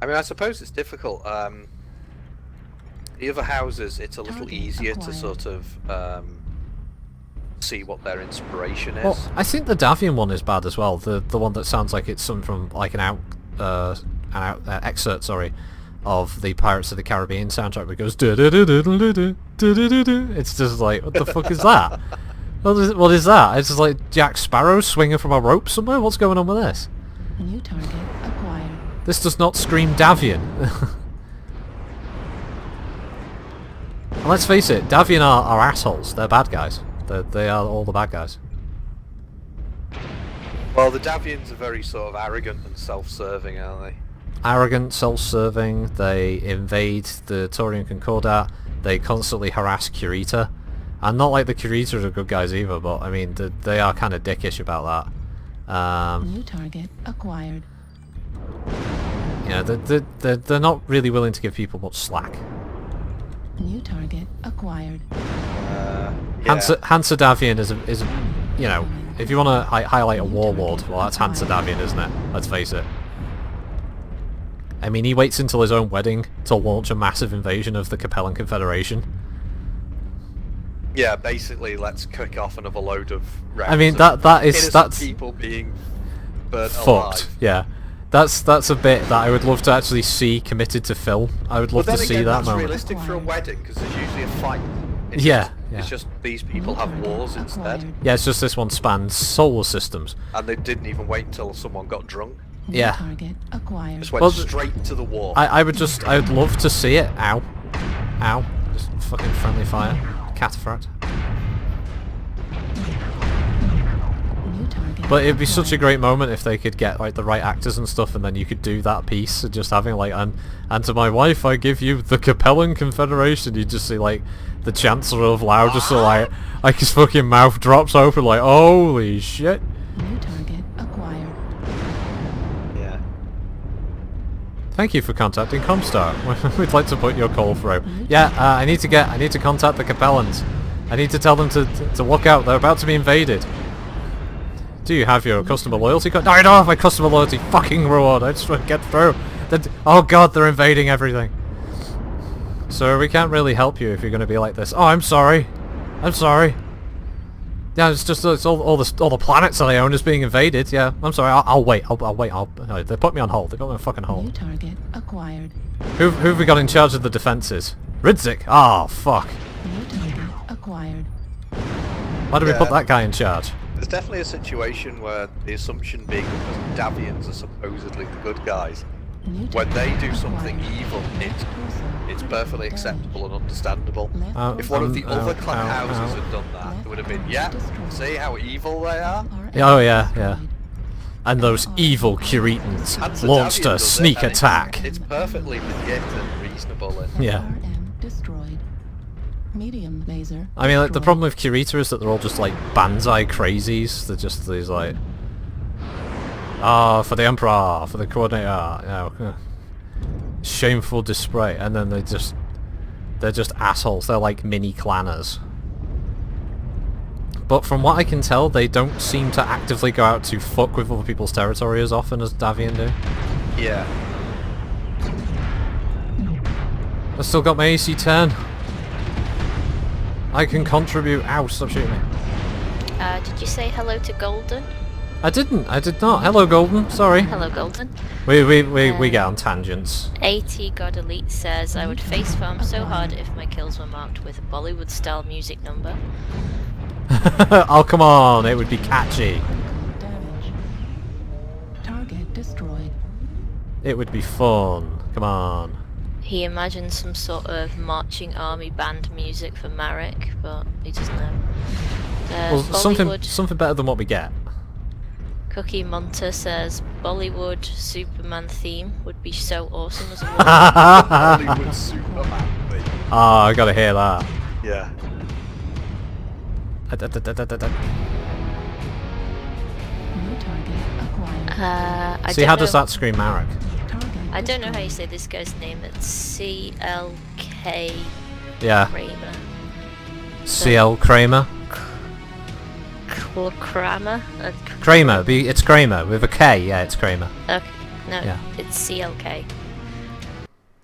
I mean, I suppose it's difficult. The other houses, it's a little easier to sort of see what their inspiration is. Well, I think the Davian one is bad as well. The one that sounds like it's something from like an excerpt, of the Pirates of the Caribbean soundtrack, where it goes do do do do do do do do do. It's just like, what the fuck is that? What is that? It's just like Jack Sparrow swinging from a rope somewhere. What's going on with this? New target acquired. This does not scream Davian. And let's face it, Davian are assholes. They're bad guys. They are all the bad guys. Well, the Davians are very sort of arrogant and self-serving, aren't they? Arrogant, self-serving, they invade the Taurian Concordat, they constantly harass Kurita. And not like the Kuritas are good guys either, but I mean, they are kind of dickish about that. New target acquired. They're not really willing to give people much slack. New target acquired. Yeah. Hansa Davian is if you want to highlight a warlord, well, that's Hansa Davian, isn't it? Let's face it. I mean, he waits until his own wedding to launch a massive invasion of the Capellan Confederation. Yeah, basically, let's kick off another load of rounds. I mean, of that's people being burnt fucked. alive. Yeah, that's a bit that I would love to actually see committed to film. I would love But to then see again, that that's moment. realistic for a wedding because there's usually a fight. It's Yeah, just, yeah. It's just these people have wars instead, Yeah, it's just this one spans solar systems. and they didn't even wait until someone got drunk. New Yeah. target acquired. Just went Well, straight to the war. I would love to see it. Ow. Ow. Just fucking friendly fire. Cataphract. New target But it'd be such a acquired. great moment if they could get like the right actors and stuff, and then you could do that piece and just having like, and to my wife I give you the Capellan Confederation. You just see like the Chancellor of Lao just so like his fucking mouth drops open like, holy shit. New target acquired. Yeah. Thank you for contacting Comstar. We'd like to put your call through. Yeah, I need to contact the Capellans. I need to tell them to look out. They're about to be invaded. Do you have your customer loyalty card? No, I don't have my customer loyalty fucking reward. I just want to get through. Oh god, they're invading everything. So we can't really help you if you're going to be like this. Oh, I'm sorry. I'm sorry. Yeah, it's all the planets that I own is being invaded. Yeah, I'm sorry. I'll wait. I'll wait. No, they put me on hold. They put me on fucking New hold. target acquired. Who have we got in charge of the defences? Ridzik. Oh fuck. New target acquired. Why did we put Yeah. that guy in charge? There's definitely a situation where the assumption being that Davians are supposedly the good guys. New When they target do something acquired. evil, it's perfectly acceptable and understandable. Oh, If one of the other clan ow, houses ow. had done that, it would have been, yeah, see how evil they are? Oh yeah. And those evil Curitans Hansa launched Davian a does it, sneak and attack. It's perfectly legit and reasonable. And Yeah. RM destroyed. Medium laser. I mean, like, the destroyed. problem with Kurita is that they're all just like Banzai crazies. They're just these like, for the Emperor, for the Coordinator, shameful display, and then they're just assholes. They're like mini clanners. but from what I can tell, they don't seem to actively go out to fuck with other people's territory as often as Davian do. Yeah. I've still got my AC-10. I can contribute. Ow, stop shooting me. Did you say hello to Golden? I didn't. I did not. Hello, Golden. Sorry. Hello, Golden. We get on tangents. 80 God Elite says, I would face farm so hard if my kills were marked with a Bollywood-style music number. Oh, come on. It would be catchy. Damage. Target destroyed. It would be fun. Come on. He imagines some sort of marching army band music for Marek, but he doesn't know. Well, something better than what we get. Cookie Munter says, Bollywood Superman theme would be so awesome as a war. Hollywood Superman thing. Ah, I gotta hear that. Yeah. New target acquired. See, how does that scream Marek? Target I don't know how you destroyed. say this guy's name. It's CLK Yeah. Kramer. CL Kramer? Kramer? Kramer. It's Kramer. With a K. Yeah, it's Kramer. Okay. No, Yeah. it's CLK.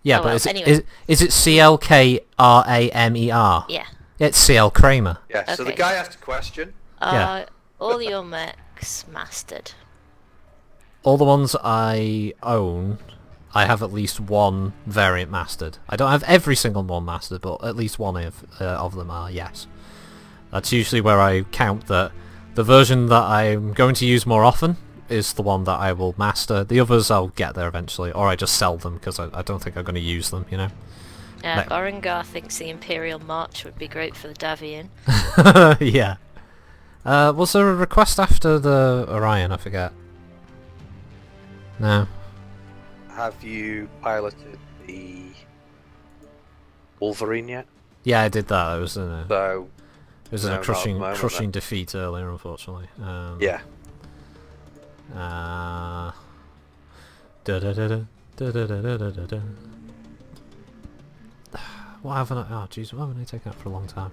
Yeah, Oh, but well, is anyway. it CLKRAMER? Yeah. It's CL Kramer. Yeah, so the Okay. guy asked a question. Yeah. All your mechs mastered. All the ones I own, I have at least one variant mastered. I don't have every single one mastered, but at least one of them are, yes. That's usually where I count that the version that I'm going to use more often is the one that I will master. The others I'll get there eventually, or I just sell them because I don't think I'm going to use them, you know? Orengar thinks the Imperial March would be great for the Davian. Yeah. Was there a request after the Orion? I forget. No. Have you piloted the Wolverine yet? Yeah, I did that. It was in a, So, it was in no, a not at crushing, the moment, crushing defeat earlier, unfortunately. yeah. Da-da-da-da, what haven't I... Oh, jeez, why haven't I taken out for a long time?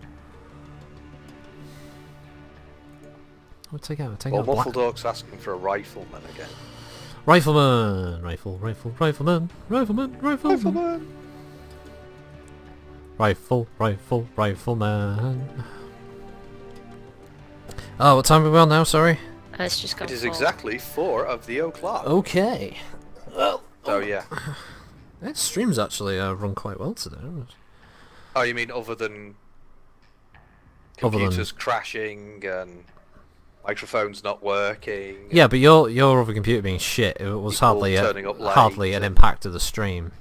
I'll take out Well, Black... Muffledog's asking for a Rifleman again. Rifleman! Rifleman! Rifleman! Rifleman! Oh, what time are we on now, sorry? It's just gone It is four. exactly 4 of the o'clock. Okay. Well, So yeah. that stream's actually run quite well today. Oh, you mean other than Other than- computers crashing and microphones not working? Yeah, but your other computer being shit, it was People hardly turning up late hardly an and- impact of the stream.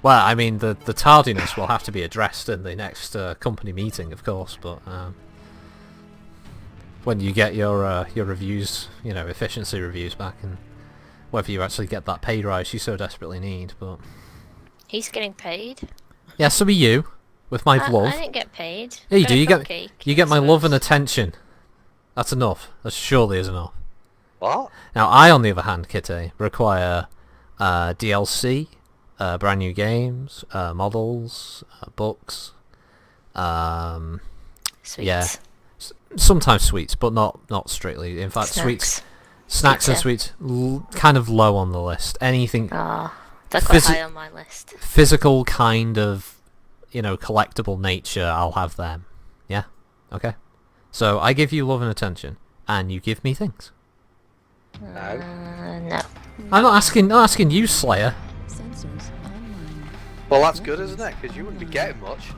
Well, I mean, the tardiness will have to be addressed in the next company meeting, of course, but when you get your reviews, you know, efficiency reviews back, and whether you actually get that pay rise you so desperately need, but... He's getting paid. Yeah, so be you, with my love. I didn't get paid. Yeah, you Got do, a you get cupcake, you get my I love and suppose. attention. That's enough. That surely is enough. What? Now, I, on the other hand, Kitty, require DLC, brand new games, models, books, Sweet. yeah, sometimes sweets, but not strictly. In fact, snacks and sweets, kind of low on the list. Anything Ah, they're quite high on my list. physical kind of, you know, collectible nature, I'll have them. Yeah? Okay? So, I give you love and attention, and you give me things. No. No. I'm not asking you, Slayer. Sensors online. Well, that's good, isn't it? Because you wouldn't be getting much.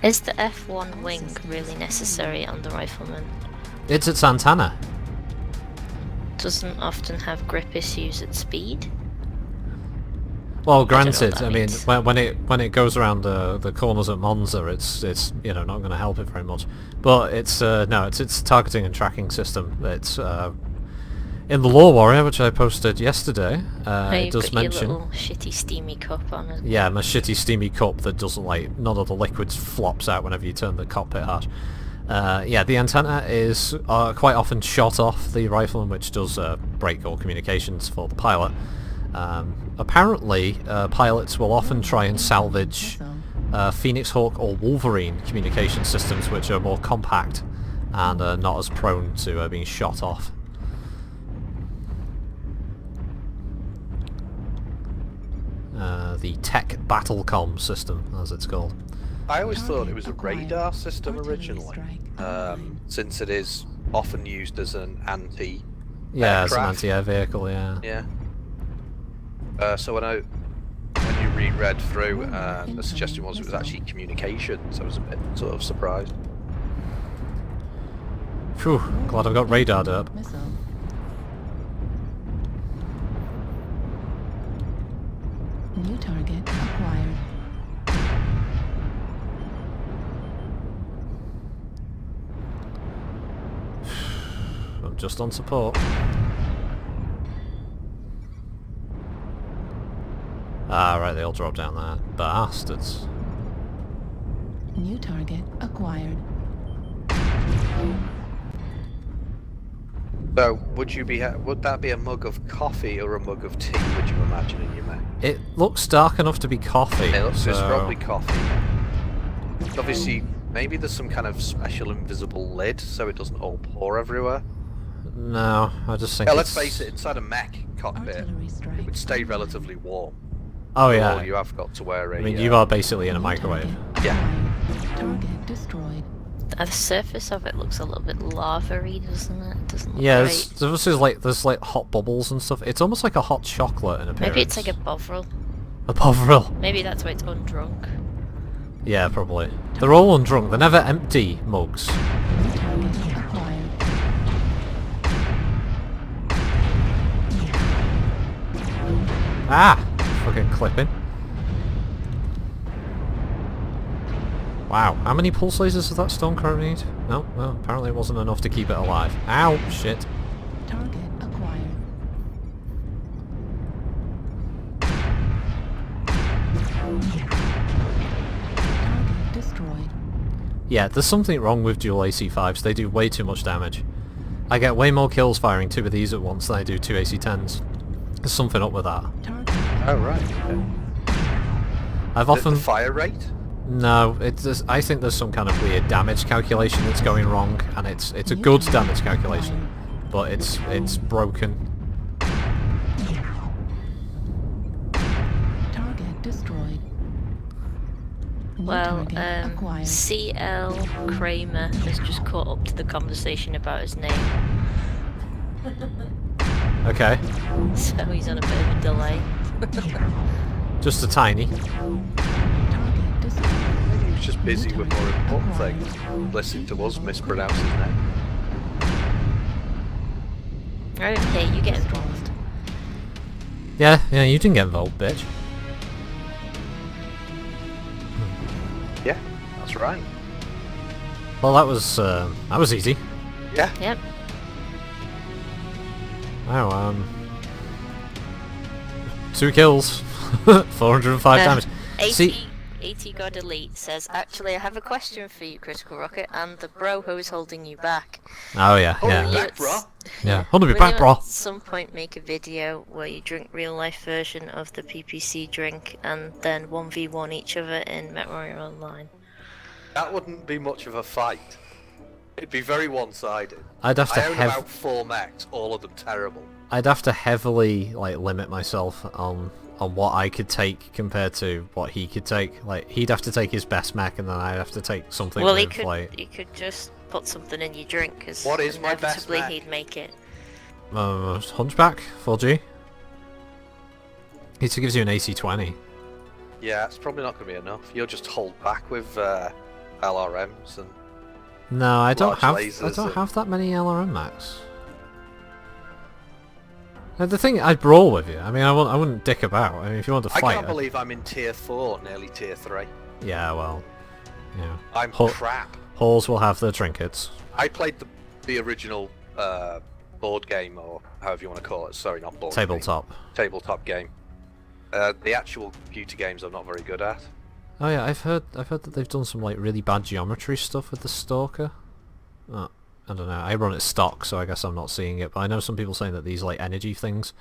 Is the F1 wing really necessary on the Rifleman? It's at Santana. Doesn't often have grip issues at speed. Well, don't know what granted, that I mean, means. when it goes around the corners at Monza, it's you know, not going to help it very much. But it's no, it's targeting and tracking system. It's in the Law Warrior, which I posted yesterday. Oh, It you've does got mention. your little shitty steamy cup on it. Yeah, my shitty steamy cup that doesn't, like, none of the liquids flops out whenever you turn the cockpit hatch. Yeah, the antenna is quite often shot off the Rifleman, which does break all communications for the pilot. Apparently, pilots will often try and salvage Phoenix Hawk or Wolverine communication systems, which are more compact and not as prone to being shot off. The Tech Battlecom system, as it's called. I always thought it was a Acquired. radar system Artillery originally, strike acquired. since it is often used as an anti. Yeah, it's an Aircraft. anti-air vehicle, yeah. Yeah. So when you reread through, the suggestion was it was actually communication, so I was a bit sort of surprised. Phew, glad I've got radared up. Missile. New target acquired. I'm just on support. Ah, right, they all drop down there. Bastards. New target acquired. So would that be a mug of coffee or a mug of tea? Would you imagine in your mech? It looks dark enough to be coffee. It looks so... it's probably coffee. Obviously, maybe there's some kind of special invisible lid so it doesn't all pour everywhere. No, I just think Yeah, let's it's... face it, inside a mech cockpit, Artillery strike. it would stay relatively warm. Oh Or yeah. you have got to wear a... I mean, you are basically in a microwave. Yeah. Target destroyed. The surface of it looks a little bit lava-y, doesn't it? It doesn't look Yeah, great. there's like hot bubbles and stuff. It's almost like a hot chocolate in appearance. Maybe it's like a bovril. a bovril. Maybe that's why it's undrunk. Yeah, probably. They're all undrunk. They're never empty mugs. New target acquired. Ah! Fucking clipping. Wow, how many pulse lasers does that Stormcrow need? No, well, apparently it wasn't enough to keep it alive. Ow! Shit. Target acquired. Target destroyed. Yeah, there's something wrong with dual AC5s. They do way too much damage. I get way more kills firing 2 of these at once than I do 2 AC10s. There's something up with that. Target. Oh, right. Okay. I've The often... fire rate? No, I think there's some kind of weird damage calculation that's going wrong, and it's a good damage calculation, but it's broken. Target destroyed. New Well, target acquired. CL Kramer has just caught up to the conversation about his name, Okay, so he's on a bit of a delay. just a tiny. Target destroyed. Maybe he was just busy with more important things. Listening to us mispronounce his name. I don't hear you get involved. Yeah, you didn't get involved, bitch. Yeah, that's right. Well, that was easy. Yeah. Yep. Wow, 2 kills, 405 damage. 80, See, 80 God Elite says, actually, I have a question for you, Critical Rocket, and the bro who's holding you back. oh yeah, Hold yeah, me back, bro. yeah. Hold me Will back, you bro. at some point make a video where you drink real life version of the PPC drink and then 1v1 each other in Mech Warrior Online? That wouldn't be much of a fight. It'd be very one-sided. I'd have to I own about 4 mechs, all of them terrible. I'd have to heavily like limit myself on what I could take compared to what he could take. Like he'd have to take his best mech, and then I'd have to take something. Well, with, he could just put something in your drink, because What is my best inevitably mech? he'd make it. Hunchback 4G. It gives you an AC20. Yeah, it's probably not going to be enough. You'll just hold back with LRMs and... No, I don't Large have. I lasers don't and- have that many LRM max. The thing, I'd brawl with you. I mean, I wouldn't dick about. I mean, if you want to I fight, can't believe I'm in tier 4, nearly tier 3. yeah, well, yeah. I'm Ho- crap. Halls will have their trinkets. I played the original board game, or however you want to call it. Sorry, not board Tabletop. game. Tabletop game. The actual computer games I'm not very good at. Oh yeah, I've heard that they've done some like really bad geometry stuff with the Stalker. Oh, I don't know. I run it stock, so I guess I'm not seeing it. But I know some people saying that these like energy things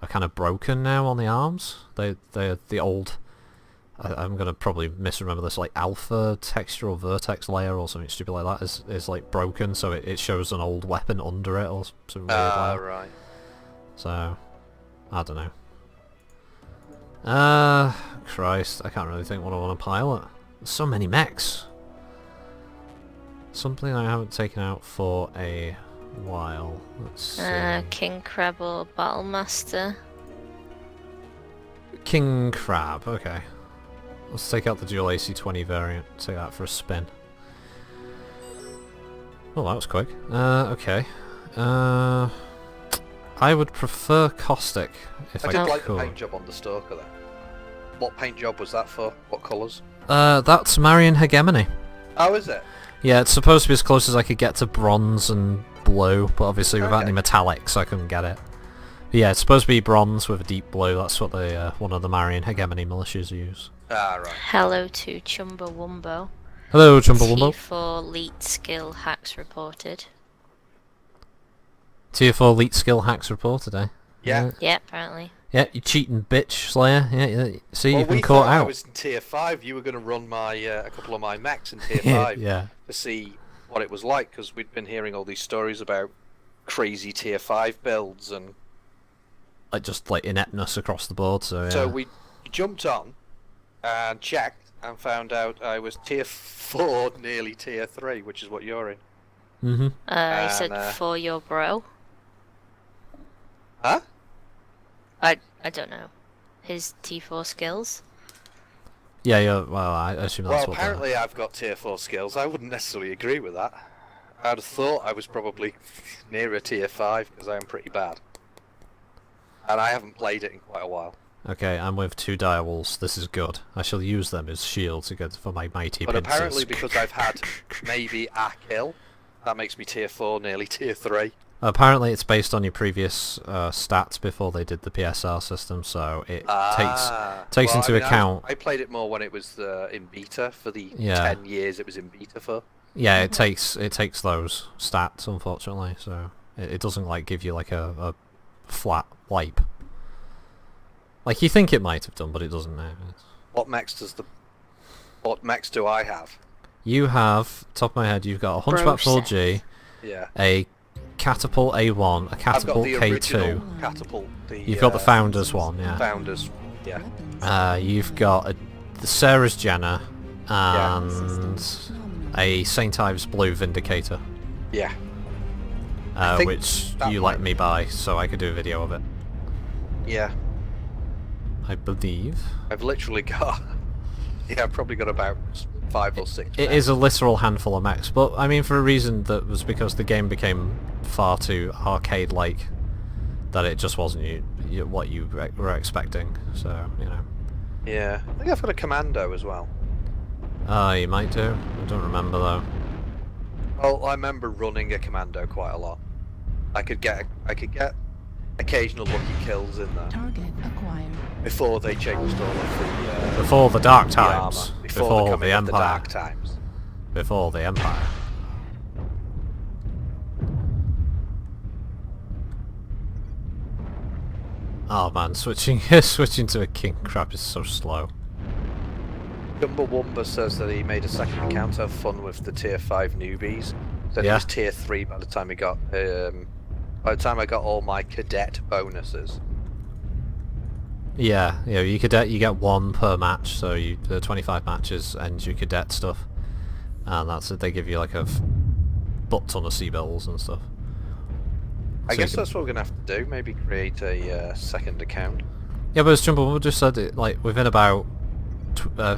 are kind of broken now on the arms. They're the old I'm gonna probably misremember this, like alpha texture or vertex layer or something stupid like that is like broken, so it shows an old weapon under it or something weird like that. Right. So, I don't know. Christ, I can't really think what I want to pilot. There's so many mechs. Something I haven't taken out for a while. Let's see. King Crab or Battlemaster. King Crab, okay. Let's take out the dual AC-20 variant, take that for a spin. Oh, that was quick. Okay. I would prefer Caustic, if I I did like the could. paint job on the Stalker there. What paint job was that for? What colours? That's Marion Hegemony. Oh, is it? Yeah, it's supposed to be as close as I could get to bronze and blue, but obviously without Okay. any metallics I couldn't get it. But yeah, it's supposed to be bronze with a deep blue, that's what the one of the Marion Hegemony militias use. Ah, right. Hello to Chumbawumbo. Hello, Chumbawumbo. T4 elite skill hacks reported. Tier 4 elite skill hacks reported, eh? Yeah. Yeah, apparently. Yeah, you cheating bitch, Slayer. Yeah, see, Well, you've been we caught thought I out. was in tier 5. You were going to run my a couple of my mechs in tier 5 Yeah. to see what it was like, because we'd been hearing all these stories about crazy tier 5 builds, and Like, just like ineptness across the board, so yeah. so we jumped on and checked and found out I was tier 4, nearly tier 3, which is what you're in. Mm-hmm. He said And, for your bro. Huh? I don't know. His T4 skills. Yeah, well, I assume that's Well, what apparently I've got tier 4 skills. I wouldn't necessarily agree with that. I'd have thought I was probably nearer tier 5, because I am pretty bad. And I haven't played it in quite a while. Okay, I'm with 2 direwolves. This is good. I shall use them as shields for my mighty But pincers. apparently because I've had maybe a kill, that makes me tier 4, nearly tier 3. Apparently it's based on your previous stats before they did the PSR system, so it takes into account... I played it more when it was in beta, for the Yeah. 10 years it was in beta for. Yeah, it takes those stats, unfortunately, so it doesn't like give you like a flat wipe. Like you think it might have done, but it doesn't now. What mechs do I have? You have, top of my head, you've got a Hunchback Bro 4G, Yeah. a Catapult A1, a I've got Catapult the K2. original Catapult. You've got the Founders one, yeah. Founders, yeah. You've got the Sarah's Jenner and a St. Ives Blue Vindicator, Yeah. I think which that you might- let me buy so I could do a video of it. Yeah. I believe. I've literally got... Yeah, I've probably got about 5 or 6 It mechs. is a literal handful of mechs, but I mean for a reason that was because the game became far too arcade-like, that it just wasn't what you were expecting, so, you know. Yeah. I think I've got a Commando as well. You might do. I don't remember though. Well, I remember running a Commando quite a lot. I could get occasional lucky kills in there Target acquired. before they changed all of the Before the dark the armor, times. before the coming the of the Empire. dark times. Before the Empire. Oh man, switching to a King Crab is so slow. Chumbawumba says that he made a second account to have fun with the tier 5 newbies. Then he Yeah. was tier 3 by the time he got by the time I got all my cadet bonuses. Yeah, you get 1 per match, so the 25 matches ends your cadet stuff, and that's it. They give you like a butt ton of C-bills and stuff. I So guess you can- that's what we're gonna have to do. Maybe create a second account. Yeah, but as Jumbo just said, like within about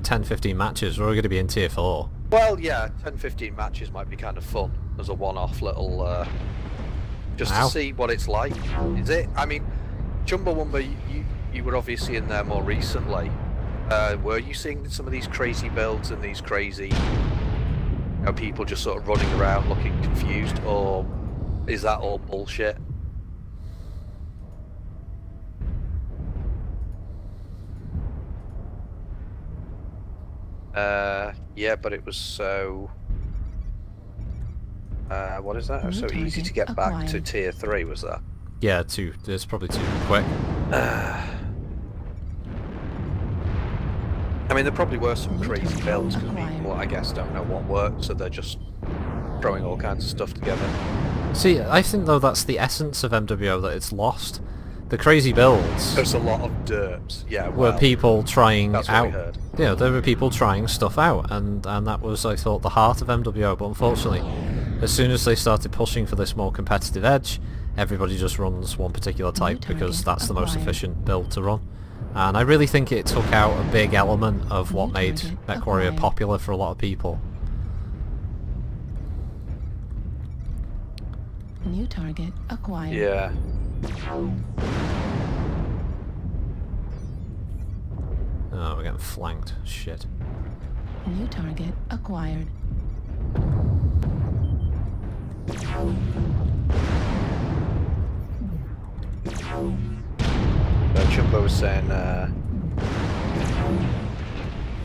10-15 matches, we're going to be in tier 4. Well, yeah, 10-15 matches might be kind of fun as a one-off little, just Ow. to see what it's like. Is it? I mean, Chumbawumba, you were obviously in there more recently. Were you seeing some of these crazy builds and these crazy, people just sort of running around looking confused, or is that all bullshit? Yeah, but it was so... what is that? It was so New easy to target get back to acquired. tier 3, was that? Yeah, it's probably too quick. I mean, there probably were some crazy builds, because people, I guess, don't know what worked, so they're just throwing all kinds of stuff together. See, I think though that's the essence of MWO, that it's lost. The crazy builds There's a lot of derps, yeah. were Well, people trying that's what out. we heard. You know, there were people trying stuff out, and that was, I thought, the heart of MWO. But unfortunately, as soon as they started pushing for this more competitive edge, everybody just runs one particular type because that's the most efficient build to run. And I really think it took out a big element of what made MechWarrior popular for a lot of people. New target acquired. Yeah. Oh, we're getting flanked. Shit. New target acquired. Chumbo was saying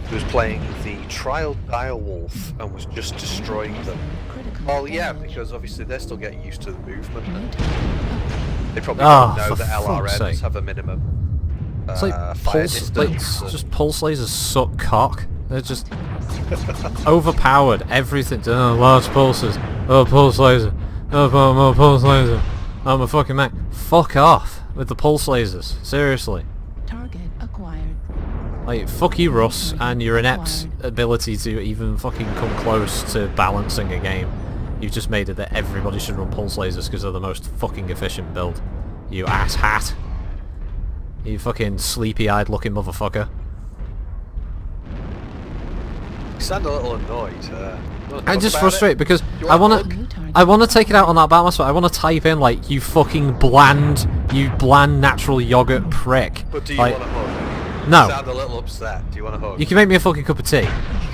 he was playing the Trial Direwolf and was just destroying them. Well, yeah, because obviously they're still getting used to the movement. And they probably don't know that LRMs have a minimum It's like fire pulse, like, distance. just pulse lasers suck cock. They're just overpowered. Everything. Oh, large pulses. Oh, pulse laser. Oh, more pulse laser. I'm a fucking Mech. Fuck off with the pulse lasers. Seriously. Target acquired. Like, fuck you, Russ, and your inept ability to even fucking come close to balancing a game. You've just made it that everybody should run pulse lasers because they're the most fucking efficient build. You ass hat. You fucking sleepy-eyed looking motherfucker. You sound a little annoyed. I'm just frustrated because I wanna take it out on that Batmaster. I wanna type in like, you fucking bland natural yogurt prick. But do you Like, want to hug? no. You sound a little upset. Do you want to hug? You can make me a fucking cup of tea.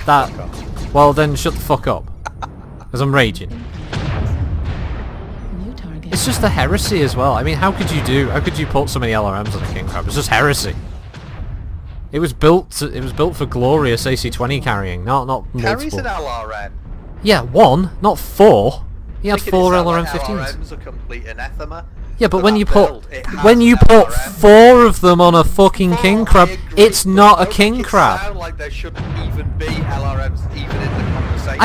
That. Well then, shut the fuck up. Because I'm raging. New target. It's just a heresy as well. I mean, how could you put so many LRMs on a King Crab? It's just heresy. It was built for glorious AC-20 carrying, not Carries multiple. an LRM. Yeah, one, not four. He had Making four it sound like LRM-15s. LRMs are complete anathema. Yeah, but For when that you build, put it has when you an put LRM. four of them on a fucking King Oh, Crab, I agree, it's but not a don't King make it Crab. sound like there shouldn't even be LRMs even in the conversation.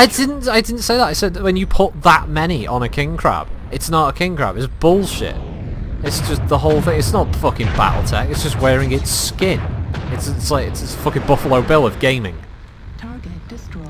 I didn't say that. I said that when you put that many on a King Crab, it's not a King Crab. It's bullshit. It's just the whole thing. It's not fucking BattleTech. It's just wearing its skin. It's like it's a fucking Buffalo Bill of gaming. Target destroyed.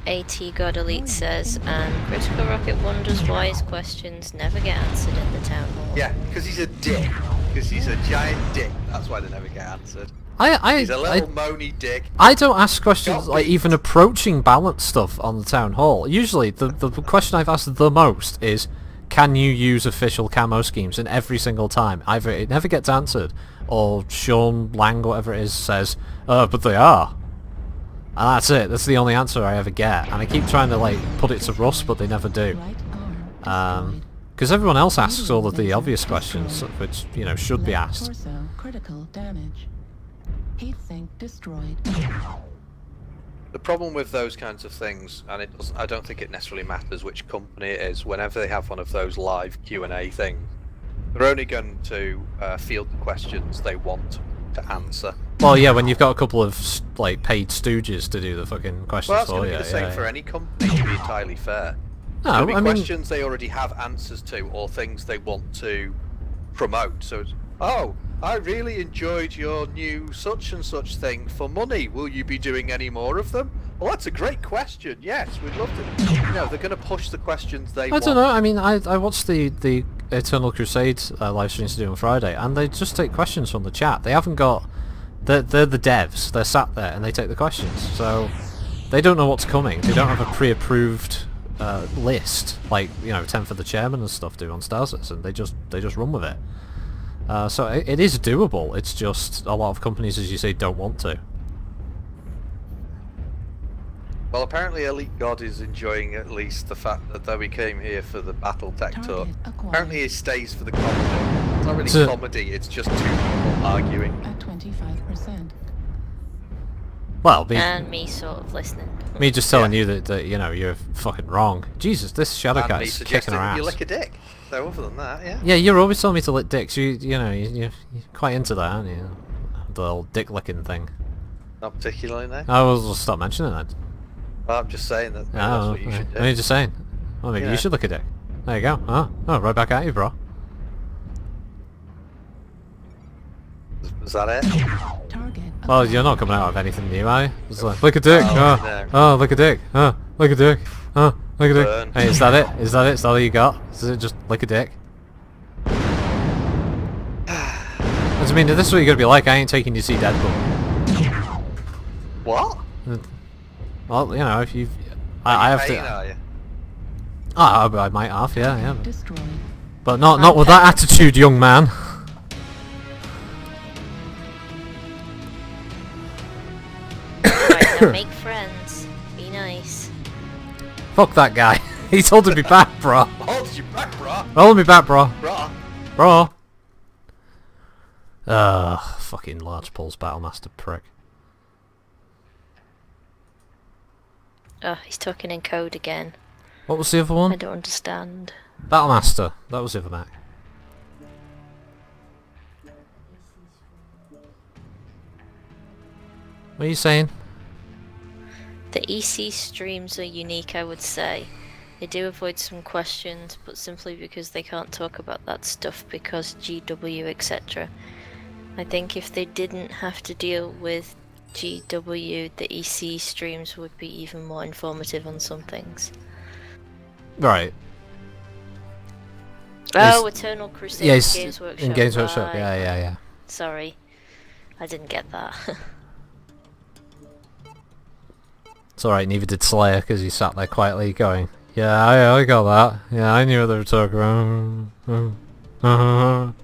AT God Elite says, and Critical Rocket wonders why his questions never get answered in the town hall. Yeah, because he's a dick. Because he's a giant dick. That's why they never get answered. He's a little moany dick. I don't ask questions Got like beat. even approaching balance stuff on the town hall. Usually, the question I've asked the most is, can you use official camo schemes? And every single time, either it never gets answered, or Sean Lang, whatever it is, says, but they are. And that's it. That's the only answer I ever get. And I keep trying to like put it to Russ, but they never do. Right arm destroyed. Because everyone else asks all of the obvious questions, which, you know, should be Left asked. torso critical damage. Heat sink destroyed. The problem with those kinds of things, and I don't think it necessarily matters which company it is, whenever they have one of those live Q&A things, they're only going to field the questions they want to answer. Well, yeah, when you've got a couple of like paid stooges to do the fucking questions Well, that's for going to you. be the same yeah, for any company, to be entirely fair. No, There'll be I mean, questions they already have answers to, or things they want to promote. So it's, oh, I really enjoyed your new such and such thing for money. Will you be doing any more of them? Well, that's a great question. Yes, we'd love to. You know, they're going to push the questions they want. I don't know. I mean, I watched the Eternal Crusade live streams to do on Friday, and they just take questions from the chat. They haven't got. They're the devs. They're sat there and they take the questions. So they don't know what's coming. They don't have a pre-approved list like, you know, 10 for the chairman and stuff do on Stasis, and they just run with it. So it is doable. It's just a lot of companies, as you say, don't want to. Well, apparently Elite God is enjoying at least the fact that though he came here for the BattleTech talk, Target acquired. apparently he stays for the comedy. It's not really So- comedy, it's just two people arguing. At 25%. Well, And me sort of listening. me just telling Yeah. you that you know, you're fucking wrong. Jesus, this Shadow And Cat me is kicking suggesting her you ass. lick a dick. So other than that, yeah. Yeah, you're always telling me to lick dicks. You're quite into that, aren't you? The old dick licking thing. Not particularly, no. I will stop mentioning that. Well, I'm just saying that that's Oh, what you should do. I'm just saying. Well, maybe Yeah. you should look a dick. There you go. Oh, right back at you, bro. Is that it? Target. Well, you're not coming out of anything new, are you? It's like, look a dick. Oh, Oh, look a dick. Oh, look a dick. Oh, look a dick. Burn. Hey, is that it? Is that it? Is that all you got? Is it just lick a dick? I mean, if this is what you're gonna be like, I ain't taking you to see Deadpool. What? Well, you know, if you've... I have Paying, to... are you? Oh, I might have, yeah. Destroyed. But not with that attitude, young man. Right, now make friends. Be nice. Fuck that guy. He's holding me back, bro. Hold you back, bro. Holding me back, bro. Bro. Fucking large pulse battlemaster prick. Oh, he's talking in code again. What was the other I one? don't understand. Battlemaster. That was the other Mac. What are you saying? The EC streams are unique, I would say. They do avoid some questions, but simply because they can't talk about that stuff because GW, etc. I think if they didn't have to deal with GW, the EC streams would be even more informative on some things. Right. Oh, Eternal Crusade Yes, Games Workshop. in Games Workshop. right. Yeah. Sorry, I didn't get that. It's alright, neither did Slayer, because he sat there quietly going, yeah, I got that. Yeah, I knew what they were talking about.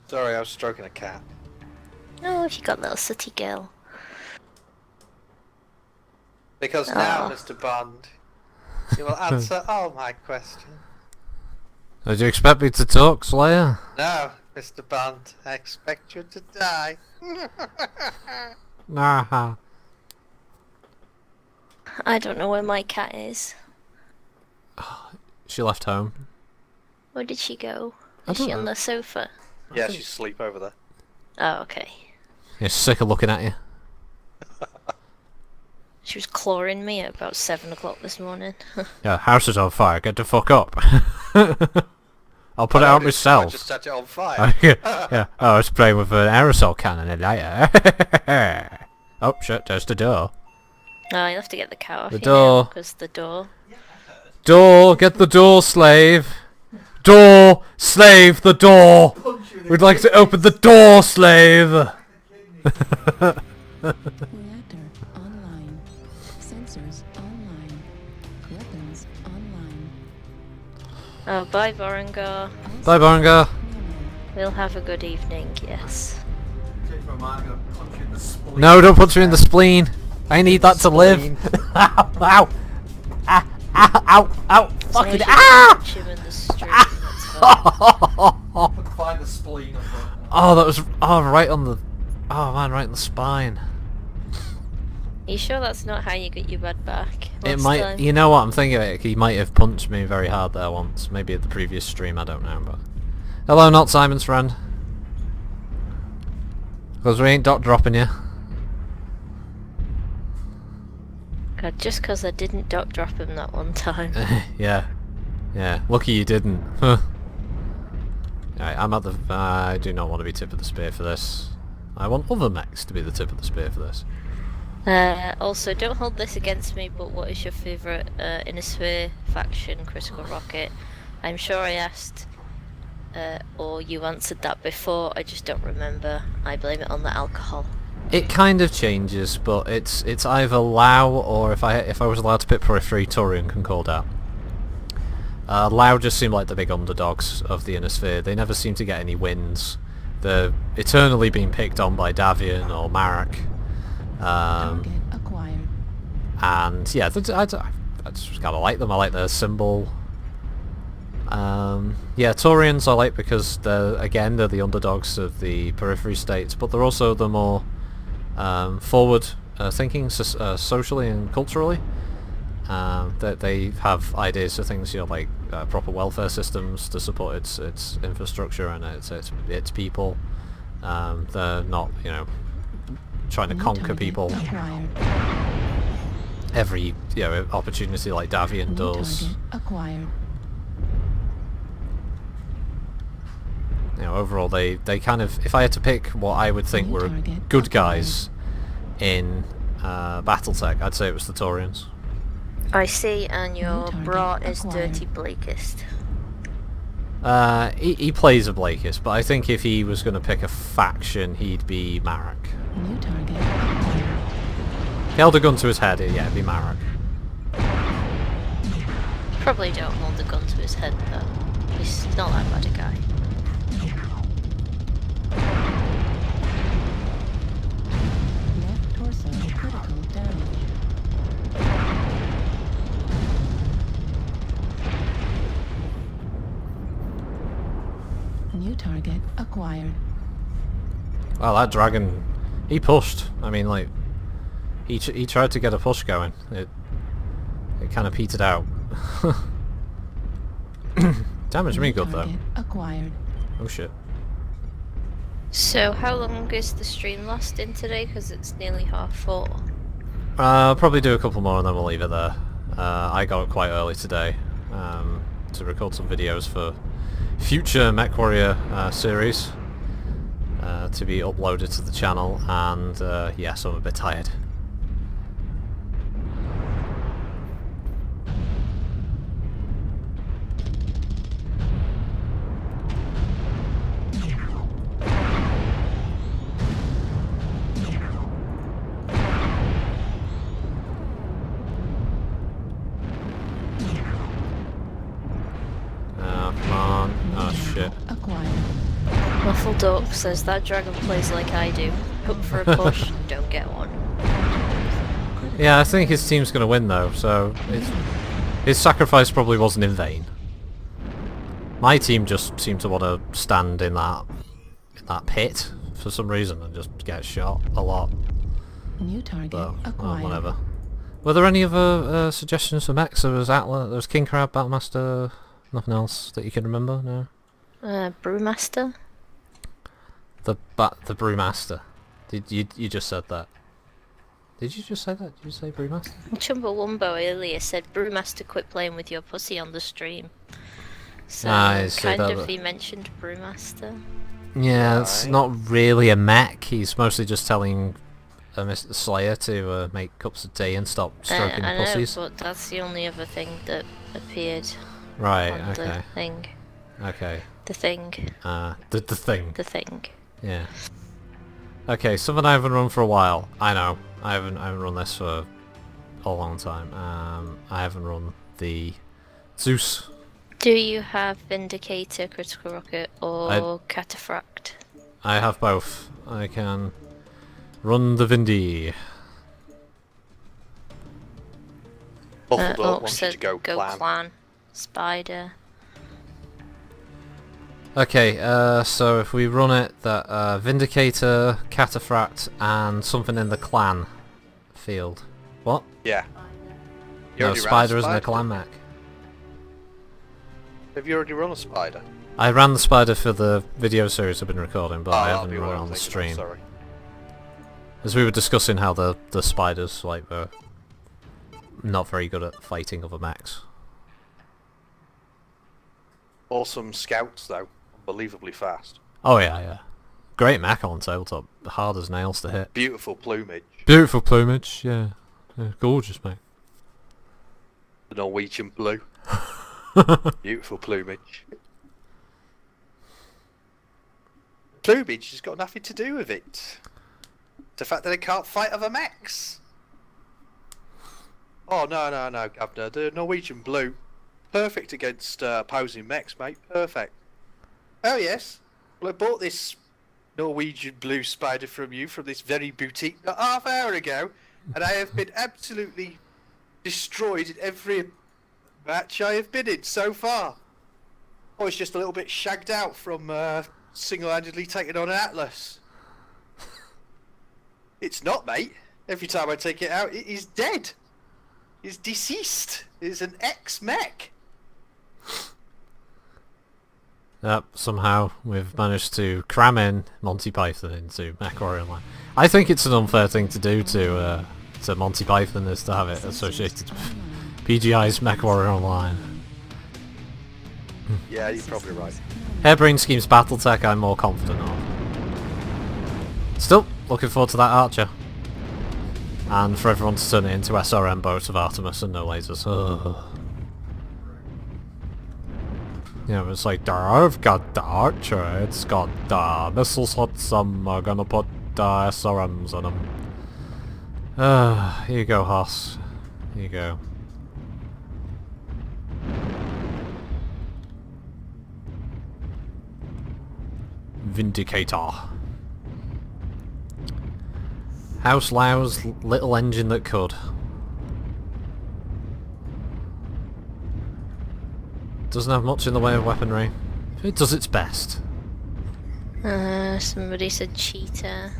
Sorry, I was stroking a cat. Oh, if you got little sooty girl. Because now, Aw. Mr. Bond, you will answer all my questions. Did you expect me to talk, Slayer? No, Mr. Bond, I expect you to die. Nah. I don't know where my cat is. She left home. Where did she go? I Is she don't on know. the sofa? Yeah, she's asleep over there. Oh, okay. You're sick of looking at you. She was clawing me at about 7 o'clock this morning. Yeah, house is on fire, get the fuck up. I'll put it out I myself. just set it on fire. Yeah. Oh, I was playing with an aerosol cannon and lighter. Oh shit, there's the door. Oh, you'll have to get the cat off The you door. because the door. Door, get the door, slave. Door, slave, the door. We'd like to open the door, slave. Reactor online. Sensors online. Weapons online. Oh, bye, Vorangar. Bye, Baranga. We'll have a good evening, yes. No, don't punch me in the spleen. I need that to live. Ow, ow. Ah, ow, ow, ow. Fucking ah! Punch him in the street, that's fine. Find the spleen of them. Oh, that was right on the. Oh man, right in the spine. Are you sure that's not how you get your bed back? It Last might. time? You know what? I'm thinking of it. He might have punched me very hard there once. Maybe at the previous stream. I don't know. But hello, not Simon's friend. Because we ain't dot dropping you. God, just because I didn't dock drop him that one time. Yeah. Lucky you didn't. Huh. Alright, I'm at the. I do not want to be tip of the spear for this. I want other mechs to be the tip of the spear for this. Also, don't hold this against me, but what is your favourite Inner Sphere faction, Critical Rocket? I'm sure I asked, or you answered that before, I just don't remember. I blame it on the alcohol. It kind of changes, but it's either Lao or if I was allowed to pick Periphery, Turian can call down. Lao just seem like the big underdogs of the Inner Sphere. They never seem to get any wins. They're eternally being picked on by Davian or Marek. Target acquired. And yeah, I just kind of like them. I like their symbol. Yeah, Taurians I like because they're the underdogs of the periphery states, but they're also the more forward thinking socially and culturally. That they have ideas for things, you know, like proper welfare systems to support its infrastructure and its people. They're not, you know, trying to New conquer target people acquired. every opportunity like Davian New does. target acquired. Overall they kind of, if I had to pick what I would think New were target good acquired. guys in BattleTech, I'd say it was the Taurians. I see, and your target bra is acquired. Dirty Blakist. He plays a Blakist, but I think if he was going to pick a faction, he'd be Marek. New target acquired. If he held a gun to his head, it'd be Marek. Probably don't hold the gun to his head though. He's not that bad a guy. Left torso critical damage. New target acquired. Well, that dragon, he pushed. I mean, like, he tried to get a push going. It kind of petered out. Damage me New good though. target acquired. Oh shit. So how long is the stream lasting today? Because it's nearly 4:30. I'll probably do a couple more and then we'll leave it there. I got up quite early today to record some videos for future MechWarrior series to be uploaded to the channel, and yeah, so I'm a bit tired. Come on. Oh shit. Acquired. Muffled Duck says that dragon plays like I do. Hope for a push, don't get one. Yeah, I think his team's going to win though, so his sacrifice probably wasn't in vain. My team just seemed to want to stand in that pit for some reason and just get shot a lot. New target So, acquired. whatever. Were there any other suggestions for mechs? There was Atlas, there was King Crab, Battlemaster, nothing else that you can remember? No. Brewmaster? The Brewmaster. You just said that? Did you just say that? Did you say Brewmaster? Chumbawumbo earlier said Brewmaster quit playing with your pussy on the stream. So I see kind that, of but- he mentioned Brewmaster. Yeah, it's not really a mech. He's mostly just telling Mr. Slayer to make cups of tea and stop stroking I know, pussies. but that's the only other thing that appeared Right, on okay. the thing. Okay. The thing. The thing. The thing. Yeah. Okay, something I haven't run for a while. I know. I haven't run this for a long time. I haven't run the Zeus. Do you have Vindicator, Critical Rocket, or Cataphract? I have both. I can run the Vindy. Muffled Duck Orc wants you said to go clan. Spider. Okay, so if we run it, that Vindicator, Cataphract, and something in the clan field. What? Yeah. You No, already ran Spider isn't a Spider? clan mech. Have you already run a Spider? I ran the Spider for the video series I've been recording, but I that'll haven't be run what it I'm on the thinking of, stream. sorry. As we were discussing how the Spiders like were not very good at fighting other mechs. Awesome scouts though, unbelievably fast. Oh yeah. Great mech on tabletop, hard as nails to hit. Beautiful plumage. Beautiful plumage, yeah. Gorgeous mech. The Norwegian blue. Beautiful plumage. Plumage has got nothing to do with it. The fact that they can't fight other mechs. Oh no, Governor. The Norwegian blue, perfect against opposing mechs, mate. Perfect. Oh yes. Well, I bought this Norwegian blue spider from you from this very boutique not half hour ago, and I have been absolutely destroyed in every match I have been in so far. I was just a little bit shagged out from single-handedly taking on an Atlas. It's not, mate. Every time I take it out, it is dead. It's deceased. It's an ex-mech. Yep, somehow we've managed to cram in Monty Python into Mech Warrior Online. I think it's an unfair thing to do to Monty Python, is to have it associated with PGI's Mech Warrior Online. Yeah, you're probably right. Harebrained Schemes Battletech I'm more confident of. Still, looking forward to that Archer. And for everyone to turn it into SRM Boat of Artemis and no lasers. Ugh. You know, it's like, I've got the Archer, it's got missile shots, I'm gonna put SRMs on them. Here you go, Hoss. Here you go. Vindicator. House Lau's little engine that could. Doesn't have much in the way of weaponry. It does its best. Somebody said cheetah.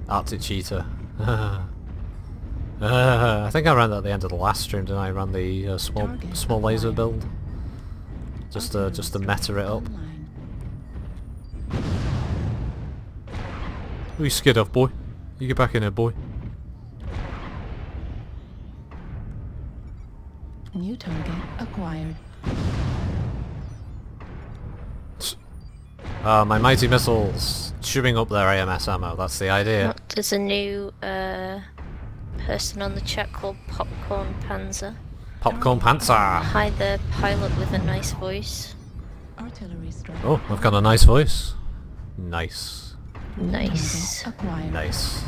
Arctic Cheetah. I think I ran that at the end of the last stream, didn't I? I ran the small laser build. Just to meta it up. Who you scared of, boy? You get back in here, boy. New target acquired. My mighty missiles chewing up their AMS ammo, that's the idea. There's a new person on the chat called Popcorn Panzer. Popcorn Panzer! Hi there, pilot with a nice voice. Artillery strike. Oh, I've got a nice voice. Nice. Nice. Target acquired. Nice.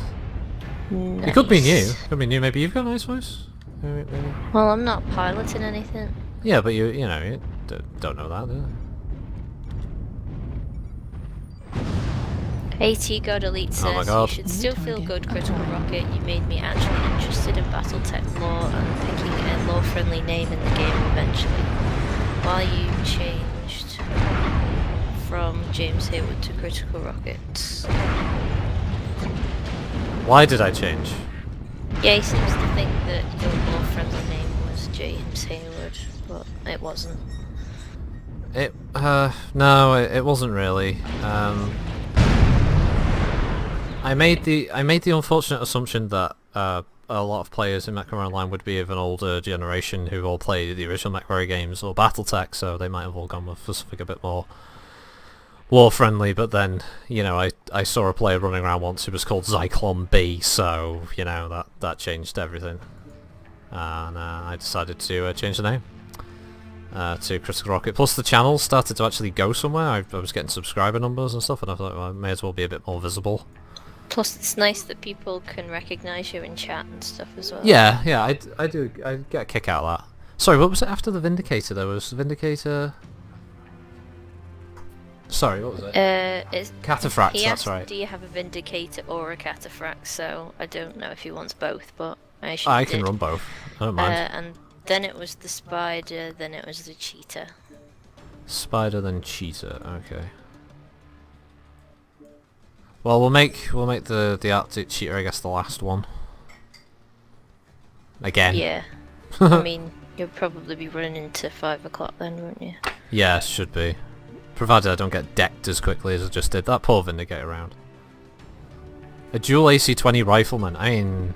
Nice. It could be new. Could be new. Maybe you've got a nice voice? Maybe. Well, I'm not piloting anything. Yeah, but you know, you don't know that, do you? AT God Elite says, Oh my God. you should still feel good, Critical Rocket. You made me actually interested in Battletech lore and picking a lore-friendly name in the game eventually. While you changed from James Hayward to Critical Rocket. Why did I change? Yeah, he seems to think that your lore-friendly name was James Hayward, but it wasn't. No, it wasn't really. I made the unfortunate assumption that a lot of players in MechWarrior Online would be of an older generation who all played the original MechWarrior games or BattleTech, so they might have all gone with something a bit more war-friendly, but then, you know, I saw a player running around once who was called Zyklon B, so, you know, that changed everything. And I decided to change the name to Critical Rocket. Plus the channel started to actually go somewhere. I was getting subscriber numbers and stuff, and I thought, well, I may as well be a bit more visible. Plus, it's nice that people can recognise you in chat and stuff as well. Yeah, I get a kick out of that. Sorry, what was it after the Vindicator? There was Vindicator... Sorry, what was it? Cataphrax, he that's asked, right. do you have a Vindicator or a Cataphrax? So, I don't know if he wants both, but I assume I he can did. run both. I don't mind. And then it was the Spider, then it was the Cheetah. Spider then Cheetah, okay. Well, we'll make the Arctic Cheetah, I guess, the last one. Again. Yeah. I mean, you'll probably be running into 5 o'clock then, won't you? Yeah, should be. Provided I don't get decked as quickly as I just did. That poor Vindicator round. A dual AC-20 Rifleman. I mean,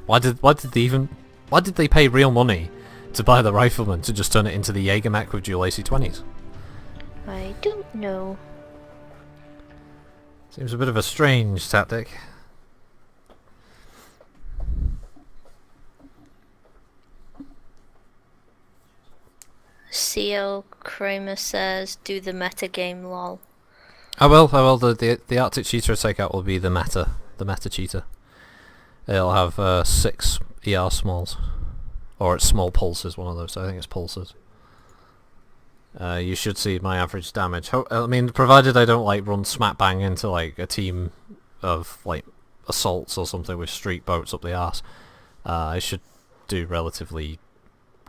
why did they pay real money to buy the Rifleman to just turn it into the Jaeger mech with dual AC-20s? I don't know. Seems a bit of a strange tactic. CL Kramer says, do the meta game lol. I will. The Arctic Cheetah takeout will be the meta cheetah. It'll have 6 ER smalls. Or it's small pulses, one of those. I think it's pulses. You should see my average damage. I mean, provided I don't like run smack bang into like a team of like assaults or something with street boats up the arse, I should do relatively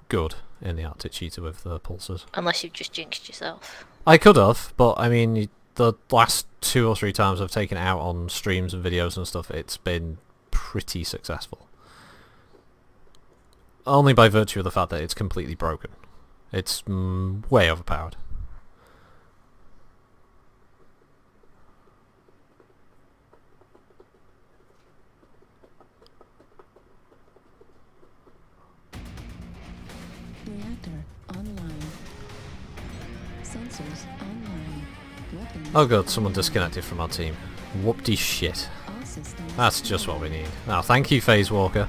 good in the Arctic Cheetah with the pulses. Unless you've just jinxed yourself. I could have, but I mean, the last 2 or 3 times I've taken it out on streams and videos and stuff, it's been pretty successful. Only by virtue of the fact that it's completely broken. It's way overpowered. Oh good, someone disconnected from our team. Whoop-de shit. All systems. That's just what we need. Now, thank you, Phase Walker.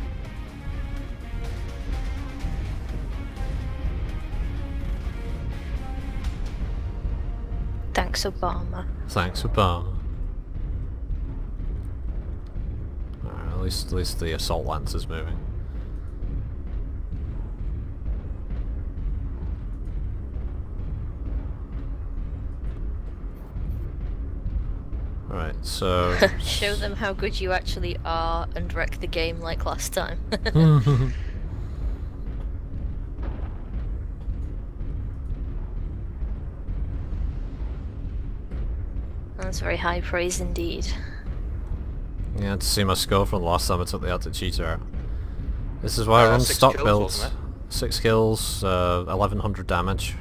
Thanks, Obama. Thanks, Obama. Alright, at least the assault lance is moving. Right, so... Show them how good you actually are and wreck the game like last time. That's very high praise indeed. Yeah, to see my score from the last time I took the anti-cheater out. This is why I run 6 stock kills, builds. wasn't 6 kills, 1100 damage.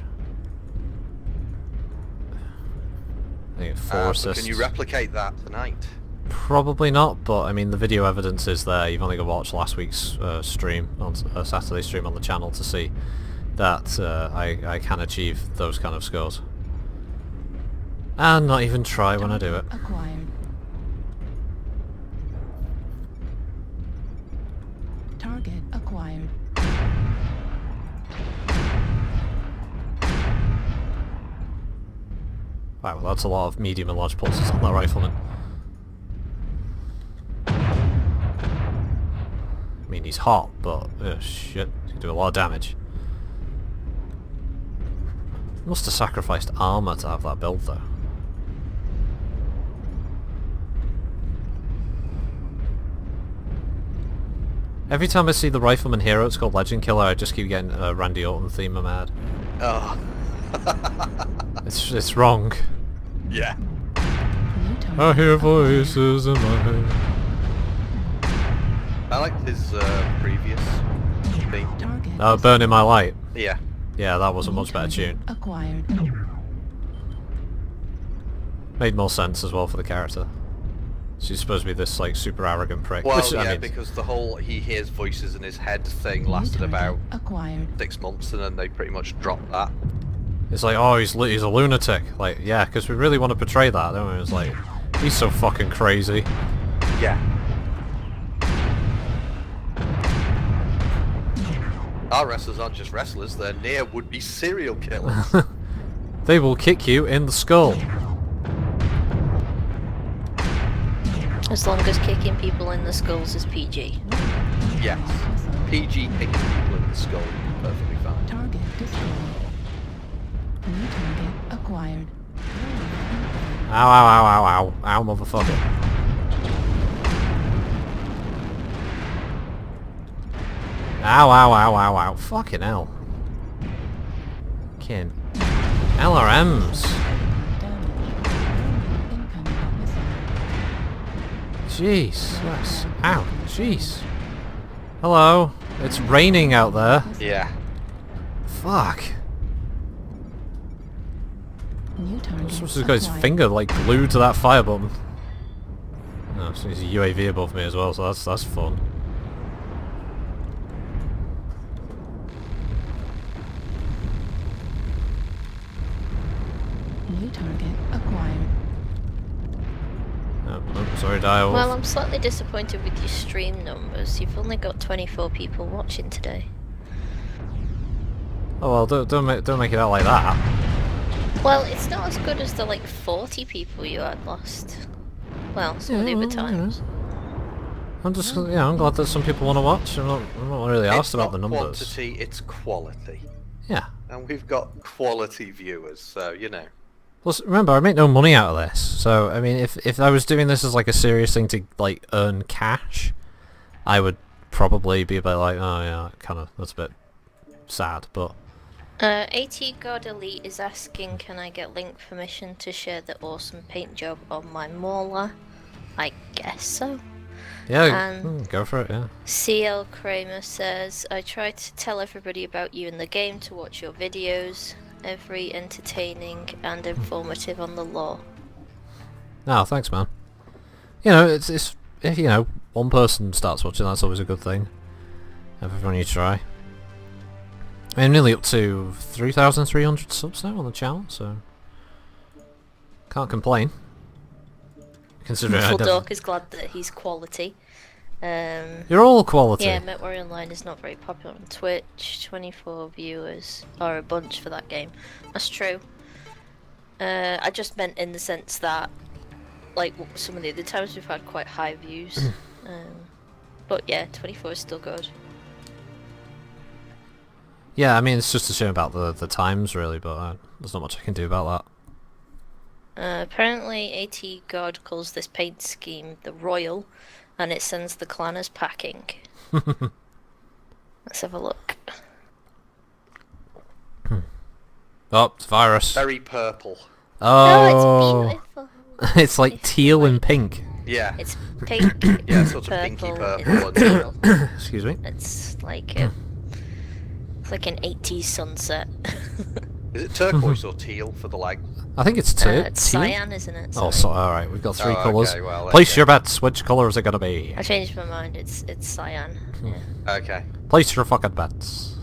I think 4 assists. Can you replicate that tonight? Probably not, but I mean the video evidence is there. You've only got to watch last week's stream, on Saturday stream on the channel to see that I can achieve those kind of scores. And not even try when I do it. Acquired. Target acquired. Wow, well, that's a lot of medium and large pulses on that Rifleman. I mean, he's hot, but shit, he can do a lot of damage. Must have sacrificed armor to have that build, though. Every time I see the Rifleman hero, it's called Legend Killer, I just keep getting a Randy Orton theme in my head. Oh. It's wrong. Yeah. New target I hear acquired. voices in my head. I liked his previous theme. Target. Burning My Light. Yeah. Yeah, that was a New much better target tune. Acquired. Made more sense as well for the character. She's supposed to be this like super arrogant prick. Well, which, yeah, I mean, because the whole he hears voices in his head thing New lasted target about acquired. 6 months, and then they pretty much dropped that. it's like, oh, he's a lunatic. Like, yeah, because we really want to portray that, don't we? It's like, he's so fucking crazy. Yeah. Our wrestlers aren't just wrestlers; they're near would-be serial killers. They will kick you in the skull. As long as kicking people in the skulls is PG. Yes. PG kicking people in the skull, perfectly fine. Target destroyed. New target acquired. Ow, ow, ow, ow, ow. Ow, motherfucker. Ow, ow, ow, ow, ow. Fucking hell. Fucking LRMs. Damage. Incoming missile. Jeez. That's... Ow. Jeez. Hello. It's raining out there. Yeah. Fuck. New target This has got his acquired. finger like glued to that fire button. Oh, so there's a UAV above me as well, so that's fun. New target acquired. Oh, sorry, dial. Well, I'm slightly disappointed with your stream numbers. You've only got 24 people watching today. Oh well, don't make it out like that. Well, it's not as good as the like 40 people you had last. Well, some of the other times. I'm just, I'm glad that some people want to watch. I'm not really asked It's about the not numbers. quantity, it's quality. Yeah. And we've got quality viewers, so, you know. Plus, remember, I make no money out of this. So, I mean, if I was doing this as like a serious thing to like earn cash, I would probably be a bit like, oh yeah, that's a bit sad, but... AT God Elite is asking, can I get link permission to share the awesome paint job on my Mauler? I guess so. Yeah, go for it, yeah. CL Kramer says, I try to tell everybody about you in the game to watch your videos. Every entertaining and informative on the law. No, thanks, man. You know, it's if one person starts watching, that's always a good thing. Everyone you try. I'm nearly up to 3,300 subs now on the channel, so Can't complain. Considering I Full don't... Dork is glad that he's quality. You're all quality. Yeah, Mech Online is not very popular on Twitch. 24 viewers are a bunch for that game. That's true. I just meant in the sense that, like, some of the other times we've had quite high views. But yeah, 24 is still good. Yeah, I mean, it's just a shame about the times, really, but there's not much I can do about Apparently, AT God calls this paint scheme the Royal, and it sends the clanners packing. that. Let's have a look. Oh, it's virus. Very purple. Oh, it's beautiful. it's like teal and pink. Yeah. It's pink, Yeah, sort of pinky purple and teal. Excuse me. It's like it's like an 80s sunset. Is it turquoise or teal for the like? I think it's It's teal. cyan, isn't it? Oh, Sorry. so, alright, we've got 3 Oh, colours. okay, well, Place okay. your bets, which colour is it gonna be? I changed my mind. It's cyan. Yeah. Okay. Place your fucking bets.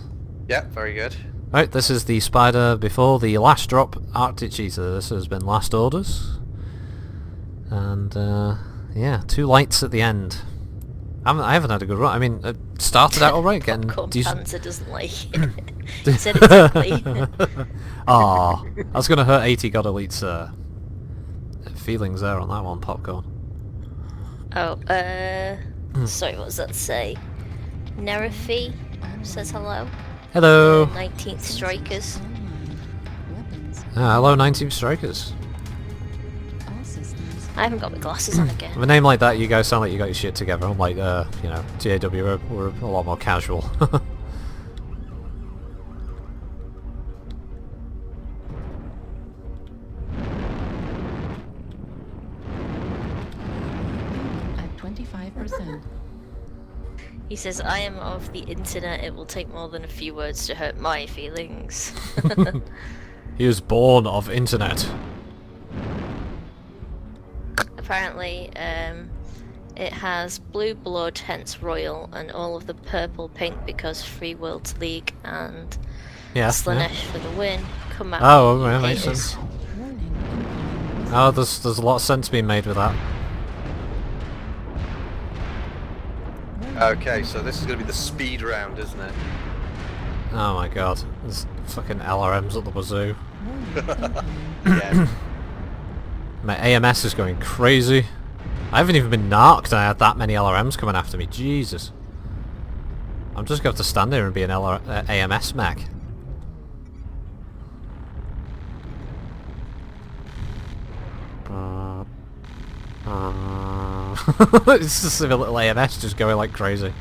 Yeah, very good. Right, this is the spider before the last drop Arctic cheetah. This has been last orders. And, yeah, 2 lights at the end. I haven't had a good run. I mean, it started out alright, getting Popcorn decent... Panzer doesn't like it. He said it ugly. Aw, that's gonna hurt 80 God Elite's feelings there on that one, Popcorn. Oh, sorry, what does that say? Nerafi says hello. Hello! 19th Strikers. Weapons. Hello, 19 Strikers. All systems. I haven't got my glasses on again. With a name like that, you guys sound like you got your shit together. Unlike, you know, TAW, we're a lot more casual. At 25%. He says, I am of the internet, it will take more than a few words to hurt my feelings. He was born of internet. Apparently, it has blue blood, hence royal, and all of the purple pink because Free Worlds League and Yeah. Slanesh for the win. Come out. Oh, you okay, that makes haters. sense. Warning. Incoming missile. Oh, there's a lot of sense being made with that. Okay, so this is going to be the speed round, isn't it? Oh my god, there's fucking LRMs at the wazoo. Warning. Incoming. Yeah. My AMS is going crazy. I haven't even been narked and I had that many LRMs coming after me. Jesus. I'm just going to have to stand here and be an AMS mech. It's just a little AMS just going like crazy.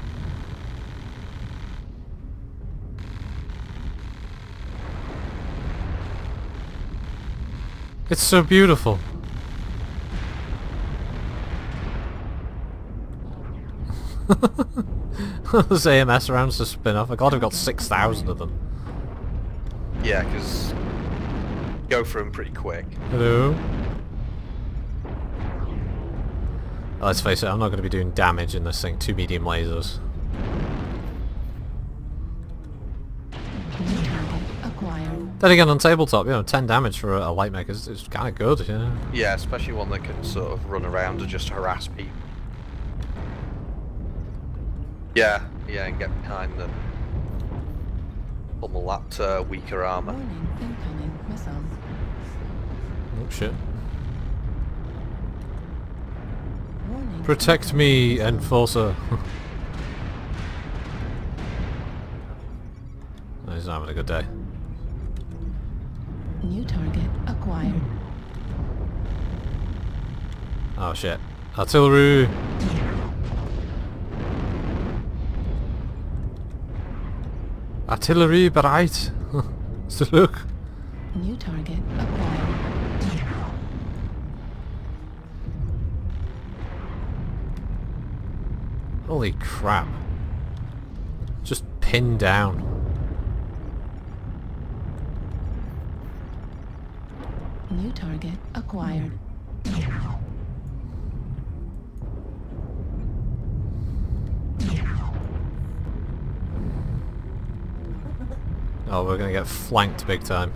It's so beautiful. Those AMS rounds to spin off. I glad I've got 6,000 of them. Yeah, because go for them pretty quick. Hello? Let's face it, I'm not going to be doing damage in this thing. 2 medium lasers. New target acquired. Then again, on tabletop, you know, 10 damage for a light mech is kind of good, you know? Yeah, especially one that can sort of run around and just harass people. Yeah, and get behind them. Pummel that weaker armor. Warning. Incoming missile. Oh shit. Warning. Protect me, Enforcer. Oh, he's not having a good day. New target acquired. Oh shit. Artillery! Artillery bereit! Zurück! New target acquired. Holy crap. Just pinned down. New target acquired. Oh, we're gonna get flanked big time.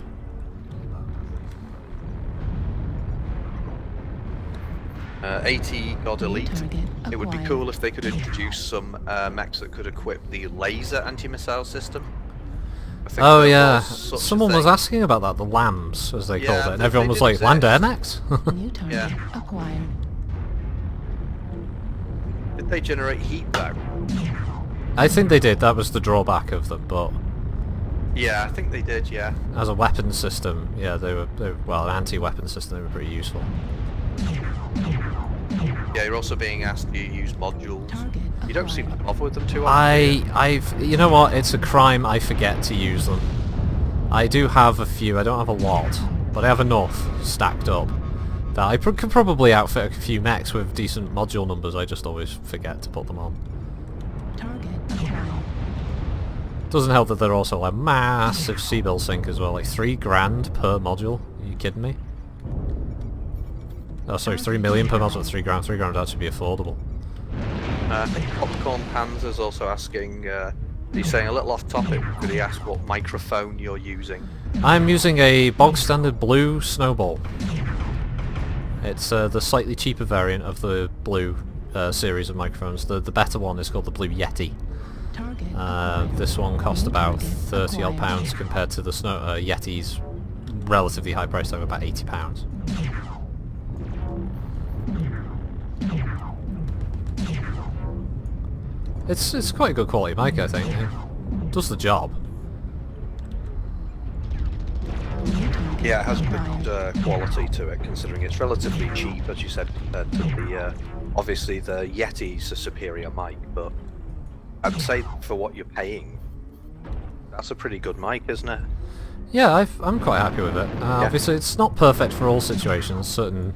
80 God New Elite. target It would be acquired. cool if they could introduce some mechs that could equip the laser anti-missile system. I think Oh there yeah, was such a someone was thing. asking about that, the lambs, as they Yeah, called it, and they everyone was did like, land air exist. mechs? New target Yeah. acquired. Did they generate heat though? I think they did, that was the drawback of them, but Yeah, I think they did, yeah. as a weapon system, yeah, they were well, an anti-weapon system, they were pretty useful. Yeah, you're also being asked to use modules. Target You don't seem to acquired. bother with them too often. You know what, it's a crime I forget to use them. I do have a few, I don't have a lot, but I have enough stacked up that I could probably outfit a few mechs with decent module numbers, I just always forget to put them on. Target acquired. Doesn't help that they're also a massive C-bill sink as well, like 3 grand per module. Are you kidding me? Oh sorry, 3 million per module, 3 grand. 3 grand would actually be affordable. I think Popcorn Pans is also asking, he's saying a little off topic, could he ask what microphone you're using? I'm using a bog standard blue snowball. It's the slightly cheaper variant of the blue series of microphones. The better one is called the Blue Yeti. Target acquired. This one cost New about target 30 odd acquired. pounds compared to the Yeti's relatively high price tag of about 80 pounds. It's quite a good quality mic, I think. It does the job. New target Yeah, it has acquired. good quality to it, considering it's relatively cheap, as you said, compared to the, obviously the Yeti's a superior mic, but I'd say for what you're paying, that's a pretty good mic, isn't it? Yeah, I'm quite happy with it. Obviously, it's not perfect for all situations. Certain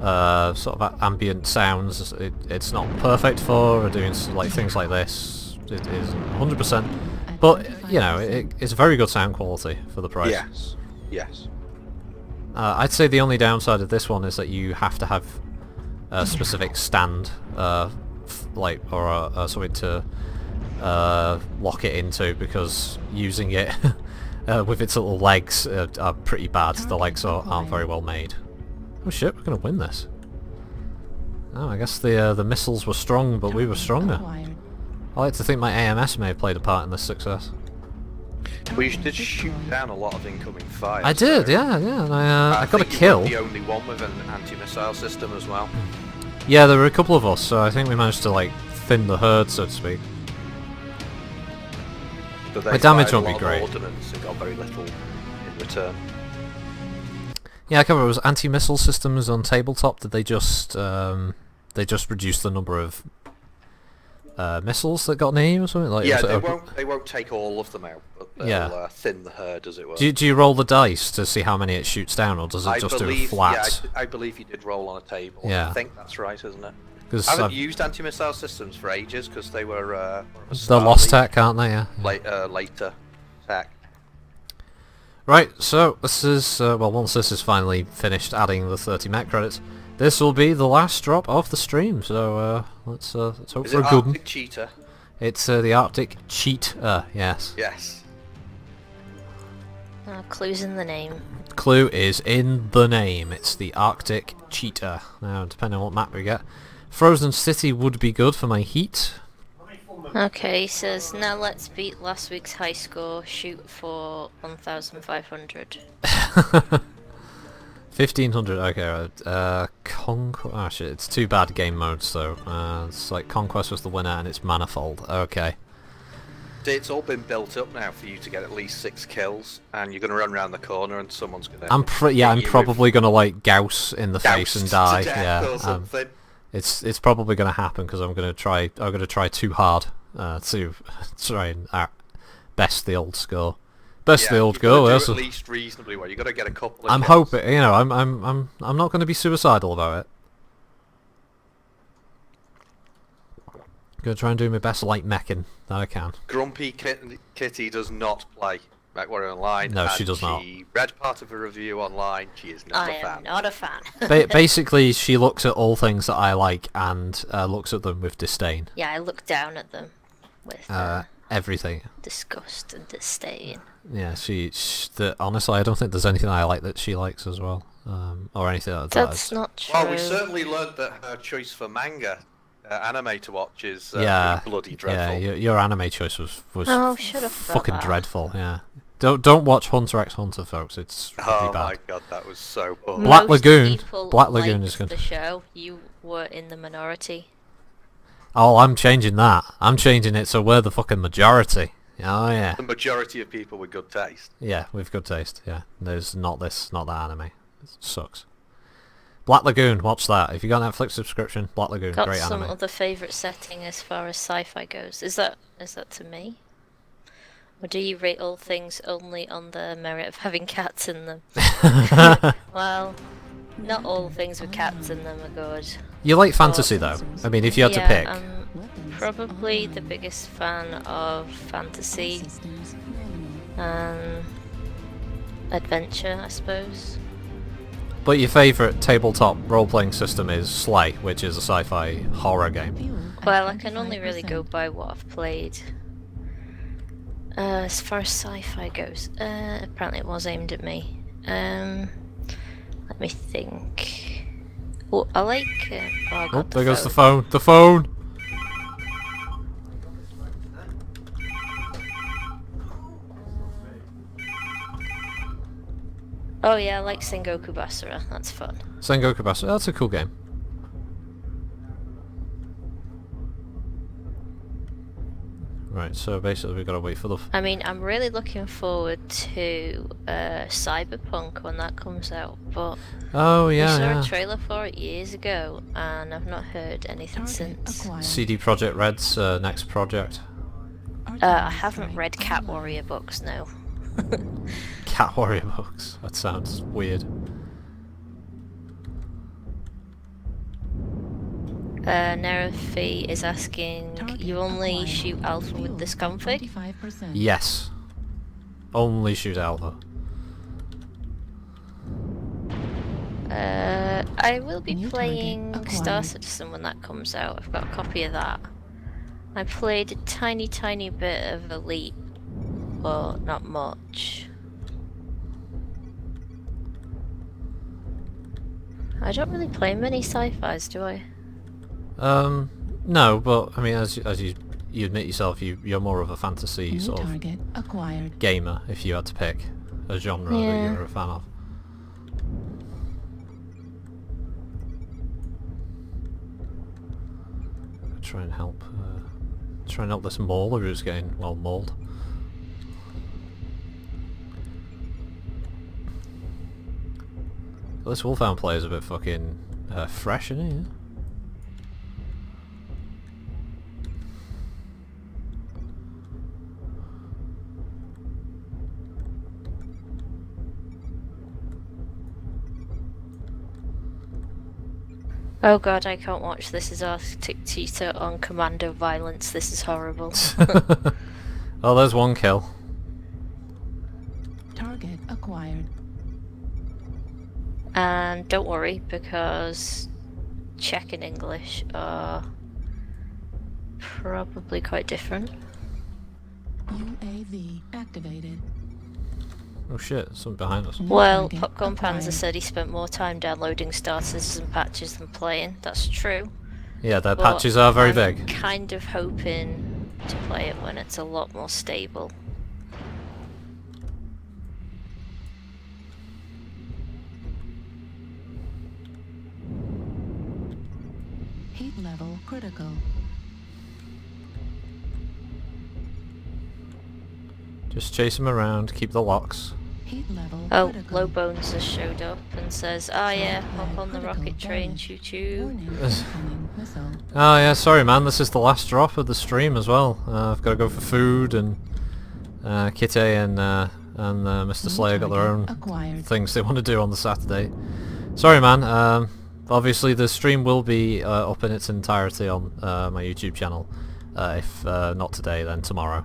sort of ambient sounds, it's not perfect for, or doing like things like this. It isn't 100%, but you know, it's very good sound quality for the price. Yes. Yes. I'd say the only downside of this one is that you have to have a specific stand, like or something to lock it into, because using it with its little legs are pretty bad. The legs aren't very well made. Oh shit, we're gonna win this. Oh, I guess the missiles were strong, but we were stronger. Acquired. I like to think my AMS may have played a part in this success. We did shoot down a lot of incoming fire. I did, so yeah, and I got a think you kill. were the only one with an anti-missile system as well. Yeah, there were a couple of us, so I think we managed to like thin the herd, so to speak. But they My damage fired a won't be lot of great. ordnance and got very little in return. Yeah, I can't remember. It was anti-missile systems on tabletop. Did they just reduce the number of missiles that got near you or something? Like, Yeah, was it they won't take all of them out, but they'll Yeah. thin the herd, as it were. do you roll the dice to see how many it shoots down, or does it just do a flat? I believe you did roll on a table. Yeah. I think that's right, isn't it? 'Cause I haven't I've- used anti-missile systems for ages because they were they're lost tech, aren't they? Yeah. later tech. Right, so this is, well, once this is finally finished adding the 30 mech credits, this will be the last drop of the stream, so let's hope Is for it a good one. Arctic Cheetah? It's the Arctic Cheetah, yes. Yes. Clues in the name. Clue is in the name, it's the Arctic Cheetah. Now, depending on what map we get. Frozen City would be good for my heat. Okay, he says, now let's beat last week's high score, shoot for 1,500. 1500, okay, right. Oh shit, it's two bad game modes though. It's like Conquest was the winner and it's Manifold, okay. It's all been built up now for you to get at least 6 kills, and you're going to run around the corner and someone's going to... I'm probably gonna like Gauss in the face and die, yeah. Or something. It's probably gonna happen because I'm gonna try too hard to try and best the old score. Best the old you've gotta goal. do Yes. at least reasonably well. You've got to get a couple of I'm kills. hoping, you know, I'm not going to be suicidal about it. Gonna try and do my best light meching that I can. Grumpy Kitty does not play Mech Warrior Online. No, and she does not. She read part of a review online. She is not I a am fan. not a fan. Basically, she looks at all things that I like and looks at them with disdain. Yeah, I look down at them with everything. Disgust and disdain. Yeah, honestly, I don't think there's anything I like that she likes as well, or anything like that. That's not true. Well, we certainly learned that her choice for manga anime to watch is yeah, pretty bloody dreadful. Yeah, your anime choice was Oh, shut up about fucking that. dreadful. Yeah, don't watch Hunter x Hunter, folks. It's really Oh bad. my god, that was so poor. Black Most Lagoon. people Black Lagoon liked is good. the show. You were in the minority. Oh, I'm changing that. I'm changing it so we're the fucking majority. Oh yeah. The majority of people with good taste. Yeah, with good taste. Yeah, there's not that anime. It sucks. Black Lagoon, watch that. If you got a Netflix subscription, Black Lagoon, Got great some anime. other favourite setting as far as sci-fi goes. Is that to me? Or do you rate all things only on the merit of having cats in them? Well, not all things with cats in them are good. You like fantasy though. I mean, if you had to pick. I'm probably the biggest fan of fantasy and adventure, I suppose. But your favourite tabletop role-playing system is Slay, which is a sci-fi horror game. Well, I can only really go by what I've played. As far as sci-fi goes, apparently it was aimed at me. Let me think. Oh, I like. Oh, I got Oh, there goes the phone. phone. The phone! Oh yeah, I like Sengoku Basara. That's fun. Sengoku Basara, that's a cool game. Right, so basically we've got to wait for the... I mean, I'm really looking forward to Cyberpunk when that comes out, but Oh we yeah, saw yeah. a trailer for it years ago, and I've not heard anything since. CD Projekt Red's next project. I haven't read Cat Warrior books, no. Cat Warrior books. That sounds weird. Nerafi is asking, you only shoot alpha with this config? Yes. Only shoot alpha. I will be New playing target Star acquired. Citizen when that comes out. I've got a copy of that. I played a tiny bit of Elite, but not much. I don't really play many sci-fis, do I? No, but I mean, as you admit yourself, you're more of a fantasy New sort of target acquired. gamer if you had to pick a genre that Yeah. you're a fan of. Try and help this mauler who's getting well mauled. This Wolfhound player is a bit fucking fresh, isn't he? Oh god, I can't watch This Is Arctic Cheetah on commando violence. This is horrible. Oh, there's one kill. Target acquired. And don't worry, because Czech and English are probably quite different. UAV activated. Oh shit, something behind us. New Well, target Popcorn Panzer acquired. said he spent more time downloading starters and patches than playing. That's true. Yeah, their but patches are very I'm big. kind of hoping to play it when it's a lot more stable. Heat level critical. Just chase them around, keep the locks. Heat level Oh, critical. Low Bones has showed up and says, "Ah yeah, hop on the Critical rocket train, damage. choo choo." Warning, incoming missile. Oh yeah, sorry man, this is the last drop of the stream as well. I've got to go for food, and Kitty and Mr. New Slayer got their own target acquired. things they want to do on the Saturday. Sorry man, obviously the stream will be up in its entirety on my YouTube channel. If not today, then tomorrow.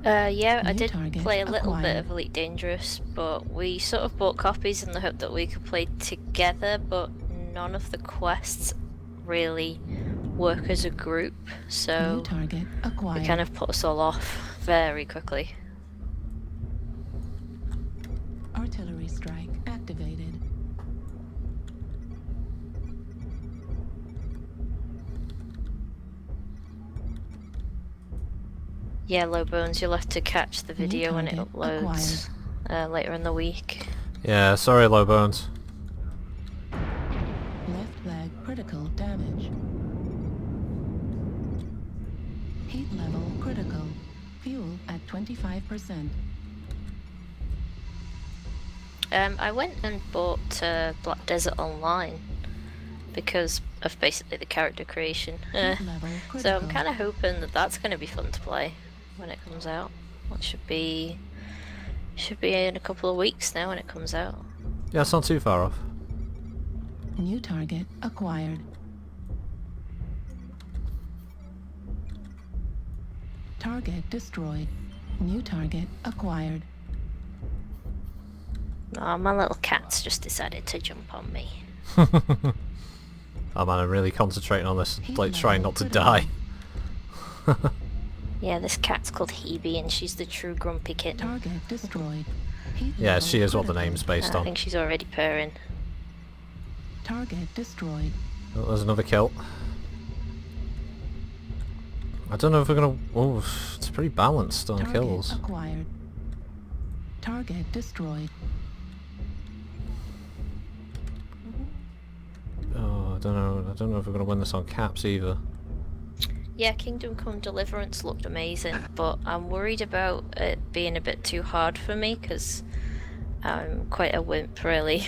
Yeah, I New did target play a little bit acquired. of Elite Dangerous, but we sort of bought copies in the hope that we could play together, but none of the quests really work as a group, New so target acquired. it kind of put us all off very quickly. Artillery strike activated. Yeah, Low Bones, you'll have to catch the New video when it target uploads later in the week. Yeah, sorry, Low Bones. Left leg critical damage. Heat level critical. Fuel at 25%. I went and bought Black Desert Online because of basically the character creation. Heat level critical. So I'm kind of hoping that that's going to be fun to play when it comes out. It should be in a couple of weeks now when it comes out. Yeah, it's not too far off. New target acquired. Target destroyed. New target acquired. Oh, my little cat's just decided to jump on me. Oh man, I'm really concentrating on this, like trying not to die. Yeah, this cat's called Hebe and she's the true grumpy kitten. Target destroyed. Heat Yeah, level she is what the critical. name's based I on. think she's already purring. Target destroyed. Oh, there's another kill. I don't know if we're gonna... Oh, it's pretty balanced on Target kills. acquired. Target destroyed. Oh, I don't know if we're gonna win this on caps either. Yeah, Kingdom Come Deliverance looked amazing, but I'm worried about it being a bit too hard for me because I'm quite a wimp, really.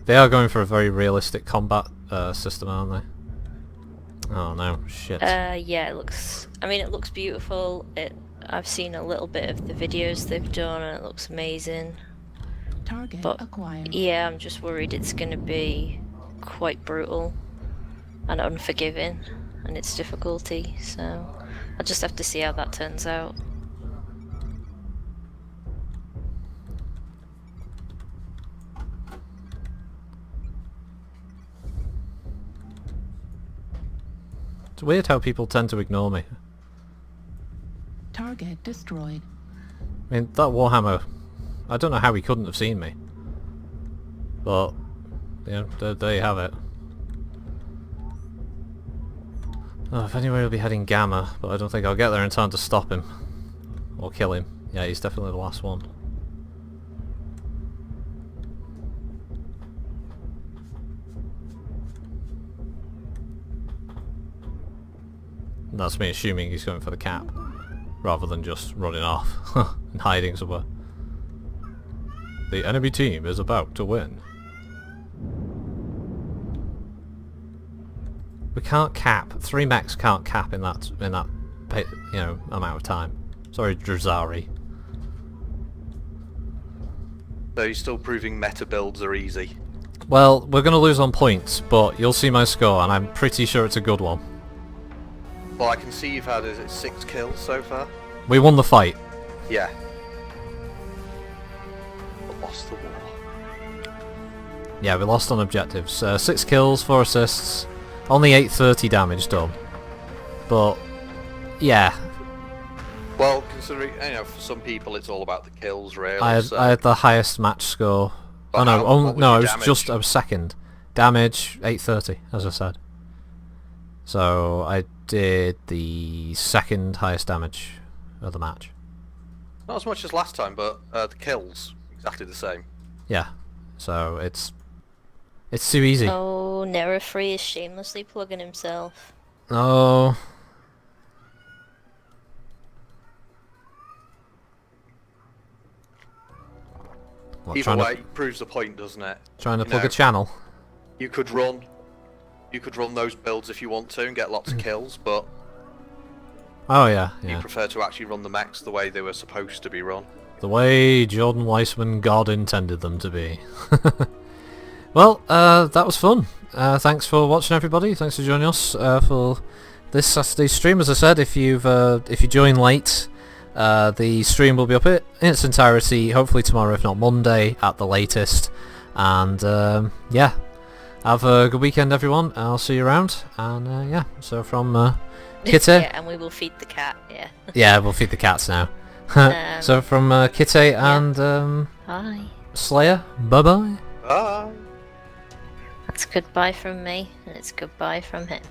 They are going for a very realistic combat system, aren't they? Oh no, shit. Yeah, it looks beautiful. I've seen a little bit of the videos they've done and it looks amazing. Target But acquired. yeah, I'm just worried it's going to be quite brutal and unforgiving in its difficulty, so I'll just have to see how that turns out. It's weird how people tend to ignore me. Target destroyed. I mean, that Warhammer, I don't know how he couldn't have seen me. But, yeah, there you have it. Oh, if anyway, he'll be heading Gamma, but I don't think I'll get there in time to stop him. Or kill him. Yeah, he's definitely the last one. And that's me assuming he's going for the cap, rather than just running off and hiding somewhere. The enemy team is about to win. We can't cap. 3 mechs can't cap in that amount of time. Sorry, Drazari. So you're still proving meta builds are easy. Well, we're gonna lose on points, but you'll see my score, and I'm pretty sure it's a good one. Well, I can see you've had, is it 6 kills so far? We won the fight. Yeah. But lost the war. Yeah, we lost on objectives. 6 kills, 4 assists, only 830 damage done. But yeah, Well, considering, for some people it's all about the kills, really. I had the highest match score. But Oh no, what was no, your I was second. Damage 830, as I said. So I did the second highest damage of the match. Not as much as last time, but the kills exactly the same. Yeah, so it's too easy. Oh, Nerifree is shamelessly plugging himself. Oh. What, Either way, proves the point, doesn't it? trying to You plug know, a channel. You could run those builds if you want to and get lots of kills, but Oh yeah, you yeah. prefer to actually run the mechs the way they were supposed to be run. The way Jordan Weissman God intended them to be. Well, that was fun. Thanks for watching, everybody. Thanks for joining us for this Saturday's stream. As I said, if you join late, the stream will be up in its entirety, hopefully tomorrow, if not Monday, at the latest. And yeah, have a good weekend, everyone. I'll see you around. And yeah, so from Kitty. Yeah, and we will feed the cat. Yeah. Yeah, we'll feed the cats now. So from Kitty and Bye. Slayer, bye bye. Bye. That's goodbye from me, and it's goodbye from him.